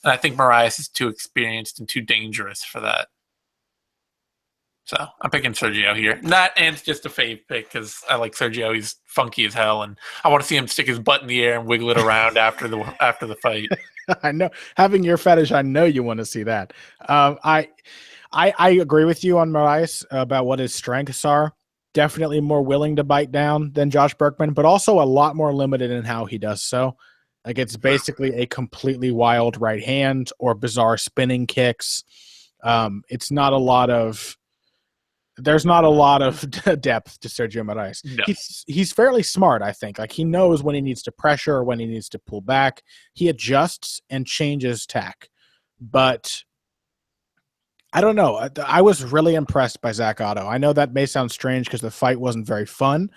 Speaker 1: And I think Moraes is too experienced and too dangerous for that. So I'm picking Sergio here. That and it's just a fave pick because I like Sergio. He's funky as hell, and I want to see him stick his butt in the air and wiggle it around after the fight.
Speaker 2: I know, having your fetish, I know you want to see that. I agree with you on Moraes about what his strengths are. Definitely more willing to bite down than Josh Berkman, but also a lot more limited in how he does so. Like, it's basically a completely wild right hand or bizarre spinning kicks. It's not a lot of. There's not a lot of depth to Sergio Moraes.
Speaker 1: No.
Speaker 2: He's fairly smart, I think. Like, he knows when he needs to pressure or when he needs to pull back. He adjusts and changes tack. But I don't know. I was really impressed by Zach Otto. I know that may sound strange because the fight wasn't very fun,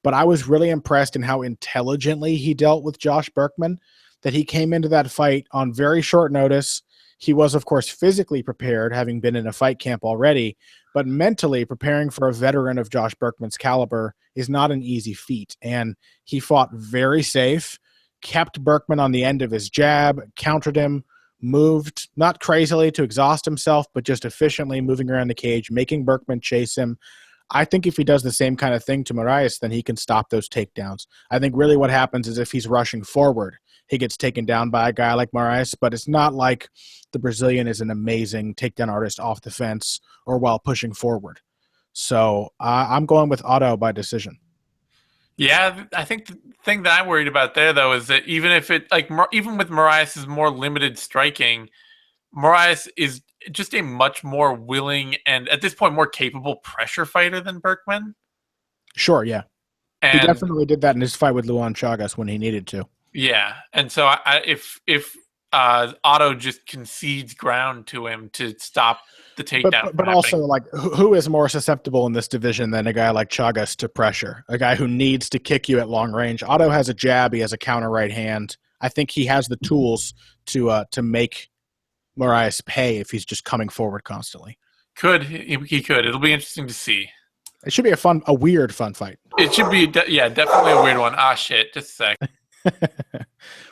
Speaker 2: but I was really impressed in how intelligently he dealt with Josh Berkman, that he came into that fight on very short notice. He was, of course, physically prepared, having been in a fight camp already, but mentally preparing for a veteran of Josh Berkman's caliber is not an easy feat. And he fought very safe, kept Berkman on the end of his jab, countered him, moved, not crazily to exhaust himself, but just efficiently moving around the cage, making Berkman chase him. I think if he does the same kind of thing to Moraes, then he can stop those takedowns. I think really what happens is if he's rushing forward, he gets taken down by a guy like Moraes, but it's not like the Brazilian is an amazing takedown artist off the fence or while pushing forward. So I'm going with Otto by decision.
Speaker 1: Yeah, I think the thing that I'm worried about there, though, is that even with Moraes' more limited striking, Moraes is just a much more willing and, at this point, more capable pressure fighter than Berkman.
Speaker 2: Sure, yeah.
Speaker 1: And
Speaker 2: he definitely did that in his fight with Luan Chagas when he needed to.
Speaker 1: Yeah, and so if Otto just concedes ground to him to stop the takedown,
Speaker 2: but also, like, who is more susceptible in this division than a guy like Chagas to pressure? A guy who needs to kick you at long range. Otto has a jab. He has a counter right hand. I think he has the tools to make Moraes pay if he's just coming forward constantly.
Speaker 1: He could. It'll be interesting to see.
Speaker 2: It should be a weird fun fight.
Speaker 1: It should be, definitely a weird one. Ah, shit, just a sec.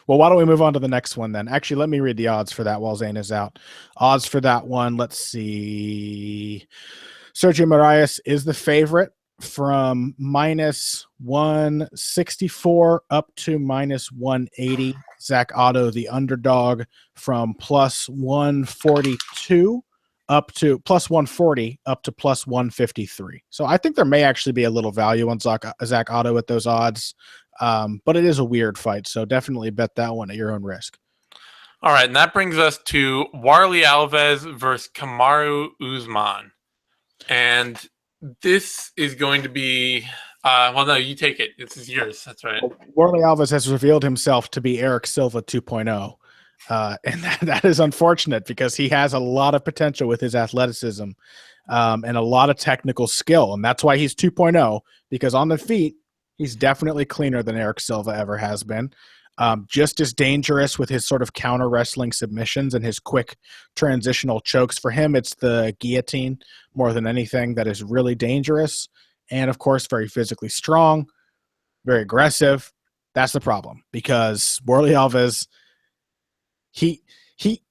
Speaker 2: Well, why don't we move on to the next one then? Actually, let me read the odds for that while Zane is out. Odds for that one, let's see. Sergio Moraes is the favorite from minus 164 up to minus 180. Zach Otto, the underdog, from plus 142 up to plus 140 up to plus 153. So I think there may actually be a little value on Zach Otto at those odds. But it is a weird fight, so definitely bet that one at your own risk.
Speaker 1: All right, and that brings us to Warlley Alves versus Kamaru Usman. And this is going to be well, no, you take it. This is yours. That's right.
Speaker 2: Warlley Alves has revealed himself to be Eric Silva 2.0. And that is unfortunate because he has a lot of potential with his athleticism and a lot of technical skill. And that's why he's 2.0, because on the feet, he's definitely cleaner than Eric Silva ever has been. Just as dangerous with his sort of counter wrestling submissions and his quick transitional chokes. For him, it's the guillotine more than anything that is really dangerous. And, of course, very physically strong, very aggressive. That's the problem because Warlley Alves,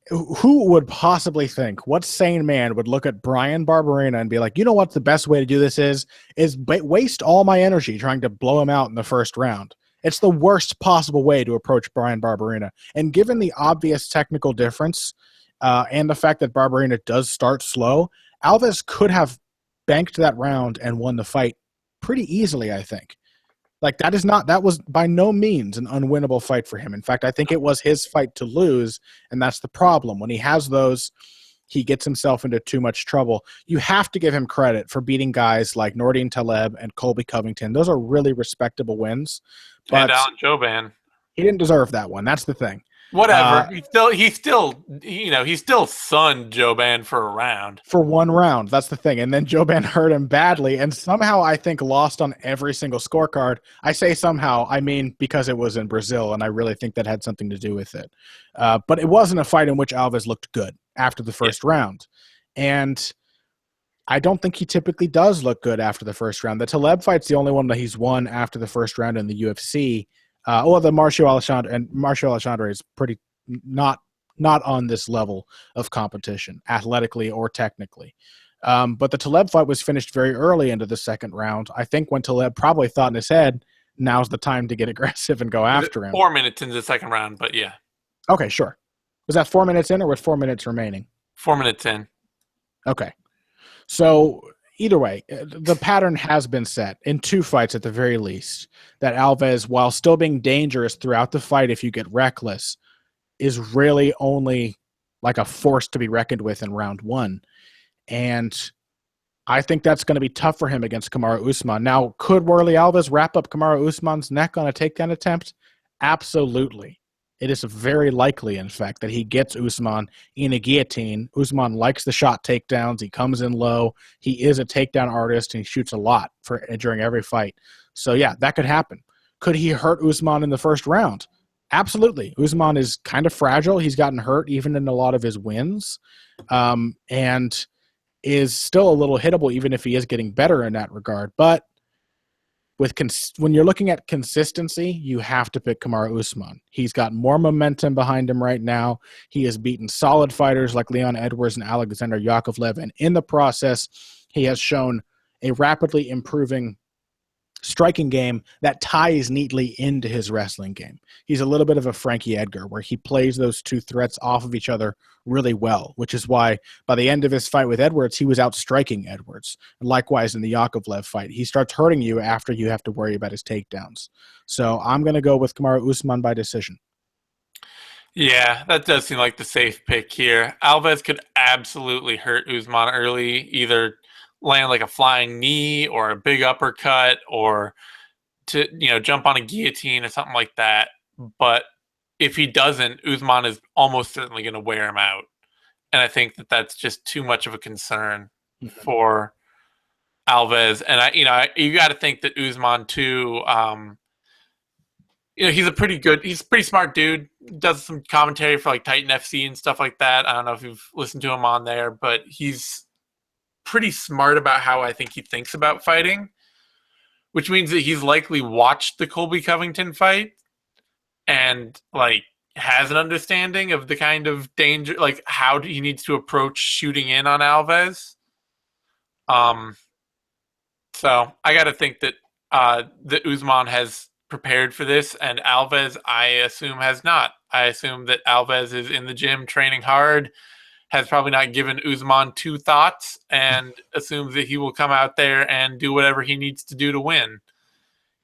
Speaker 2: who would possibly think, what sane man would look at Brian Barberena and be like, you know what the best way to do this is waste all my energy trying to blow him out in the first round. It's the worst possible way to approach Brian Barberena. And given the obvious technical difference and the fact that Barberena does start slow, Alves could have banked that round and won the fight pretty easily, I think. Like, that was by no means an unwinnable fight for him. In fact, I think it was his fight to lose, and that's the problem. When he has those, he gets himself into too much trouble. You have to give him credit for beating guys like Nordine Taleb and Colby Covington. Those are really respectable wins. But
Speaker 1: and Alan Jouban.
Speaker 2: He didn't deserve that one. That's the thing.
Speaker 1: Whatever. He still sunned Jouban for a round.
Speaker 2: For one round. That's the thing. And then Jouban hurt him badly and somehow I think lost on every single scorecard. I say somehow, I mean because it was in Brazil, and I really think that had something to do with it. But it wasn't a fight in which Alves looked good after the first round. And I don't think he typically does look good after the first round. The Taleb fight's the only one that he's won after the first round in the UFC. The Marcio Alexandre is pretty not not on this level of competition, athletically or technically. But the Taleb fight was finished very early into the second round. I think when Taleb probably thought in his head, now's the time to get aggressive and go after him.
Speaker 1: 4 minutes into the second round, but yeah.
Speaker 2: Okay, sure. Was that 4 minutes in or was 4 minutes remaining?
Speaker 1: 4 minutes in.
Speaker 2: Okay. So either way, the pattern has been set in 2 fights at the very least, that Alves, while still being dangerous throughout the fight if you get reckless, is really only like a force to be reckoned with in round 1. And I think that's going to be tough for him against Kamaru Usman. Now, could Warlley Alves wrap up Kamaru Usman's neck on a takedown attempt? Absolutely. It is very likely, in fact, that he gets Usman in a guillotine. Usman likes the shot takedowns. He comes in low. He is a takedown artist, and he shoots a lot during every fight. So, yeah, that could happen. Could he hurt Usman in the first round? Absolutely. Usman is kind of fragile. He's gotten hurt even in a lot of his wins, and is still a little hittable even if he is getting better in that regard. But when you're looking at consistency, you have to pick Kamaru Usman. He's got more momentum behind him right now. He has beaten solid fighters like Leon Edwards and Alexander Yakovlev, and in the process, he has shown a rapidly improving striking game that ties neatly into his wrestling game. He's a little bit of a Frankie Edgar, where he plays those 2 threats off of each other really well, which is why by the end of his fight with Edwards, he was outstriking Edwards. And likewise in the Yakovlev fight, he starts hurting you after you have to worry about his takedowns. So I'm going to go with Kamaru Usman by decision.
Speaker 1: Yeah, that does seem like the safe pick here. Alves could absolutely hurt Usman early, either land like a flying knee or a big uppercut or to jump on a guillotine or something like that. But if he doesn't, Usman is almost certainly going to wear him out. And I think that that's just too much of a concern for Alves. And you got to think that Usman too, he's a pretty smart dude. Does some commentary for like Titan FC and stuff like that. I don't know if you've listened to him on there, but he's pretty smart about how I think he thinks about fighting, which means that he's likely watched the Colby Covington fight and like has an understanding of the kind of danger, like how he needs to approach shooting in on Alves. So I got to think that that Usman has prepared for this, and Alves, I assume, has not. I assume that Alves is in the gym training hard, has probably not given Usman 2 thoughts, and assumes that he will come out there and do whatever he needs to do to win.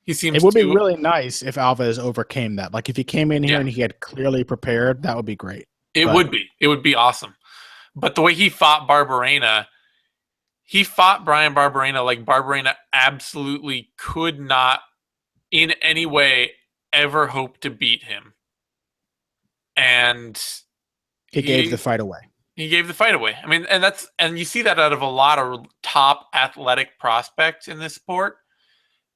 Speaker 2: It would be really nice if Alves overcame that. Like if he came in here and he had clearly prepared, that would be great.
Speaker 1: It would be. It would be awesome. But the way he fought Barberena, he fought Brian Barberena like Barberena absolutely could not in any way ever hope to beat him. And
Speaker 2: he gave the fight away.
Speaker 1: He gave the fight away. I mean, and you see that out of a lot of top athletic prospects in this sport,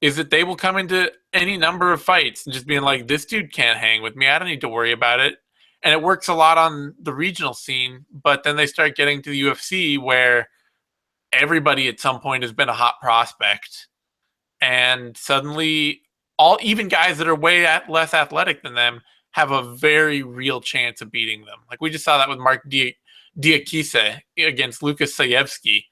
Speaker 1: is that they will come into any number of fights and just being like, this dude can't hang with me. I don't need to worry about it. And it works a lot on the regional scene, but then they start getting to the UFC where everybody at some point has been a hot prospect. And suddenly, even guys that are way less athletic than them have a very real chance of beating them. Like we just saw that with Mark Diakise against Lucas Sayevsky,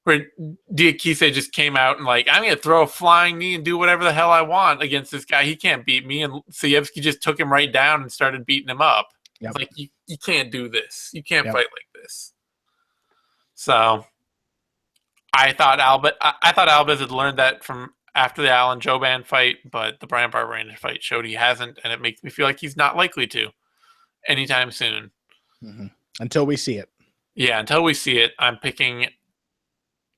Speaker 1: where Diakise just came out and like, I'm going to throw a flying knee and do whatever the hell I want against this guy. He can't beat me. And Sayevsky just took him right down and started beating him up. Yep. It's like, you can't do this. You can't fight like this. So I thought Alves had learned that from after the Alan Jouban fight, but the Brian Barberena fight showed he hasn't, and it makes me feel like he's not likely to anytime soon.
Speaker 2: Mm-hmm. Until we see it.
Speaker 1: Yeah, until we see it, I'm picking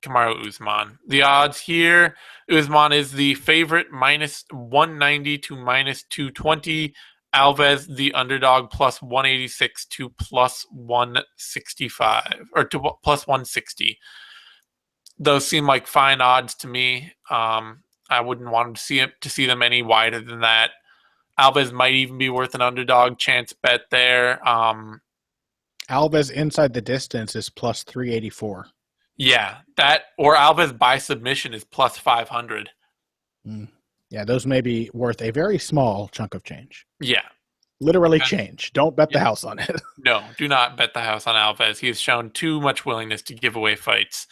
Speaker 1: Kamaru Usman. The odds here, Usman is the favorite, minus 190 to minus 220. Alves, the underdog, plus 186 to plus 165, or to plus 160. Those seem like fine odds to me. I wouldn't want to see them any wider than that. Alves might even be worth an underdog chance bet there.
Speaker 2: Alves inside the distance is plus 384.
Speaker 1: Yeah, that or Alves by submission is plus 500.
Speaker 2: Yeah, those may be worth a very small chunk of change.
Speaker 1: Yeah.
Speaker 2: Literally change. Don't bet the house on it.
Speaker 1: No, do not bet the house on Alves. He has shown too much willingness to give away fights.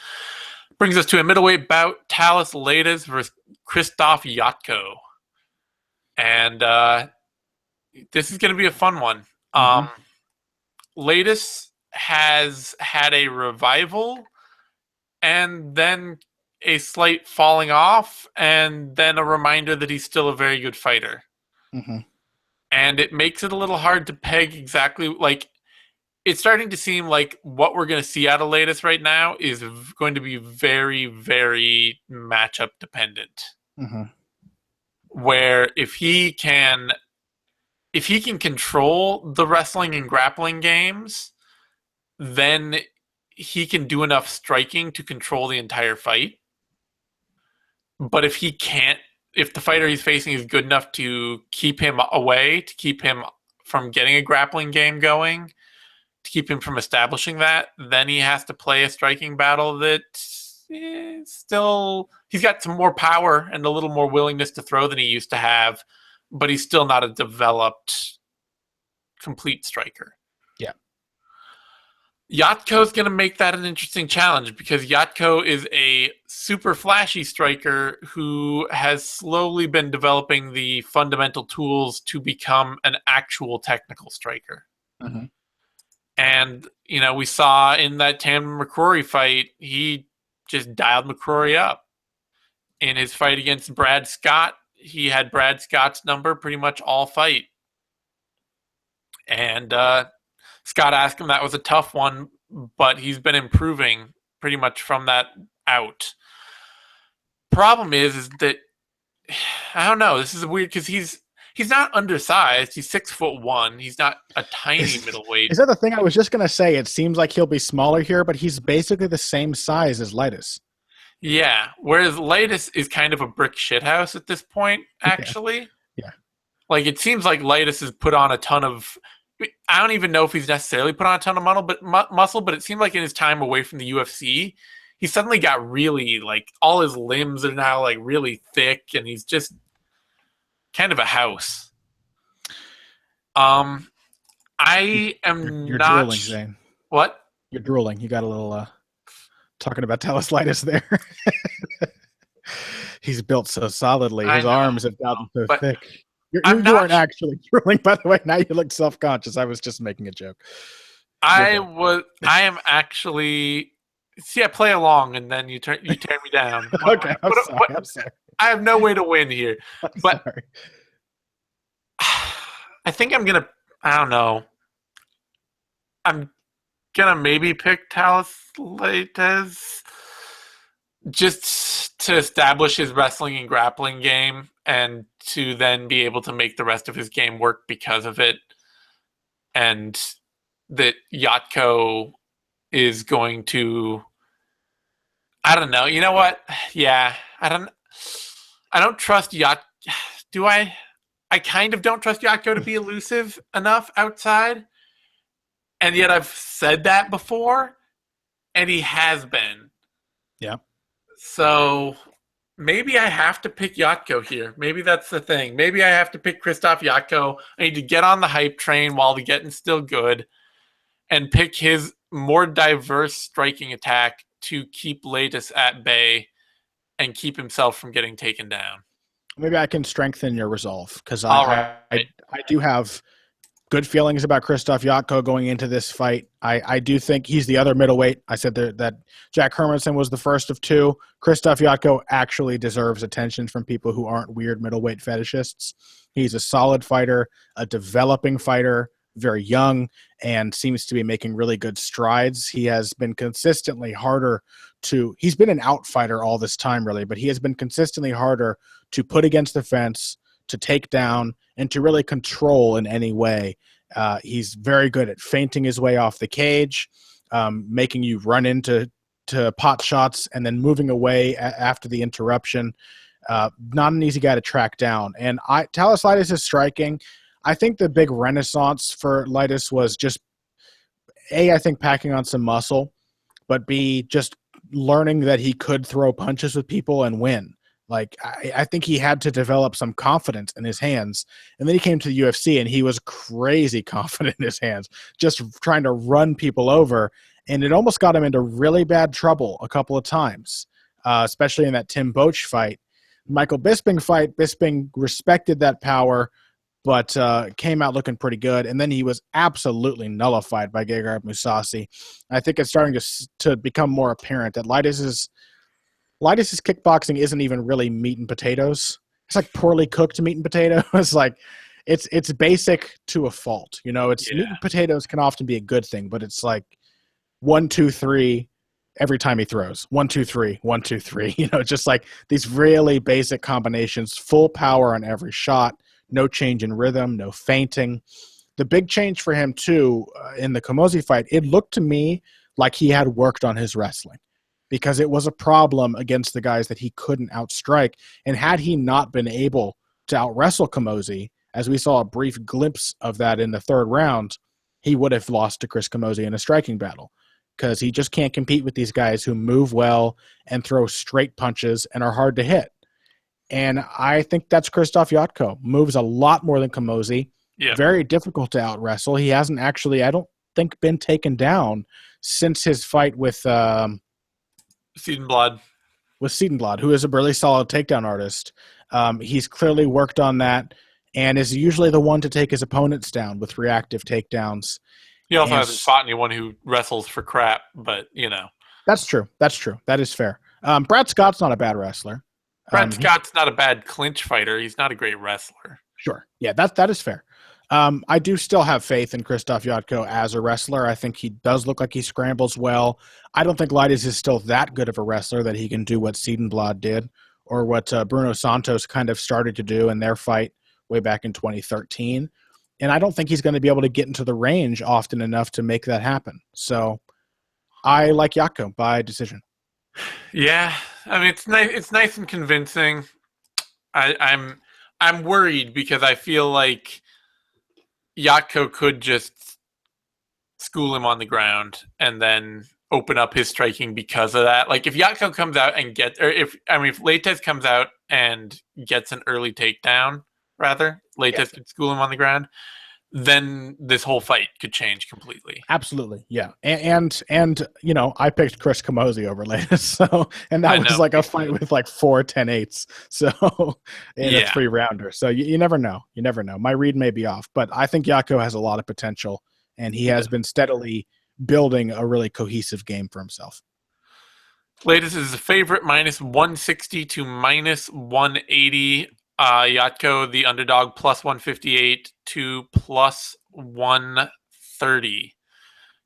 Speaker 1: Brings us to a middleweight bout, Talis Ledet versus Krzysztof Jotko. And this is going to be a fun one. Ledet has had a revival and then a slight falling off and then a reminder that he's still a very good fighter. And it makes it a little hard to peg exactly, like, it's starting to seem like what we're going to see out of Ledet right now is going to be very, very matchup dependent. Where if he can control the wrestling and grappling games, then he can do enough striking to control the entire fight. But if he can't, if the fighter he's facing is good enough to keep him away, to keep him from getting a grappling game going, to keep him from establishing that, then he has to play a striking battle that still, he's got some more power and a little more willingness to throw than he used to have, but he's still not a developed, complete striker. Jotko's going to make that an interesting challenge because Jotko is a super flashy striker who has slowly been developing the fundamental tools to become an actual technical striker. And, you know, we saw in that Tam McCrory fight, he just dialed McCrory up. In his fight against Brad Scott, he had Brad Scott's number pretty much all fight. And Scott asked him, that was a tough one, but he's been improving pretty much from that out. Problem is that, I don't know, this is weird because he's not undersized. He's 6'1". He's not a tiny middleweight.
Speaker 2: Is that the thing I was just going to say? It seems like he'll be smaller here, but he's basically the same size as Ledet.
Speaker 1: Yeah, whereas Ledet is kind of a brick shithouse at this point, actually.
Speaker 2: Yeah.
Speaker 1: Like, it seems like Ledet has put on a ton of... I don't even know if he's necessarily put on a ton of muscle, but it seemed like in his time away from the UFC, he suddenly got really, like, all his limbs are now, like, really thick, and he's just kind of a house. I am
Speaker 2: You're
Speaker 1: not...
Speaker 2: drooling, Zane.
Speaker 1: What?
Speaker 2: You're drooling. You got a little, talking about Talis Ledet there. He's built so solidly. His arms have gotten so thick. You weren't actually drooling, by the way. Now you look self-conscious. I was just making a joke.
Speaker 1: I am actually... See, I play along, and then you tear me down.
Speaker 2: Okay, I'm sorry.
Speaker 1: I have no way to win here. But
Speaker 2: sorry.
Speaker 1: I think I'm going to... I don't know. I'm going to maybe pick Talis Ledet just to establish his wrestling and grappling game and to then be able to make the rest of his game work because of it. And that Jotko is going to... I don't know. You know what? Yeah. I don't trust Jotko. Do I? I kind of don't trust Jotko to be elusive enough outside. And yet I've said that before. And he has been.
Speaker 2: Yeah.
Speaker 1: So maybe I have to pick Jotko here. Maybe that's the thing. Maybe I have to pick Krzysztof Jotko. I need to get on the hype train while the getting's still good and pick his more diverse striking attack to keep Ledet at bay and keep himself from getting taken down.
Speaker 2: Maybe I can strengthen your resolve because I do have good feelings about Krzysztof Jotko going into this fight. I do think he's the other middleweight. I said that Jack Hermanson was the first of two. Krzysztof Jotko actually deserves attention from people who aren't weird middleweight fetishists. He's a solid fighter, a developing fighter, very young, and seems to be making really good strides. He has been consistently harder to... He's been an out fighter all this time, really, but he has been consistently harder to put against the fence, to take down, and to really control in any way. He's very good at feinting his way off the cage, making you run into pot shots, and then moving away after the interruption. Not an easy guy to track down. And Talis Ledet is striking. I think the big renaissance for Ledet was just, A, I think packing on some muscle, but B, just learning that he could throw punches with people and win. Like, I think he had to develop some confidence in his hands. And then he came to the UFC and he was crazy confident in his hands, just trying to run people over. And it almost got him into really bad trouble a couple of times, especially in that Tim Boetsch fight. Michael Bisping fight, Bisping respected that power, but came out looking pretty good. And then he was absolutely nullified by Gegard Mousasi. I think it's starting to become more apparent that Leides's kickboxing isn't even really meat and potatoes. It's like poorly cooked meat and potatoes. Like it's basic to a fault. You know, it's meat and potatoes can often be a good thing, but it's like 1, 2, 3 every time he throws. 1, 2, 3, 1, 2, 3. You know, just like these really basic combinations, full power on every shot, no change in rhythm, no feinting. The big change for him too in the Camozzi fight, it looked to me like he had worked on his wrestling, because it was a problem against the guys that he couldn't outstrike. And had he not been able to out-wrestle Camozzi, as we saw a brief glimpse of that in the third round, he would have lost to Chris Camozzi in a striking battle, because he just can't compete with these guys who move well and throw straight punches and are hard to hit. And I think that's Krzysztof Jotko. Moves a lot more than Camozzi. Yeah. Very difficult to out-wrestle. He hasn't actually, I don't think, been taken down since his fight with
Speaker 1: Cedenblad.
Speaker 2: With Cedenblad, who is a really solid takedown artist. He's clearly worked on that and is usually the one to take his opponents down with reactive takedowns.
Speaker 1: He also hasn't fought anyone who wrestles for crap, but, you know.
Speaker 2: That's true. That is fair. Brad Scott's not a bad wrestler.
Speaker 1: Brad Scott's not a bad clinch fighter. He's not a great wrestler.
Speaker 2: Sure. Yeah, that is fair. I do still have faith in Krzysztof Jotko as a wrestler. I think he does look like he scrambles well. I don't think Leides is still that good of a wrestler that he can do what Cedenblad did or what Bruno Santos kind of started to do in their fight way back in 2013. And I don't think he's going to be able to get into the range often enough to make that happen. So I like Jotko by decision.
Speaker 1: Yeah, I mean, it's nice. It's nice and convincing. I'm worried because I feel like Jotko could just school him on the ground and then open up his striking because of that. Like if Jotko comes out and if Ledet comes out and gets an early takedown, Ledet could school him on the ground, then this whole fight could change completely.
Speaker 2: Absolutely, yeah. And you know, I picked Chris Camozzi over Ledet, so and that was like a fight with like 4 10-8s, so in a 3-rounder. So you never know. You never know. My read may be off, but I think Jotko has a lot of potential, and he has been steadily building a really cohesive game for himself.
Speaker 1: Ledet is the favorite, -160 to -180. Jotko, the underdog, +158 to +130.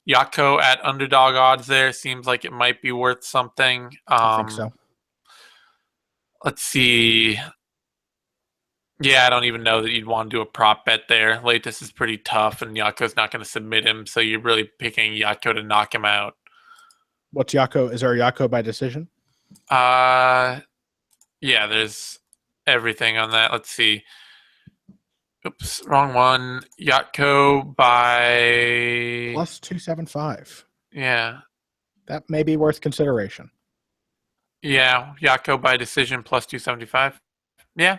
Speaker 1: Jotko at underdog odds there seems like it might be worth something.
Speaker 2: I think so.
Speaker 1: Let's see. Yeah, I don't even know that you'd want to do a prop bet there. Ledet is pretty tough, and Jotko's not going to submit him, so you're really picking Jotko to knock him out.
Speaker 2: What's Jotko? Is there a Jotko by decision?
Speaker 1: Yeah, there's everything on that. Let's see. Oops, wrong one. Jotko by
Speaker 2: +275.
Speaker 1: Yeah.
Speaker 2: That may be worth consideration.
Speaker 1: Yeah, Jotko by decision +275. Yeah.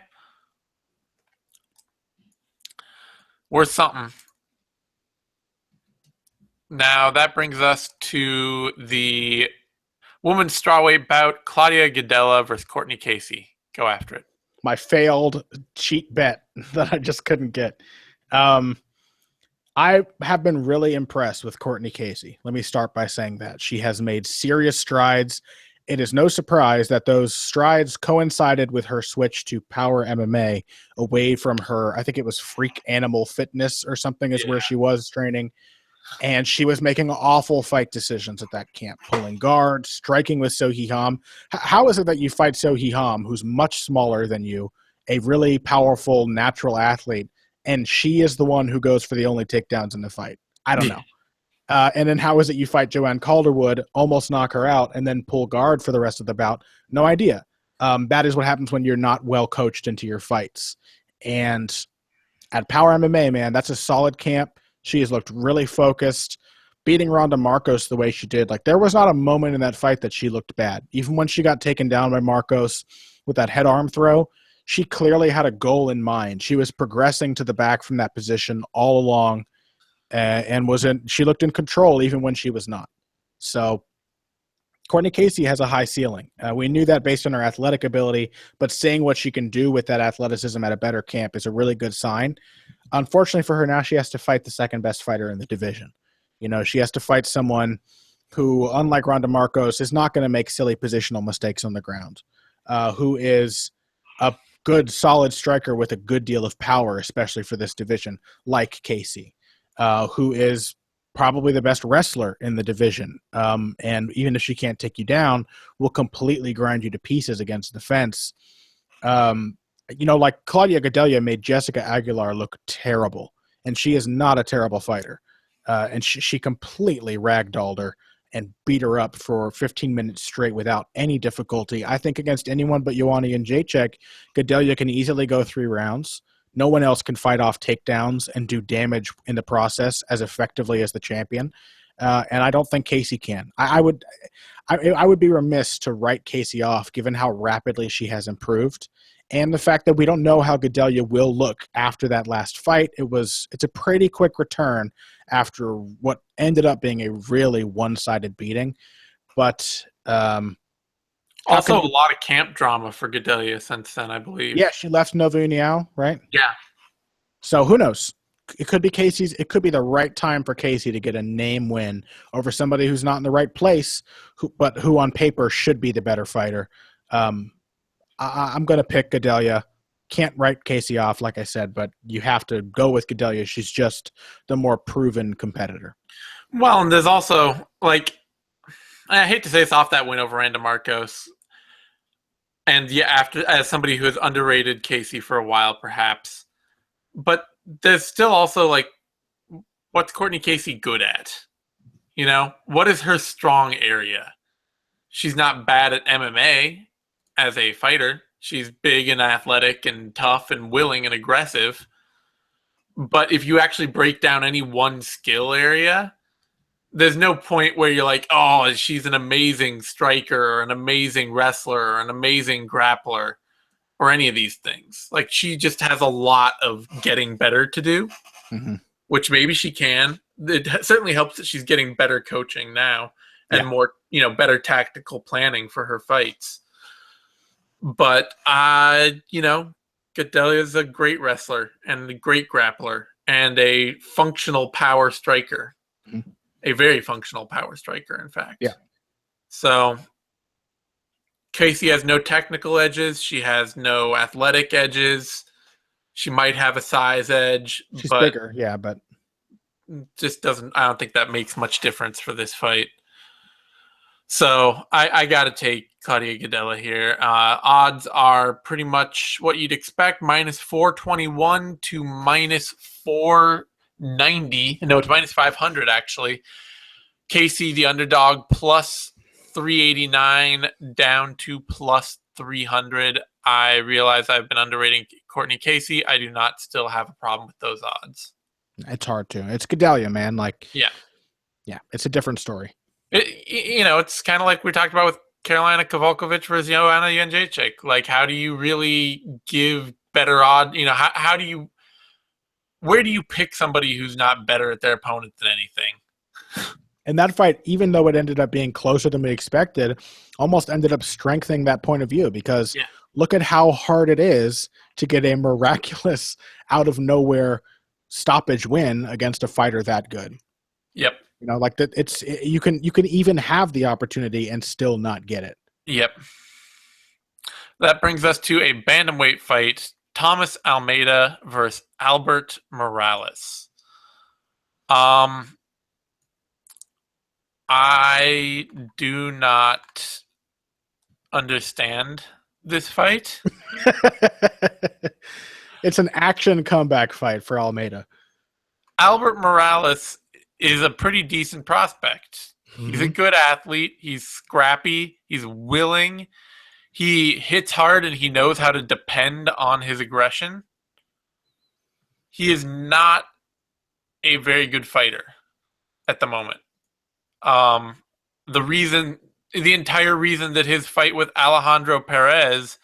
Speaker 1: Worth something. Now that brings us to the women's strawweight bout, Claudia Gadelha versus Courtney Casey. Go after it.
Speaker 2: My failed cheat bet that I just couldn't get. I have been really impressed with Courtney Casey. Let me start by saying that. She has made serious strides. It is no surprise that those strides coincided with her switch to power MMA away from her, I think it was Freak Animal Fitness or something is where she was training. And she was making awful fight decisions at that camp, pulling guard, striking with So Hee Ham. How is it that you fight So Hee Ham, who's much smaller than you, a really powerful, natural athlete, and she is the one who goes for the only takedowns in the fight? I don't know. And then how is it you fight Joanne Calderwood, almost knock her out, and then pull guard for the rest of the bout? No idea. That is what happens when you're not well coached into your fights. And at Power MMA, man, that's a solid camp. She has looked really focused, beating Ronda Marcos the way she did. Like, there was not a moment in that fight that she looked bad. Even when she got taken down by Marcos, with that head arm throw, she clearly had a goal in mind. She was progressing to the back from that position all along, and she looked in control even when she was not. So Courtney Casey has a high ceiling. We knew that based on her athletic ability, but seeing what she can do with that athleticism at a better camp is a really good sign. Unfortunately for her, now she has to fight the second best fighter in the division. She has to fight someone who, unlike Ronda Marcos, is not going to make silly positional mistakes on the ground, who is a good, solid striker with a good deal of power, especially for this division, like Casey, who is probably the best wrestler in the division. And even if she can't take you down, will completely grind you to pieces against the fence. Like Claudia Gadelha made Jessica Aguilar look terrible, and she is not a terrible fighter. And she completely ragdolled her and beat her up for 15 minutes straight without any difficulty. I think against anyone but Ioana and Jacek, Gadelha can easily go 3 rounds. No one else can fight off takedowns and do damage in the process as effectively as the champion. And I don't think Casey can. I would be remiss to write Casey off given how rapidly she has improved and the fact that we don't know how Gadelha will look after that last fight. It's a pretty quick return after what ended up being a really one-sided beating. But
Speaker 1: also a lot of camp drama for Gadelha since then, I believe.
Speaker 2: Yeah, she left Nova União, right?
Speaker 1: Yeah.
Speaker 2: So who knows? It could be It could be the right time for Casey to get a name win over somebody who's not in the right place, but who on paper should be the better fighter. I'm going to pick Gadelha. Can't write Casey off, like I said, but you have to go with Gadelha. She's just the more proven competitor.
Speaker 1: Well, and there's also, I hate to say this off that win over Randa Marcos. And yeah, as somebody who has underrated Casey for a while, perhaps. But there's still also, what's Courtney Casey good at? What is her strong area? She's not bad at MMA as a fighter. She's big and athletic and tough and willing and aggressive. But if you actually break down any one skill area, there's no point where you're like, oh, she's an amazing striker or an amazing wrestler or an amazing grappler or any of these things. She just has a lot of getting better to do, which maybe she can. It certainly helps that she's getting better coaching now and more, better tactical planning for her fights. But, Gadelha is a great wrestler and a great grappler and a functional power striker. Mm-hmm. A very functional power striker, in fact.
Speaker 2: Yeah.
Speaker 1: So Casey has no technical edges. She has no athletic edges. She might have a size edge.
Speaker 2: She's bigger, yeah, but
Speaker 1: just doesn't. I don't think that makes much difference for this fight. So I got to take Claudia Gadelha here. Odds are pretty much what you'd expect: -421 to -490. No, it's -500 actually. Casey, the underdog, +389 down to +300. I realize I've been underrating Courtney Casey. I do not still have a problem with those odds.
Speaker 2: It's hard to. It's Gadelha, man. Yeah, it's a different story.
Speaker 1: It's kind of like we talked about with Karolina Kowalkiewicz versus Joanna Jędrzejczyk. How do you really give better odds? How do you? Where do you pick somebody who's not better at their opponent than anything?
Speaker 2: And that fight, even though it ended up being closer than we expected, almost ended up strengthening that point of view because look at how hard it is to get a miraculous out-of-nowhere stoppage win against a fighter that good.
Speaker 1: Yep.
Speaker 2: You can even have the opportunity and still not get it.
Speaker 1: Yep. That brings us to a bantamweight fight. Thomas Almeida versus Albert Morales. I do not understand this fight.
Speaker 2: It's an action comeback fight for Almeida.
Speaker 1: Albert Morales is a pretty decent prospect. Mm-hmm. He's a good athlete. He's scrappy. He's willing. He hits hard and he knows how to depend on his aggression. He is not a very good fighter at the moment. The entire reason that his fight with Alejandro Perez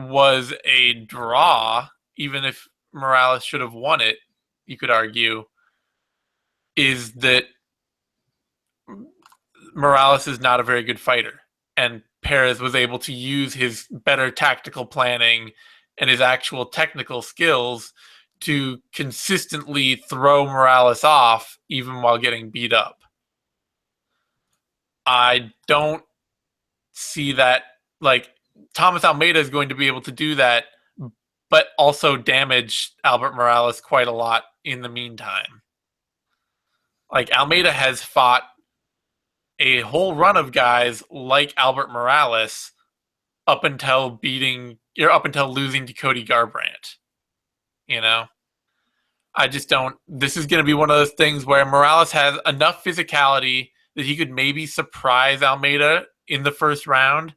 Speaker 1: was a draw, even if Morales should have won it, you could argue, is that Morales is not a very good fighter. And Perez was able to use his better tactical planning and his actual technical skills to consistently throw Morales off even while getting beat up. I don't see that, like, Thomas Almeida is going to be able to do that, but also damage Albert Morales quite a lot in the meantime. Like, Almeida has fought a whole run of guys like Albert Morales up until losing to Cody Garbrandt. You know? I just don't. This is going to be one of those things where Morales has enough physicality that he could maybe surprise Almeida in the first round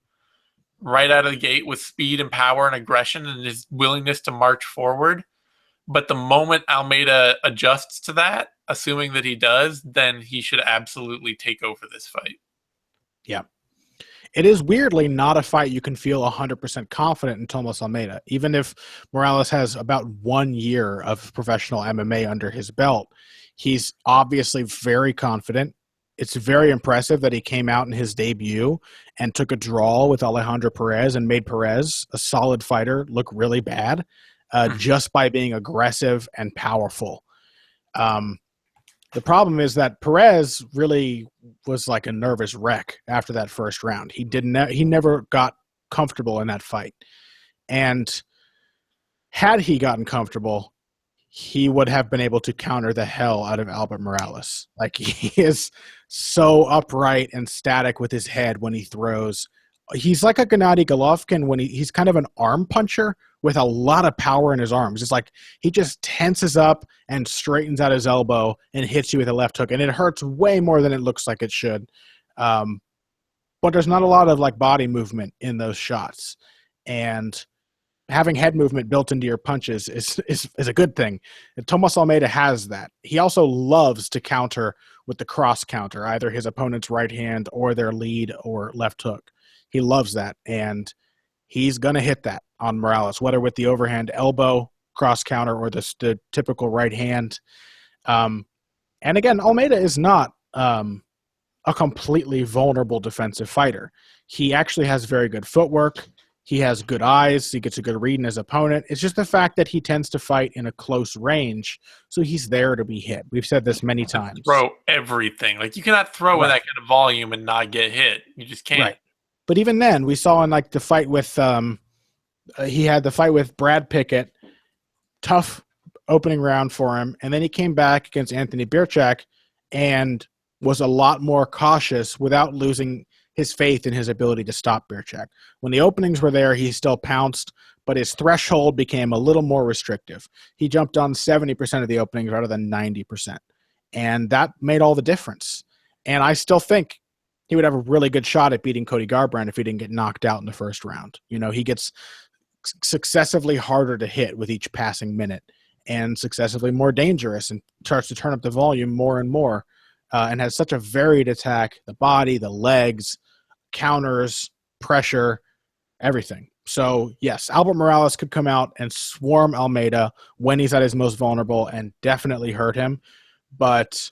Speaker 1: right out of the gate with speed and power and aggression and his willingness to march forward. But the moment Almeida adjusts to that, assuming that he does, then he should absolutely take over this fight.
Speaker 2: Yeah. It is weirdly not a fight you can feel 100% confident in Thomas Almeida. Even if Morales has about 1 year of professional MMA under his belt, he's obviously very confident. It's very impressive that he came out in his debut and took a draw with Alejandro Perez and made Perez, a solid fighter, look really bad just by being aggressive and powerful. The problem is that Perez really was like a nervous wreck after that first round. He never got comfortable in that fight. And had he gotten comfortable, he would have been able to counter the hell out of Albert Morales. Like, he is so upright and static with his head when he throws. He's like a Gennady Golovkin when he's kind of an arm puncher with a lot of power in his arms. It's like he just tenses up and straightens out his elbow and hits you with a left hook. And it hurts way more than it looks like it should. But there's not a lot of like body movement in those shots. And having head movement built into your punches is a good thing. And Tomas Almeida has that. He also loves to counter with the cross counter, either his opponent's right hand or their lead or left hook. He loves that. And he's going to hit that on Morales, whether with the overhand elbow, cross counter, or the typical right hand. And again, Almeida is not a completely vulnerable defensive fighter. He actually has very good footwork. He has good eyes. He gets a good read in his opponent. It's just the fact that he tends to fight in a close range, so he's there to be hit. We've said this many times.
Speaker 1: Throw everything. Like, you cannot throw with that kind of volume and not get hit. You just can't.
Speaker 2: Right. But even then, we saw in like the fight with he had the fight with Brad Pickett, tough opening round for him, and then he came back against Anthony Birchak and was a lot more cautious without losing his faith in his ability to stop Birchak. When the openings were there, he still pounced, but his threshold became a little more restrictive. He jumped on 70% of the openings rather than 90%, and that made all the difference. And I still think he would have a really good shot at beating Cody Garbrandt if he didn't get knocked out in the first round. You know, he gets successively harder to hit with each passing minute and successively more dangerous and starts to turn up the volume more and more and has such a varied attack, the body, the legs, counters, pressure, everything. So, yes, Albert Morales could come out and swarm Almeida when he's at his most vulnerable and definitely hurt him. But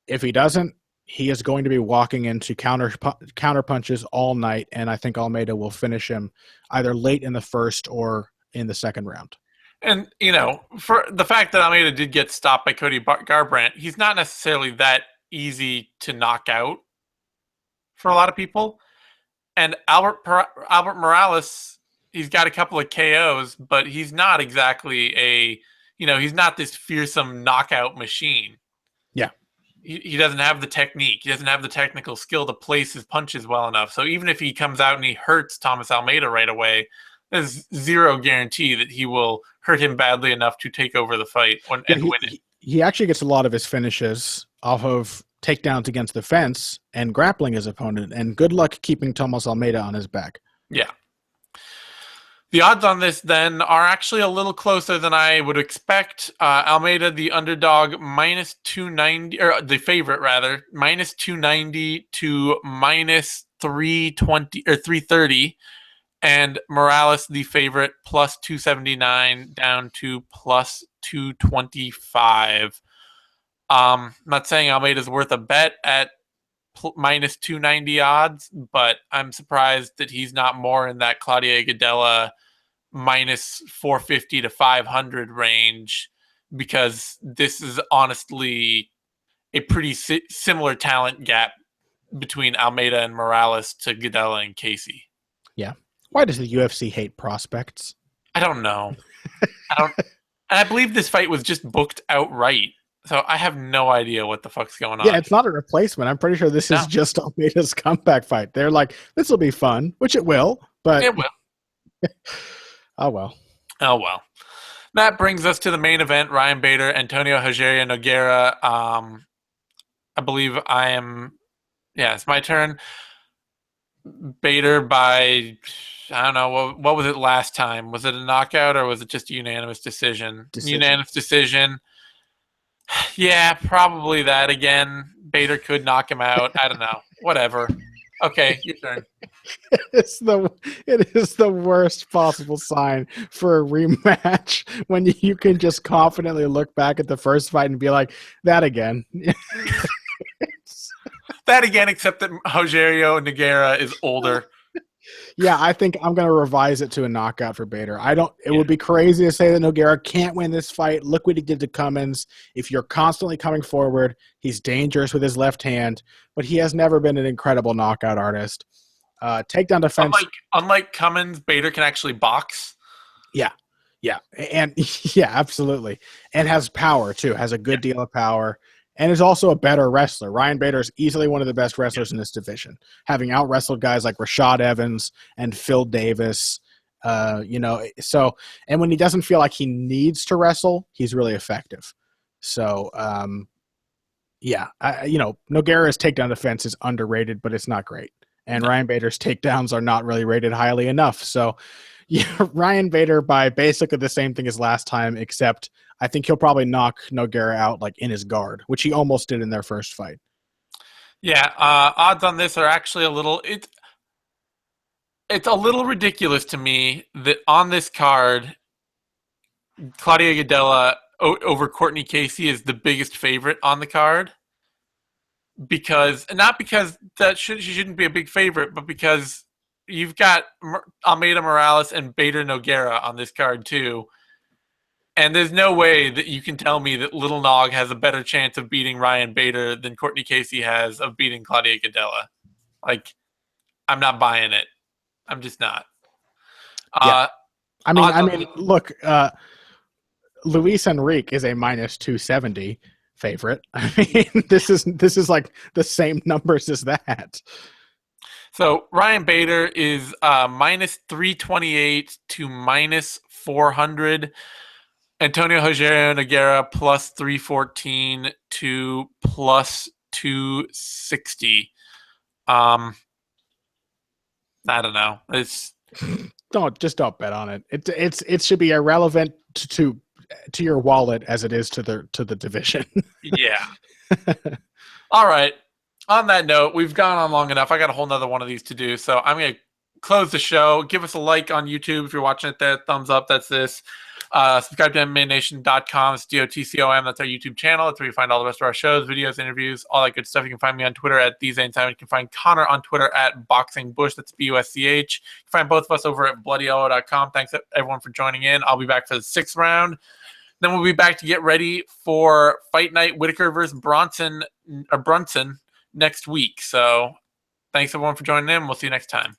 Speaker 2: if he doesn't, he is going to be walking into counter punches all night, and I think Almeida will finish him either late in the first or in the second round.
Speaker 1: And, you know, for the fact that Almeida did get stopped by Cody Garbrandt, he's not necessarily that easy to knock out for a lot of people. And Albert Morales, he's got a couple of KOs, but he's not exactly he's not this fearsome knockout machine.
Speaker 2: Yeah.
Speaker 1: He doesn't have the technique. He doesn't have the technical skill to place his punches well enough. So even if he comes out and he hurts Thomas Almeida right away, there's zero guarantee that he will hurt him badly enough to take over the fight and win it.
Speaker 2: He actually gets a lot of his finishes off of takedowns against the fence and grappling his opponent, and good luck keeping Thomas Almeida on his back.
Speaker 1: Yeah. The odds on this then are actually a little closer than I would expect. Almeida, the underdog, minus 290, or the favorite rather, minus 290 to minus 320 or 330. And Morales, the favorite, plus 279 down to plus 225. I'm not saying Almeida's worth a bet at minus 290 odds, but I'm surprised that he's not more in that Claudia Gadella minus 450 to 500 range, because this is honestly a pretty similar talent gap between Almeida and Morales to Gadella and Casey.
Speaker 2: Yeah. Why does the UFC hate prospects?
Speaker 1: I don't know. And I believe this fight was just booked outright. So I have no idea what the fuck's going on.
Speaker 2: Yeah, it's not a replacement. I'm pretty sure this is just Almeida's comeback fight. They're like, this will be fun, which it will, but
Speaker 1: it will.
Speaker 2: Oh well.
Speaker 1: Oh well. That brings us to the main event: Ryan Bader, Antonio Rogerio Nogueira. I believe I am. Yeah, it's my turn. Bader by, I don't know, what was it last time? Was it a knockout or was it just a unanimous decision? Unanimous decision. Yeah, probably that again. Bader could knock him out. I don't know. Whatever. Okay, your turn.
Speaker 2: It is the worst possible sign for a rematch when you can just confidently look back at the first fight and be like, that again.
Speaker 1: That again, except that Rogerio Nogueira is older.
Speaker 2: Yeah, I think I'm going to revise it to a knockout for Bader. It would be crazy to say that Nogueira can't win this fight. Look what he did to Cummings. If you're constantly coming forward, he's dangerous with his left hand, but he has never been an incredible knockout artist. Takedown defense.
Speaker 1: Unlike Cummings, Bader can actually box.
Speaker 2: Yeah. And yeah, absolutely. And has power too, has a good deal of power. And is also a better wrestler. Ryan Bader is easily one of the best wrestlers in this division, having out-wrestled guys like Rashad Evans and Phil Davis. So, and when he doesn't feel like he needs to wrestle, he's really effective. So, Nogueira's takedown defense is underrated, but it's not great. And Ryan Bader's takedowns are not really rated highly enough. So, yeah, Ryan Bader by basically the same thing as last time, except I think he'll probably knock Nogueira out like in his guard, which he almost did in their first fight.
Speaker 1: Yeah, odds on this are actually a little. It's a little ridiculous to me that on this card, Claudia Gadella over Courtney Casey is the biggest favorite on the card. Not because she shouldn't be a big favorite, but because you've got Almeida Morales and Bader Nogueira on this card too. And there's no way that you can tell me that Little Nog has a better chance of beating Ryan Bader than Courtney Casey has of beating Claudia Gadella. Like, I'm not buying it. I'm just not.
Speaker 2: Yeah. Look, Luis Enrique is a minus 270 favorite. I mean, this is like the same numbers as that.
Speaker 1: So Ryan Bader is minus 328 to minus 400. Antonio Rogerio Nogueira plus 314 to plus 260. I don't know.
Speaker 2: Don't bet on it. It should be irrelevant to your wallet as it is to the division.
Speaker 1: Yeah. All right. On that note, we've gone on long enough. I got a whole nother one of these to do, so I'm going to close the show. Give us a like on YouTube if you're watching it there. Thumbs up. That's this. Subscribe to MMANation.com. It's DOTCOM. That's our YouTube channel. That's where you find all the rest of our shows, videos, interviews, all that good stuff. You can find me on Twitter at TheZaneSimon. You can find Connor on Twitter at BoxingBush. That's BUSCH. You can find both of us over at BloodyElbow.com. Thanks everyone for joining in. I'll be back for the 6th round. Then we'll be back to get ready for Fight Night Whitaker versus Brunson next week. So thanks everyone for joining in. We'll see you next time.